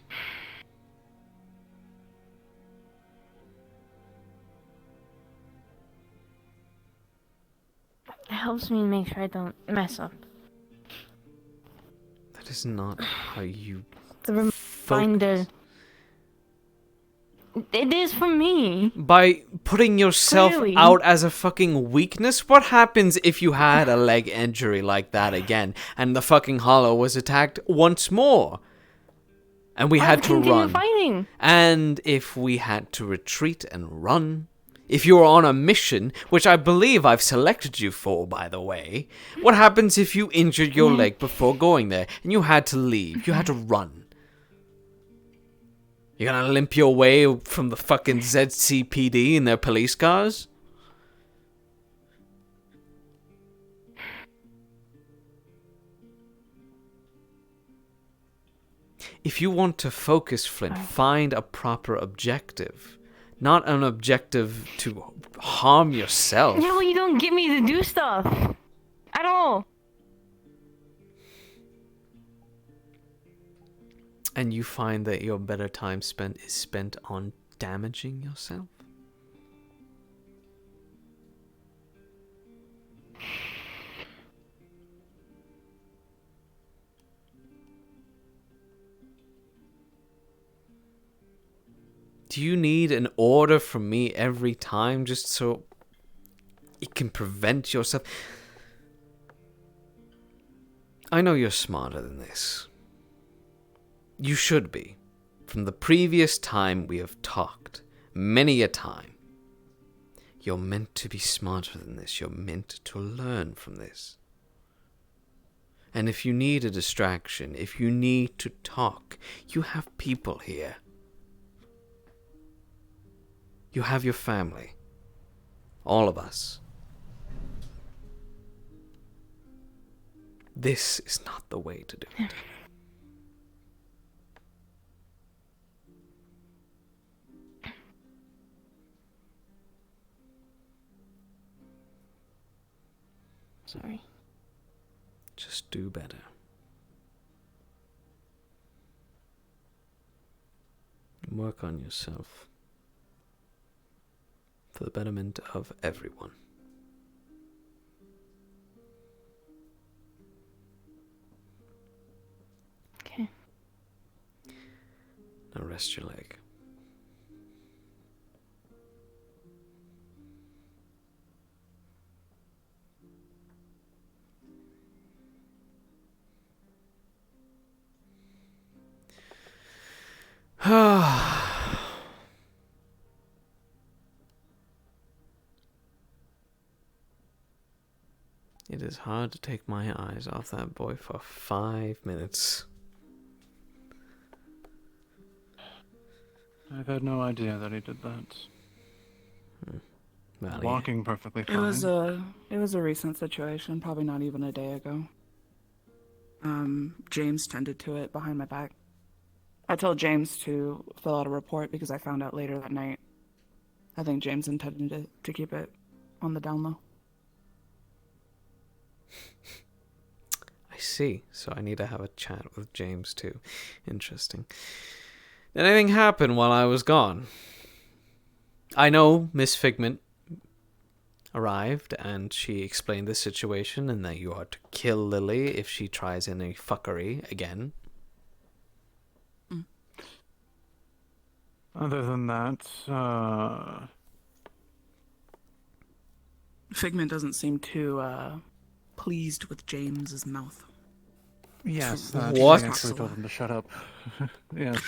It helps me make sure I don't mess up. That is not how you... The reminder. It is for me. By putting yourself Clearly. out as a fucking weakness? What happens if you had a leg injury like that again, and the fucking Hollow was attacked once more? And we had to continue run. fighting. And if we had to retreat and run? If you were on a mission, which I believe I've selected you for, by the way, what happens if you injured your leg before going there, and you had to leave? You had to run. You're gonna limp your way from the fucking ZCPD in their police cars? If you want to focus, Flint, find a proper objective. Not an objective to harm yourself. No, you don't get me to do stuff. At all. And you find that your better time spent is spent on damaging yourself? Do you need an order from me every time just so you can prevent yourself? I know you're smarter than this. You should be. From the previous time we have talked, many a time. You're meant to be smarter than this. You're meant to learn from this. And if you need a distraction, if you need to talk, you have people here. You have your family. All of us. This is not the way to do it. Sorry. Just do better. Work on yourself. For the betterment of everyone. Okay. Now rest your leg. It is hard to take my eyes off that boy for 5 minutes. I've had no idea that he did that. Well, Walking perfectly fine. It was a recent situation, probably not even a day ago. James tended to it behind my back. I told James to fill out a report because I found out later that night. I think James intended to keep it on the down low. I see. So I need to have a chat with James too. Interesting. Did anything happen while I was gone? I know Miss Figment arrived and she explained the situation and that you are to kill Lily if she tries any fuckery again. Other than that, Figment doesn't seem too pleased with James's mouth. yes, What? I actually told him to shut up. Yes.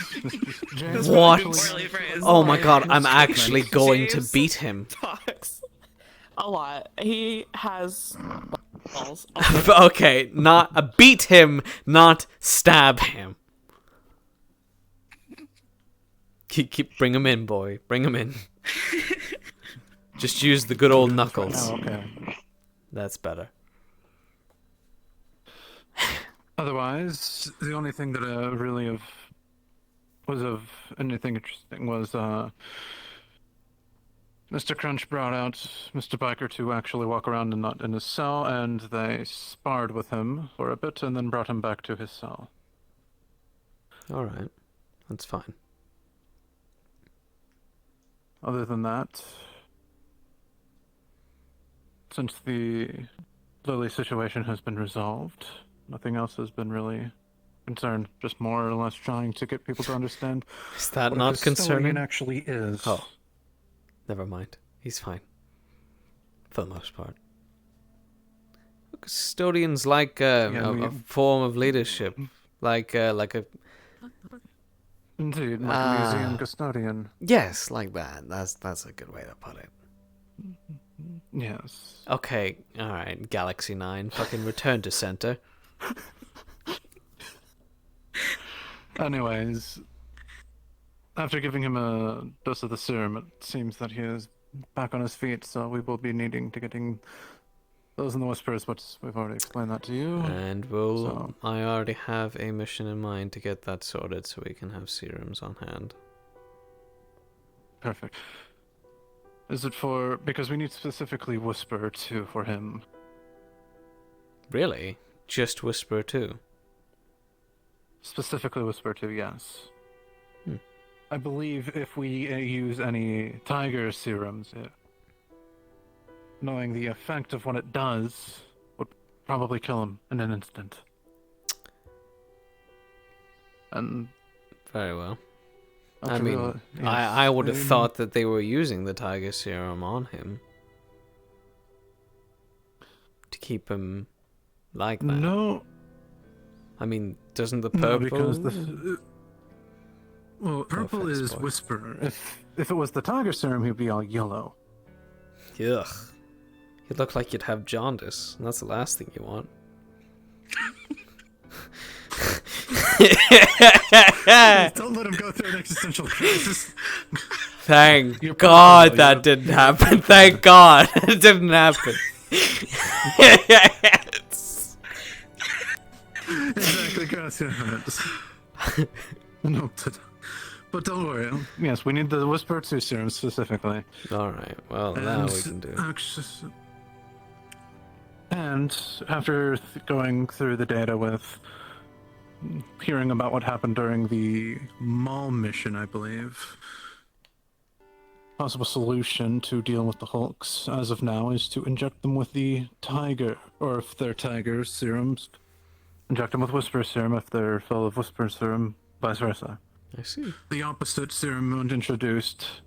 James What? actually- Oh my god, I'm actually going to James beat him. Talks a lot. He has balls. Okay, not beat him, not stab him. Keep bring him in, boy. Bring him in. Just use the good old knuckles. Oh, okay. That's better. Otherwise, the only thing that really was of anything interesting was Mr. Crunch brought out Mr. Biker to actually walk around and not in his cell, and they sparred with him for a bit and then brought him back to his cell. Alright. That's fine. Other than that, since the Lily situation has been resolved, nothing else has been really concerned. Just more or less trying to get people to understand. Is that what not a custodian concerning? actually is. Oh. Never mind. He's fine. For the most part. Custodian's like a form of leadership. Like a... Indeed, like a museum custodian. Yes, like that. That's a good way to put it. Yes. Okay, alright, Galaxy 9, fucking return to center. Anyways, after giving him a dose of the serum, it seems that he is back on his feet, so we will be needing to getting those in the whispers, but we've already explained that to you. And I already have a mission in mind to get that sorted so we can have serums on hand. Perfect. Is it because we need specifically Whisper 2 for him? Really? Just Whisper 2? Specifically Whisper 2, yes. Hmm. I believe if we use any tiger serums, knowing the effect of what it does would probably kill him in an instant. And very well. I After mean, the- I would have yes, thought that they were using the tiger serum on him to keep him like that. No. I mean, doesn't the No, purple? because well, purple offense, is boy. Whisperer. If it was the tiger serum, he'd be all yellow. Ugh. You'd look like you'd have jaundice, and that's the last thing you want. Don't let him go through an existential crisis. Thank You're God purple, that yeah. didn't happen. Thank God it didn't happen. Exactly, gracias. Noted. But don't worry. Yes, we need the Whisper 2 serum specifically. Alright, well, now we can do. And after going through the data with hearing about what happened during the mall mission, I believe, possible solution to deal with the Hulks as of now is to inject them with the tiger, or if they're tiger serums, inject them with Whisper serum. If they're full of Whisper serum, vice versa. I see. The opposite serum when introduced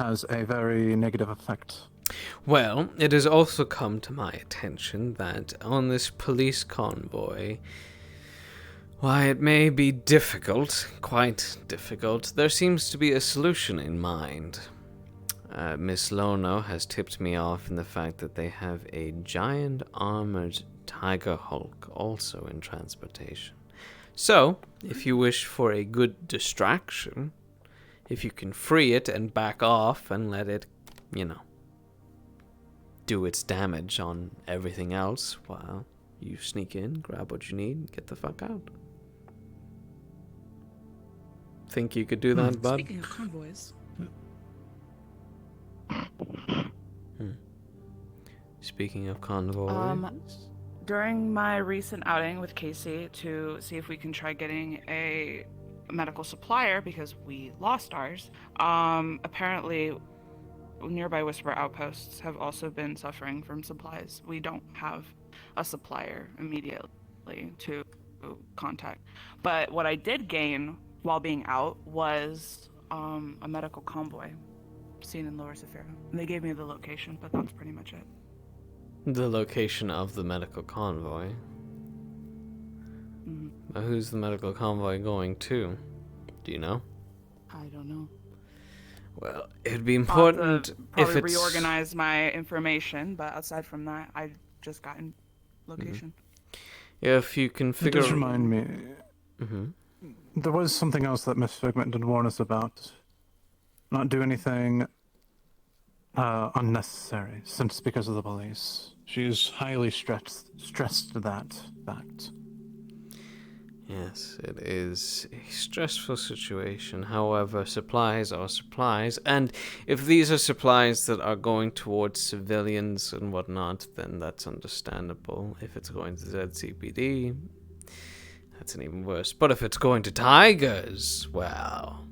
has a very negative effect. Well, it has also come to my attention that on this police convoy, why it may be difficult, quite difficult, there seems to be a solution in mind. Miss Lono has tipped me off in the fact that they have a giant armored tiger hulk also in transportation. So, if you wish for a good distraction, if you can free it and back off and let it, do its damage on everything else while you sneak in, grab what you need, and get the fuck out. Think you could do that, bud? Speaking of convoys. Speaking of convoys. During my recent outing with Casey to see if we can try getting a medical supplier because we lost ours, apparently nearby Whisper outposts have also been suffering from supplies. We don't have a supplier immediately to contact. But what I did gain while being out was a medical convoy seen in Lower Saphira. And they gave me the location, but that's pretty much it. The location of the medical convoy. Who's the medical convoy going to? Do you know? I don't know. Well, it'd be important if probably it's... reorganize my information, but outside from that, I've just gotten location. If you can figure... It does remind me. There was something else that Miss Figment did warn us about. Not do anything unnecessary, since because of the police. She is highly stressed to that fact. Yes, it is a stressful situation. However, supplies are supplies, and if these are supplies that are going towards civilians and whatnot, then that's understandable. If it's going to ZCPD, that's an even worse. But if it's going to tigers, well...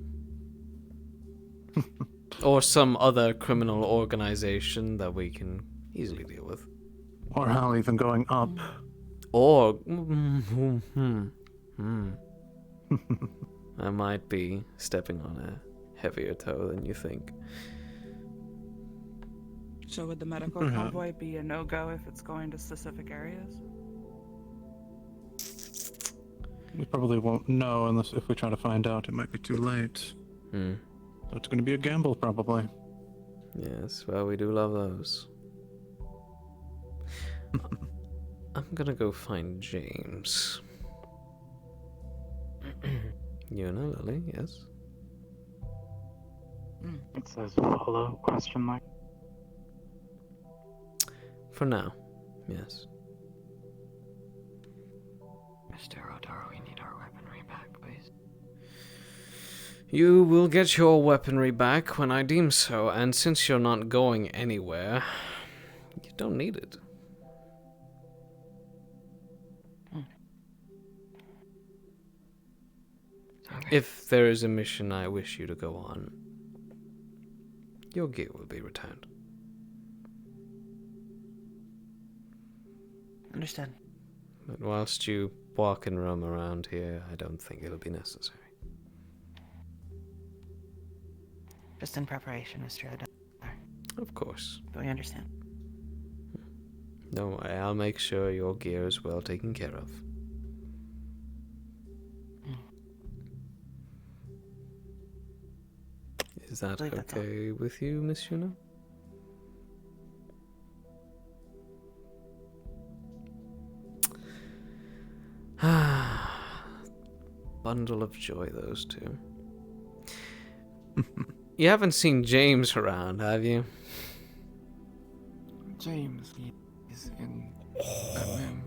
or some other criminal organization that we can easily deal with. Or hell, even going up. Or... I might be stepping on a heavier toe than you think. So would the medical convoy be a no-go if it's going to specific areas? We probably won't know unless if we try to find out, it might be too late. So it's going to be a gamble, probably. Yes, well, we do love those. I'm gonna go find James. You know, Lily, yes? It says follow, question mark. For now, yes. Mr. Odaro, we need our weaponry back, please. You will get your weaponry back when I deem so, and since you're not going anywhere, you don't need it. If there is a mission I wish you to go on, your gear will be returned. Understand. But whilst you walk and roam around here, I don't think it'll be necessary. Just in preparation, Mr. O'Donnell. Of course. Do we understand? Don't worry, I'll make sure your gear is well taken care of. Is that okay with you, Miss Yuna? Bundle of joy, those two. You haven't seen James around, have you? James, he is in that room.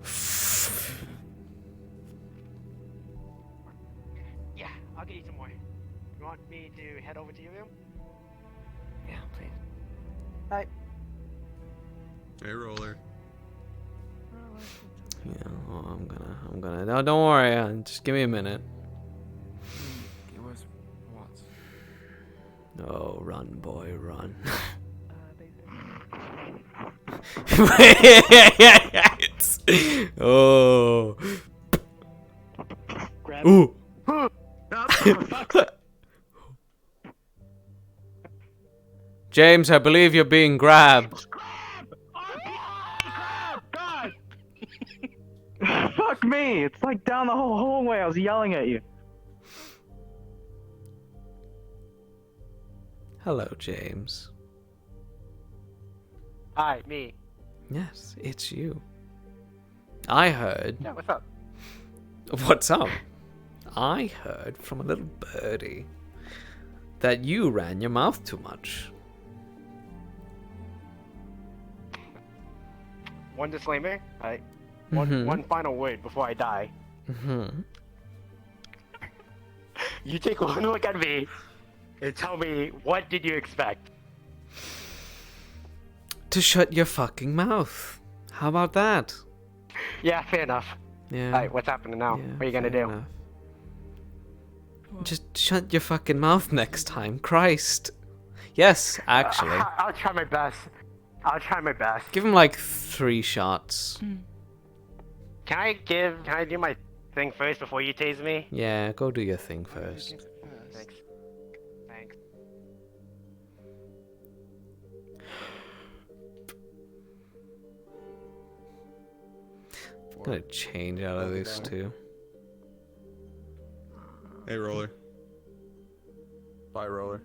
Yeah, I'll get you some more. You want me to head over to your room? Yeah, please. Bye. Hey, Roller. Yeah, well, I'm gonna. No, don't worry. Just give me a minute. It was what? Oh, run, boy, run. Oh. Ooh. James, I believe you're being grabbed. Fuck me! It's like down the whole hallway. I was yelling at you. Hello, James. Hi, me. Yes, it's you. I heard. Yeah, what's up? What's up? I heard from a little birdie that you ran your mouth too much. One disclaimer. One final word before I die. Mm-hmm. You take one look at me and tell me, what did you expect? To shut your fucking mouth. How about that? Yeah, fair enough. Yeah. Alright, what's happening now? Yeah, what are you gonna fair do? enough. Just shut your fucking mouth next time. Christ. Yes, actually. I'll try my best. I'll try my best. Give him like 3 shots. Can I do my thing first before you tase me? Yeah, go do your thing first. Thanks. Thanks. I'm gonna change out of these two. Hey, Roller. Bye, Roller.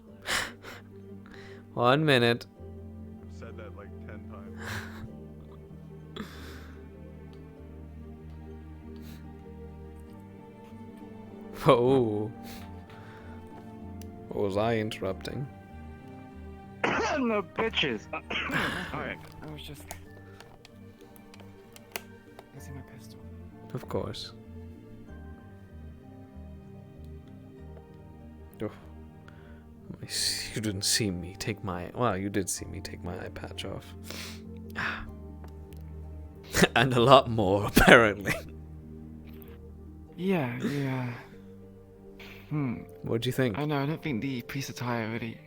1 minute. Said that like 10 times. Oh. What was I interrupting? No bitches. Alright, I was just. I see my pistol. Of course. Oh. You didn't see me take my... Well, you did see me take my eye patch off. And a lot more, apparently. Yeah. What'd you think? I know, I don't think the police attire really.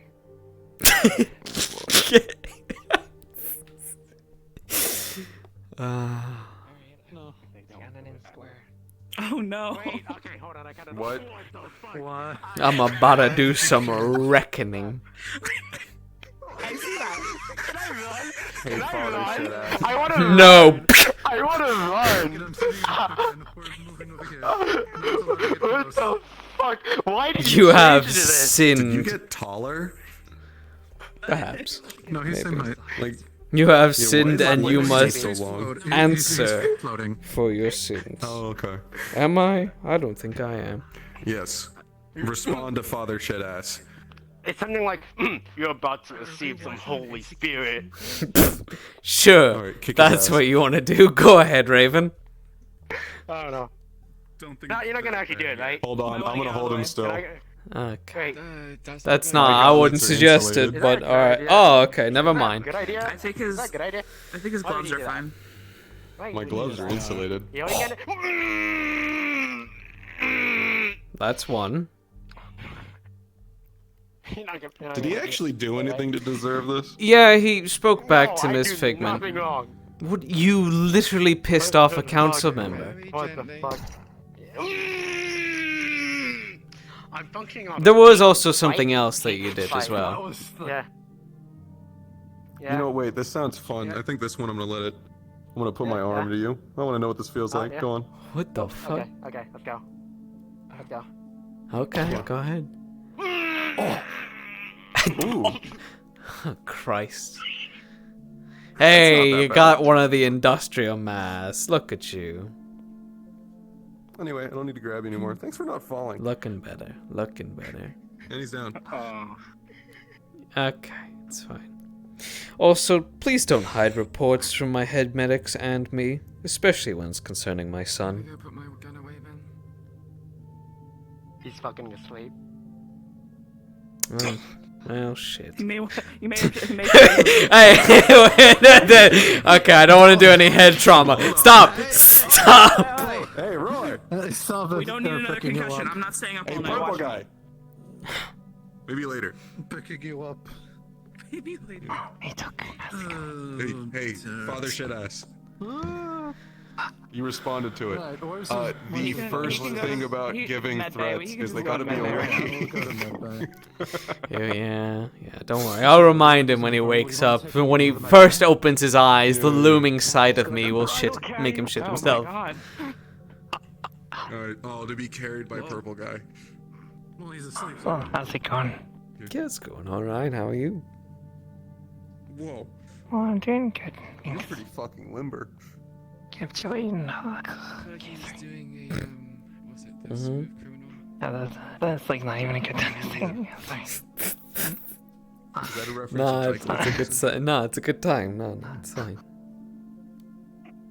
No. Oh no. Wait, okay, hold on. I gotta. What? What? I'm about to do some reckoning. I see that. Can I run? Hey, Can I father, run? shit ass. I wanna run. No! I wanna run. What the fuck? Why did You have change into this? Did you sinned. get taller? Perhaps. No, he's Maybe. same height. Like, You have why sinned is and my you legs must so long? answer He's floating. for your sins. Oh, okay. Am I? I don't think I am. Yes. Respond to father shit ass. It's something like, you're about to receive some Holy Spirit. Sure. Alright, kick his That's ass. what you want to do. Go ahead, Raven. I don't know. Don't think No, you're not gonna actually do it, right? Hold on, I'm gonna hold him still. Okay. Wait. That's My not. I gloves wouldn't are suggest it, insulated. but Is that a good alright. idea? Oh, okay. Never mind. Good idea? I think Is his that a good idea? I think his Why would gloves you are do that? fine. Why My would you gloves do are that? insulated. You only get That's one. Did he actually do anything to deserve this? Yeah, he spoke back to I Miss do Figment. nothing wrong. What? You literally pissed off a council member. What the fuck? I'm functioning on. There was also something else that you did as well. Yeah. You know, wait, this sounds fun. I think this one I'm gonna put my arm to you. I wanna know what this feels like. yeah. Go on. What the fuck? Okay, okay, let's go. Let's go. Okay, go ahead. Ooh. Oh, Christ. Hey, you got one of the industrial masks. Look at you. Anyway, I don't need to grab you anymore. Thanks for not falling. Looking better. Looking better. And he's down. Okay, it's fine. Also, please don't hide reports from my head medics and me, especially ones concerning my son. Put my gun away then. He's fucking asleep. Well, shit. You may. Hey, okay, I don't want to do any head trauma. Stop! Stop! Hey, Roy! Stop. We don't need another concussion. I'm not staying up all night. Purple guy. Maybe later. Picking you up. Maybe later. Hey, father shit ass. You responded to it. The first thing about giving threats is they gotta be awake. Yeah, don't worry. I'll remind him when he wakes up. When he first opens his eyes, the looming sight of me will make him shit himself. Alright, to be carried by purple guy. Well, he's asleep. Oh, how's it going? Yeah, it's going alright. How are you? Whoa. Well, I'm doing good. You're pretty fucking limber. Have you eaten? He's doing a what's it? The smooth criminal. Yeah, that's like not even a good time to say. Sorry. Is that a reference Nah, to it's a good no, it's a good time. No, it's fine.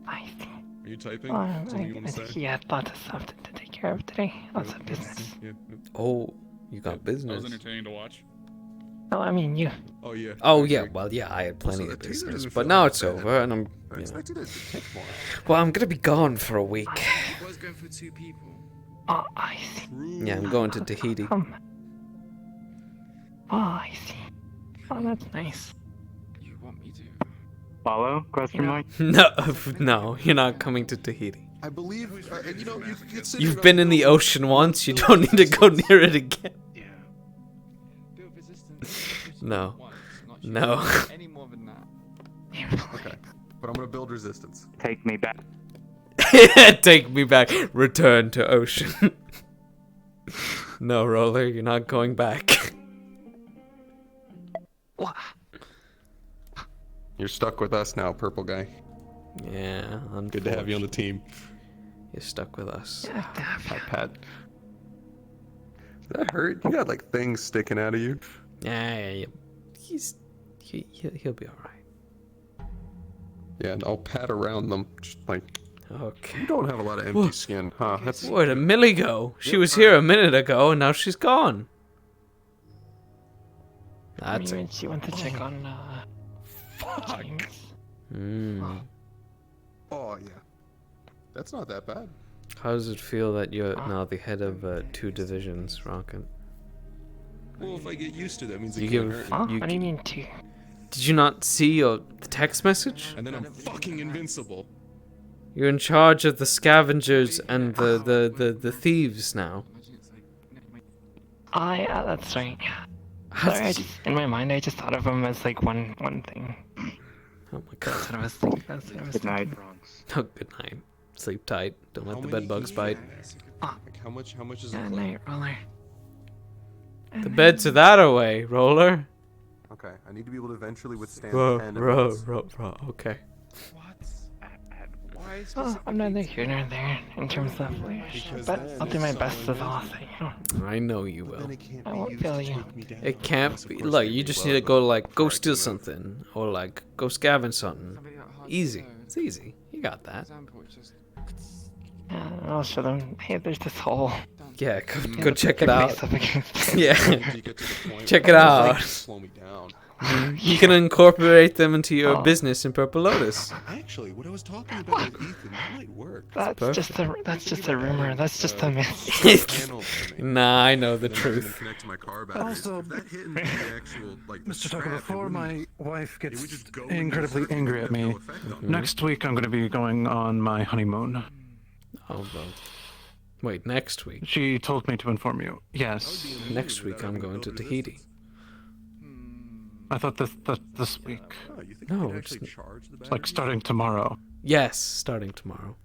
Are you typing? Well, Something you want to say? he had lots of stuff to take care of today. Lots of business. Yeah. Oh, you got That business. was entertaining to watch. Oh, I mean you. Oh yeah. Oh yeah, well yeah, I had plenty of business, but now it's over, and I'm. I expected it to take more. Well, I'm gonna be gone for a week. I was going for 2 people. Oh, I see. Yeah, I'm going to Tahiti. Oh, I see. Oh, that's nice. You want me to? Follow? Question mark? No, you're not coming to Tahiti. I believe, you know, you consider. You've been in the ocean once. You don't need to go near it again. No. No. Any more than that. Okay, but I'm gonna build resistance. Take me back. Take me back. Return to ocean. No, Roller, you're not going back. You're stuck with us now, purple guy. Yeah, good to have you on the team. You're stuck with us. Hi, Pat. Does that hurt? You got like things sticking out of you. Yeah. He'll be all right. Yeah, and I'll pat around them, just like. Okay. You don't have a lot of empty skin, huh? That's. Where'd a Millie go? She was here a minute ago, and now she's gone. That's Maybe she went to check on James. Oh yeah. That's not that bad. How does it feel that you're now the head of 2 divisions, Rocket? Well, if I get used to that, means You it can't give- hurt. you- What do you mean 2? Did you not see your text message? And then I'm fucking invincible. You're in charge of the scavengers and the thieves now. Yeah, that's right. Sorry, in my mind, I just thought of them as like one thing. Oh my god. That's what I was thinking. That's what I was Good night. Oh, good night. Sleep tight. Don't let the bed bugs bite. Like how much is it? Good night, Roller. The beds are that away, Roller. Okay, I need to be able to eventually withstand Bro, 10 bro, events. bro. Okay. Oh, I'm neither here nor there in terms of wish, but I'll do my best as all say, you know. I know you will. I won't fail you. It can't be. Look, you just need to go go steal something or like go scavenge something. Easy. It's easy. You got that. Yeah, I'll show them. Hey, there's this hole. Yeah, Yeah, go check it your out. face up against it. Yeah, You get to the point check where it it's out. like, slow me down. You can incorporate them into your business in Purple Lotus. Actually, what I was talking about with Ethan, that might work. That's just a rumor. That's just a myth. Nah, I know the truth. Connect to my car batteries. Also, If that hit into the actual, like, the Mr. Tucker, strap, it before wouldn't- my wife gets would just go into the incredibly circuit, angry it at would have me, no effect on it. next week I'm going to be going on my honeymoon. Oh, bro. Wait, next week? She told me to inform you. Yes. Next week I'm going to Tahiti. I thought this week. No, it's like starting tomorrow. Yes, starting tomorrow.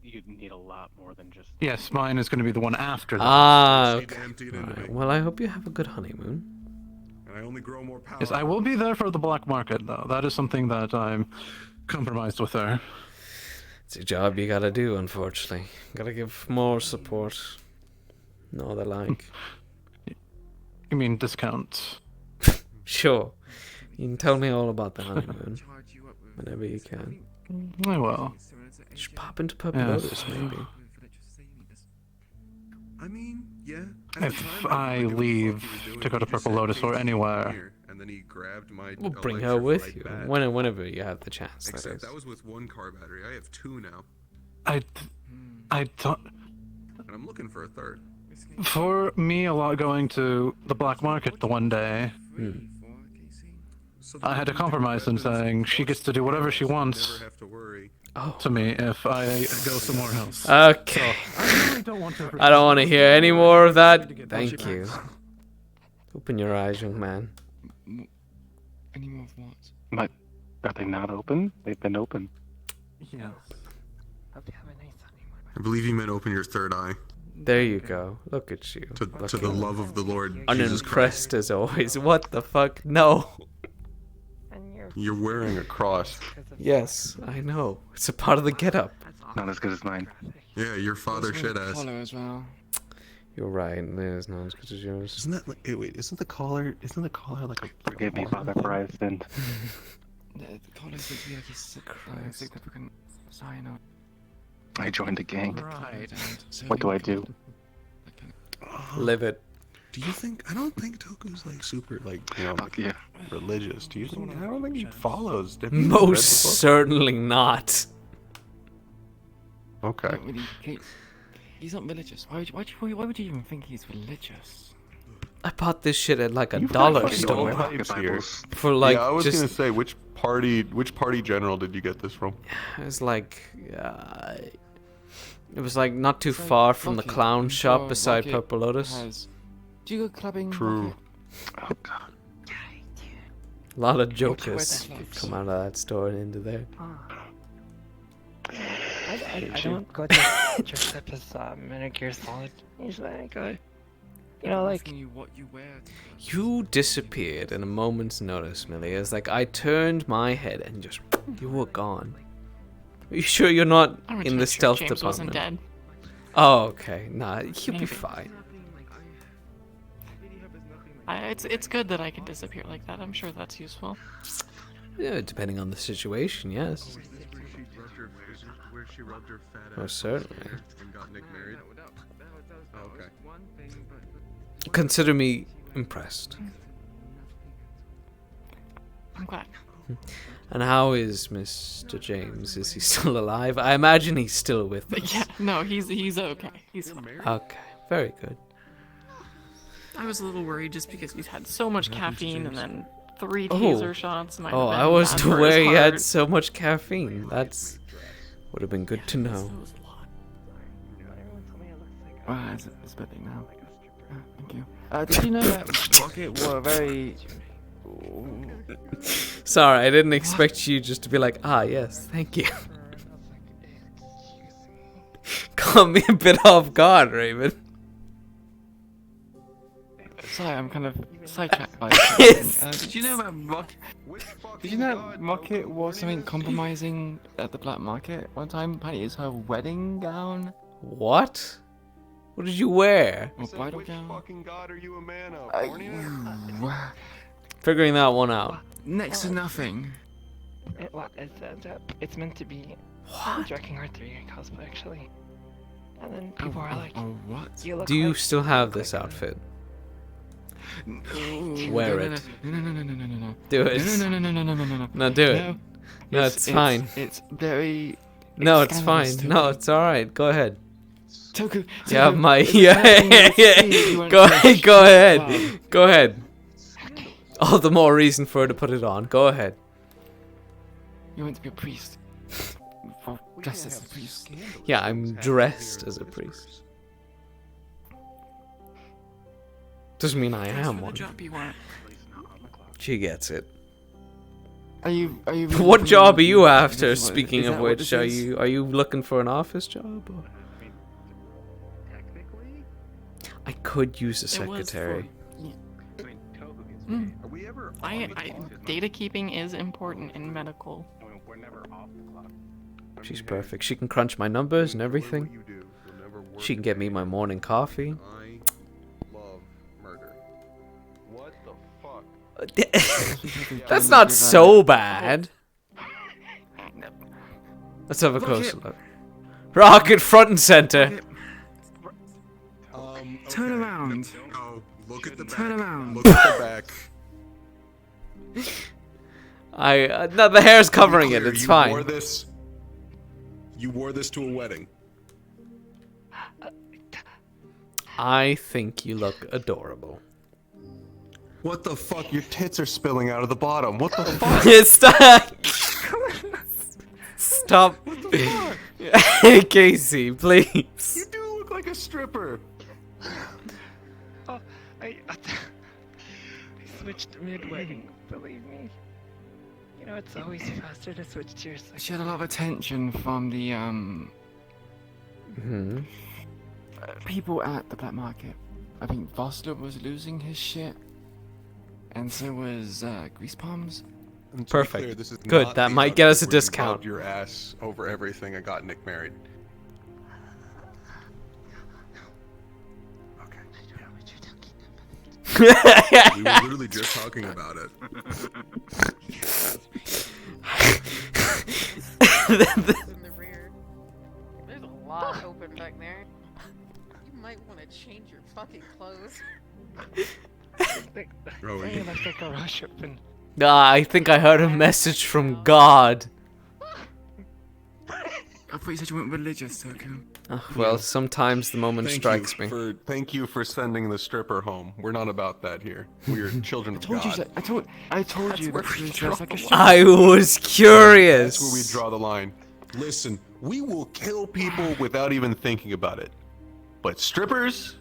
You'd need a lot more than just. Yes, mine is going to be the one after that. Ah, okay. Right. Well, I hope you have a good honeymoon. And I only grow more power. Yes, I will be there for the black market, though. That is something that I'm compromised with her. It's a job you gotta do, unfortunately. Gotta give more support. No, the like. You mean discounts? Sure. You can tell me all about the honeymoon whenever you can. I will. You should pop into Purple Lotus, maybe. I mean, yeah. If I leave to go to Purple Lotus or anywhere, And then he grabbed my We'll bring her with you whenever you have the chance. Except that was with one car battery. I have two now. I don't. And I'm looking for a third. For me, a lot going to the black market the one day. I had to compromise in saying she gets to do whatever she wants to me if I go somewhere else. Okay. So, I don't want to hear any more of that. Thank you. Open your eyes, young man. Any more of what? But are they not open? They've been open. Yeah. I believe you meant open your third eye. There you go. Look at you. To the love of the Lord Jesus Christ. Unimpressed as always. What the fuck? No. You're wearing a cross. Yes, I know. It's a part of the getup. Not as good as mine. Yeah, your father shit ass. As well. You're right. It's not as good as yours. Isn't that like? Wait, isn't the collar like a? Forgive me, Father, for I have sinned. The collar seems to be like a significant sign of. I joined a gang. Pride and What do I do? Live it. Do you think? I don't think Toku's like super like yeah. religious. Do you think? I don't think he follows. Have you read the Most book? certainly not. Okay. He's not religious. Why would you even think he's religious? I bought this shit at like a dollar store for like yeah, I was just. gonna say which party general did you get this from? It was like, it was like not too far from the clown shop beside Rocket Purple Lotus. Do you go clubbing? True. Oh God. A lot of Rocket, jokers where that come out of that store and into there. I don't go to dress up as Metal Gear Solid. Usually I go, like. What you wear. You disappeared in a moment's notice, Millie. It's like I turned my head and just you were gone. Are you sure you're not in the stealth James wasn't department? dead. Oh, okay. Nah, you'll be fine. It's good that I can disappear like that. I'm sure that's useful. Yeah, depending on the situation, yes. Where she rubbed her fat ass Most certainly. and got Nick married. Okay. Consider me impressed. I'm glad. And how is Mr. James? Is he still alive? I imagine he's still with us. Yeah, no, he's okay. He's fine. Okay, very good. I was a little worried just because he's had so much caffeine and then 3 Oh. taser shots. Might have I been wasn't bad for his aware he heart. had so much caffeine. That's would have been good to know. Well, it's better now. Thank you. Did you know that Rocket were very... Sorry, I didn't expect you just to be like, yes, thank you. Caught me a bit off guard, Raven. Sorry, I'm kind of sidetracked by Yes. did you know that Rocket wore something compromising at the black market one time? Apparently it's her wedding gown. What? What did you wear? Or bridal gown. Fucking God, are you a man of? Figuring that one out. Next to nothing. It's meant to be Dragon Heart 3 cosplay, actually. And then people are like, what? Do you still have this outfit? Wear it. No. Do it. No. No, do it. No, it's fine. It's very. No, it's fine. No, it's alright. Go ahead. Toku. Yeah, my it's yeah. nothing to see, you won't Go finish. go ahead. Wow. Go ahead. All the more reason for her to put it on. Go ahead. You want to be a priest. Dressed as a priest. Yeah, I'm dressed as a priest. Doesn't mean I Thanks am for the one. job you want. She gets it. Are you? What job are you after? Is Speaking that of what which, this are is? you looking for an office job? Or? I could use a secretary. Are we ever data keeping is important in medical. We're never off the clock. She's perfect. She can crunch my numbers and everything. She can get me my morning coffee. I love murder. What the fuck? That's not so bad. Let's have a closer look. Rocket front and center. Turn around. No, look at the back. Turn around. Look at the back. No, the hair's covering it. Clear, It's you fine. You wore this to a wedding. I think you look adorable. What the fuck? Your tits are spilling out of the bottom. What the fuck? Stop. What the fuck? Casey, please. You do look like a stripper. Oh, I switched mid-wedding, believe me. You know, it's always faster to switch to your second. She had a lot of attention from the people at the black market. I think Foster was losing his shit, and so was Grease Palms. And to be Perfect. clear, this is Good, not that the might get us a outfit where you discount. bobbed your ass over everything and got Nick married. We were literally just talking about it. In the rear. There's a lot open back there. You might want to change your fucking clothes. Hey, let's take a rush up and I think I heard a message from God. I thought you said you weren't religious, Toku. Well, sometimes the moment strikes me. Thank you for sending the stripper home. We're not about that here. We are children of told God. you. I told you that she was dressed like a stripper. I was curious. That's where we draw the line. Listen, we will kill people without even thinking about it. But strippers,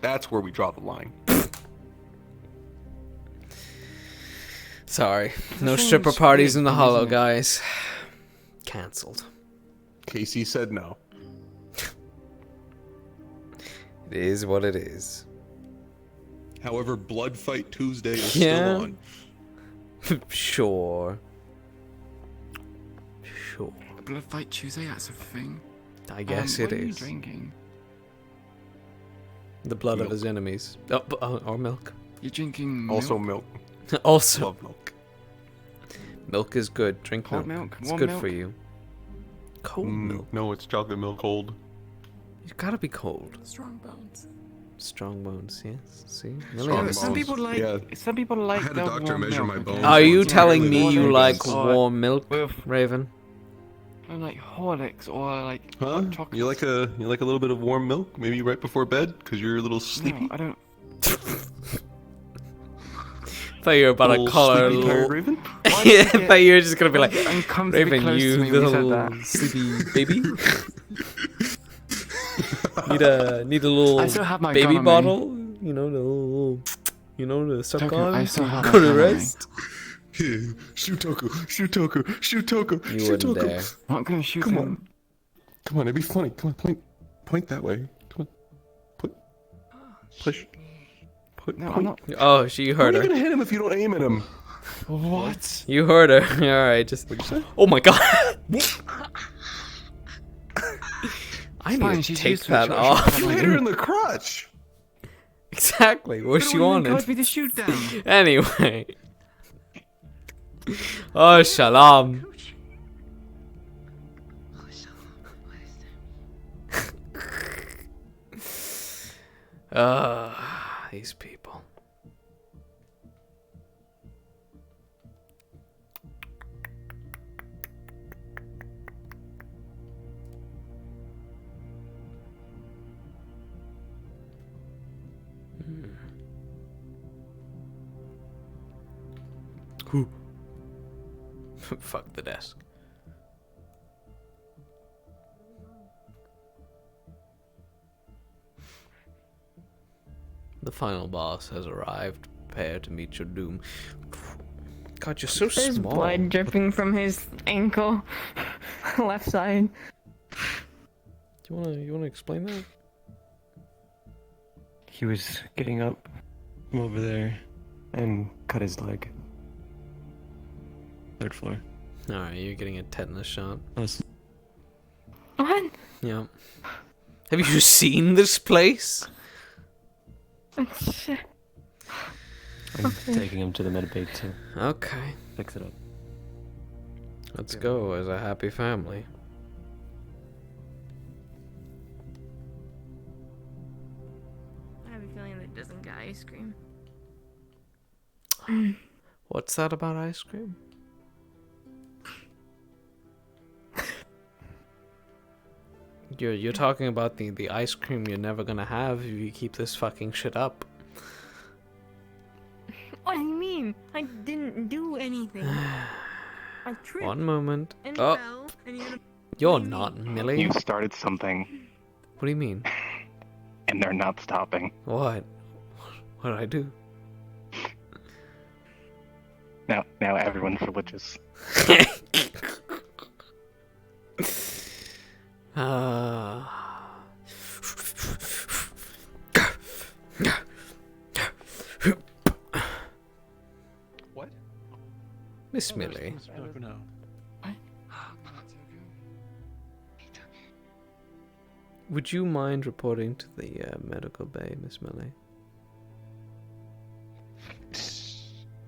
that's where we draw the line. Sorry, no thing stripper is parties in the big, Hollow, isn't it? guys. Cancelled. Casey said no. It is what it is. However, Blood Fight Tuesday is Yeah. still on. Sure. Blood Fight Tuesday, that's a thing. I guess it what are you is. drinking? The blood of Milk. his enemies. Oh, or milk. You're drinking Also milk. Also, Love milk. milk is good. Drink Hot milk. milk? It's Warm good milk? for you. Cold milk. No, it's chocolate milk cold. It's gotta be cold. Strong bones. Strong bones, yes. See? Some people like. Some people like. I had a the doctor warm measure milk my with bones. it. Are you Yeah, telling really me good. you Or like or warm milk, with- Raven? And like Horlicks or like Huh? hot chocolate. You like a little bit of warm milk, maybe right before bed, because you're a little sleepy. No, I don't. I thought you were about to Little call her a sleepy little. tired Raven? I thought you were just gonna be like, uncomfortably Raven, close you to me when you said little that. sleepy baby. need a little I still have my baby gun on me. bottle. You know, the little, to suck Toku, on. I still have my Go to gun on me. rest. Shoot Toku, shoot Toku, shoot Toku, You shoot wouldn't Toku. dare. I'm not gonna shoot Come him. on. Come on, it'd be funny. Come on, point that way. Come on. Push. No, I'm not. Oh, you heard How are you her. gonna hit him if you don't aim at him? What? You heard her. All right, just. What'd you say? Oh my god. I Fine, need to she's take used to it. that off. You hit her in the crotch. Exactly. What she wanted. Caused me to shoot down. Anyway. Oh, shalom. These people. Who? Fuck the desk. The final boss has arrived. Prepare to meet your doom. God, you're so There's small. blood dripping from his ankle, left side. You wanna explain that? He was getting up from over there and cut his leg. 3rd floor. Alright, you're getting a tetanus shot. What? Yeah. Have you seen this place? I'm taking him to the medbay too. Okay. Fix it up. Let's go as a happy family. I have a feeling that doesn't get ice cream. What's that about ice cream? You're talking about the ice cream you're never gonna have if you keep this fucking shit up. What do you mean? I didn't do anything. I tripped. One moment. And Oh, fell, and you're not Millie. You've started something, What do you mean? and they're not stopping. What? What did I do? Now everyone's religious. What? Miss Millie. Would you mind reporting to the medical bay, Miss Millie?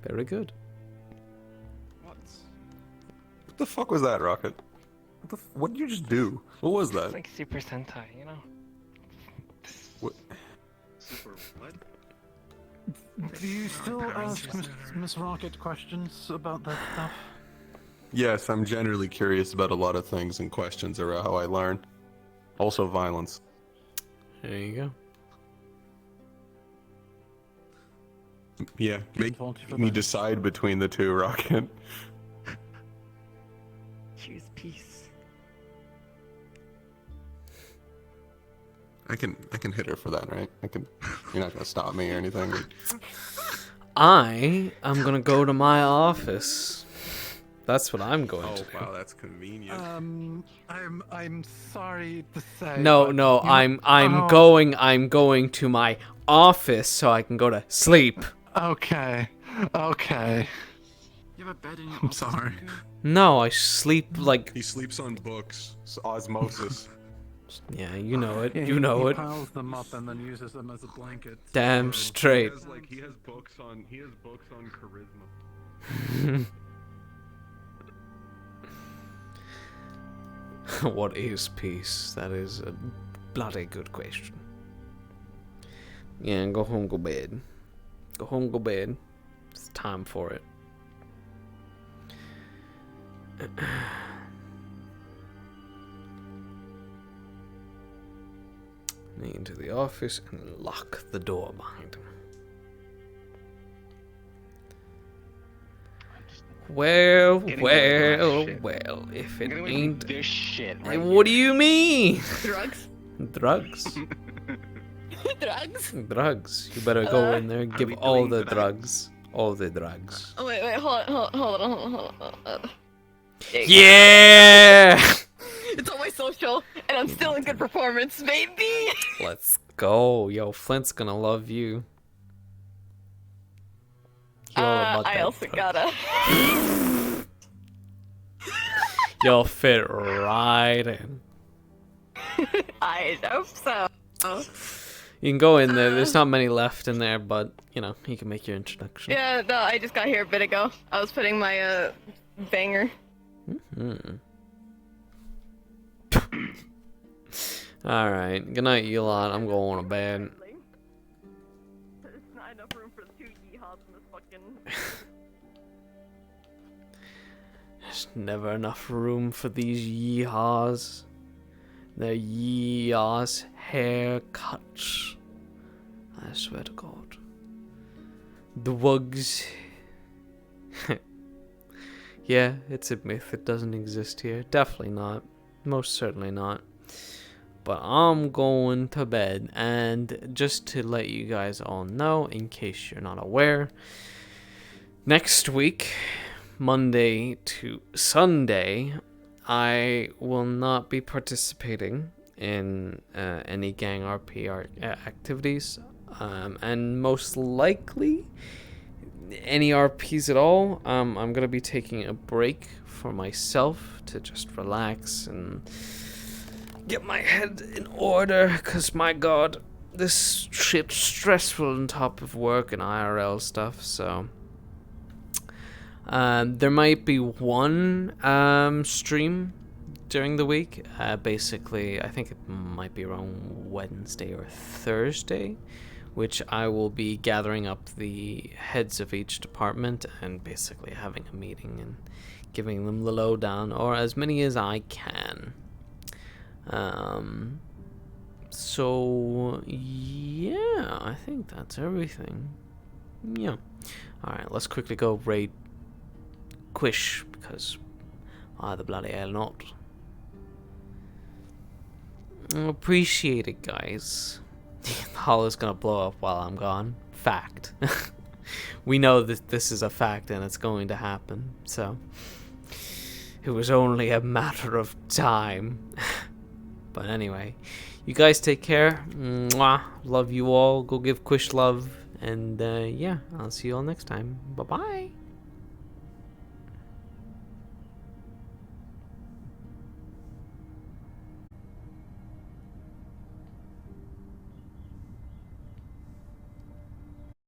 Very good. What the fuck was that, Rocket? What did you just do? What was that? It's like Super Sentai, you know? What? Super what? Do you still ask Miss Rocket questions about that stuff? Yes, I'm generally curious about a lot of things and questions are how I learn. Also violence. There you go. Yeah, make me decide between the two, Rocket. Choose peace. I can hit her for that, right? You're not gonna stop me or anything. I am gonna go to my office. That's what I'm going to do. Wow, that's convenient. I'm sorry to say. No, but no, you- I'm going to my office so I can go to sleep. Okay. You have a bed in your I'm office, sorry. okay? No, I sleep like. He sleeps on books. It's osmosis. Yeah, you know it. Yeah, You know he it. piles them up and then uses them as a blanket. Damn straight. He has books on charisma. What is peace? That is a bloody good question. Yeah, go home, go bed. Go home, go bed. It's time for it. Into the office and lock the door behind him. Well, if it ain't this shit Hey, right what do you mean? Drugs? Drugs? Drugs? Drugs. You better go in there and give all the drugs. All the drugs. Oh, wait, hold on. Yeah! It's on my social, and I'm still in good performance, baby! Let's go. Yo, Flint's gonna love you. He all about I that also drugs. gotta. You'll fit right in. I hope so. You can go in there. There's not many left in there, but, you know, you can make your introduction. Yeah, no, I just got here a bit ago. I was putting my, banger. Alright. Good night, Elon. I'm going to bed. There's not enough room for 2 yeehaws in this fucking... There's never enough room for these yeehaws. They're yeehaws haircuts. I swear to God. The wugs. Yeah, it's a myth. It doesn't exist here. Definitely not. Most certainly not. But I'm going to bed. And just to let you guys all know, in case you're not aware, next week, Monday to Sunday, I will not be participating in any gang RP activities. And most likely, any RPs at all, I'm going to be taking a break for myself to just relax and get my head in order, because my god, this shit's stressful on top of work and IRL stuff. So there might be one stream during the week. Basically, I think it might be around Wednesday or Thursday, which I will be gathering up the heads of each department and basically having a meeting and giving them the lowdown, or as many as I can. So yeah, I think that's everything. Yeah. Alright, let's quickly go raid Quish, because why the bloody hell not? Appreciate it, guys. The hollow's gonna blow up while I'm gone. Fact. We know that this is a fact and it's going to happen, so it was only a matter of time. But anyway, you guys take care. Mwah. Love you all. Go give Quish love. And yeah, I'll see you all next time. Bye-bye.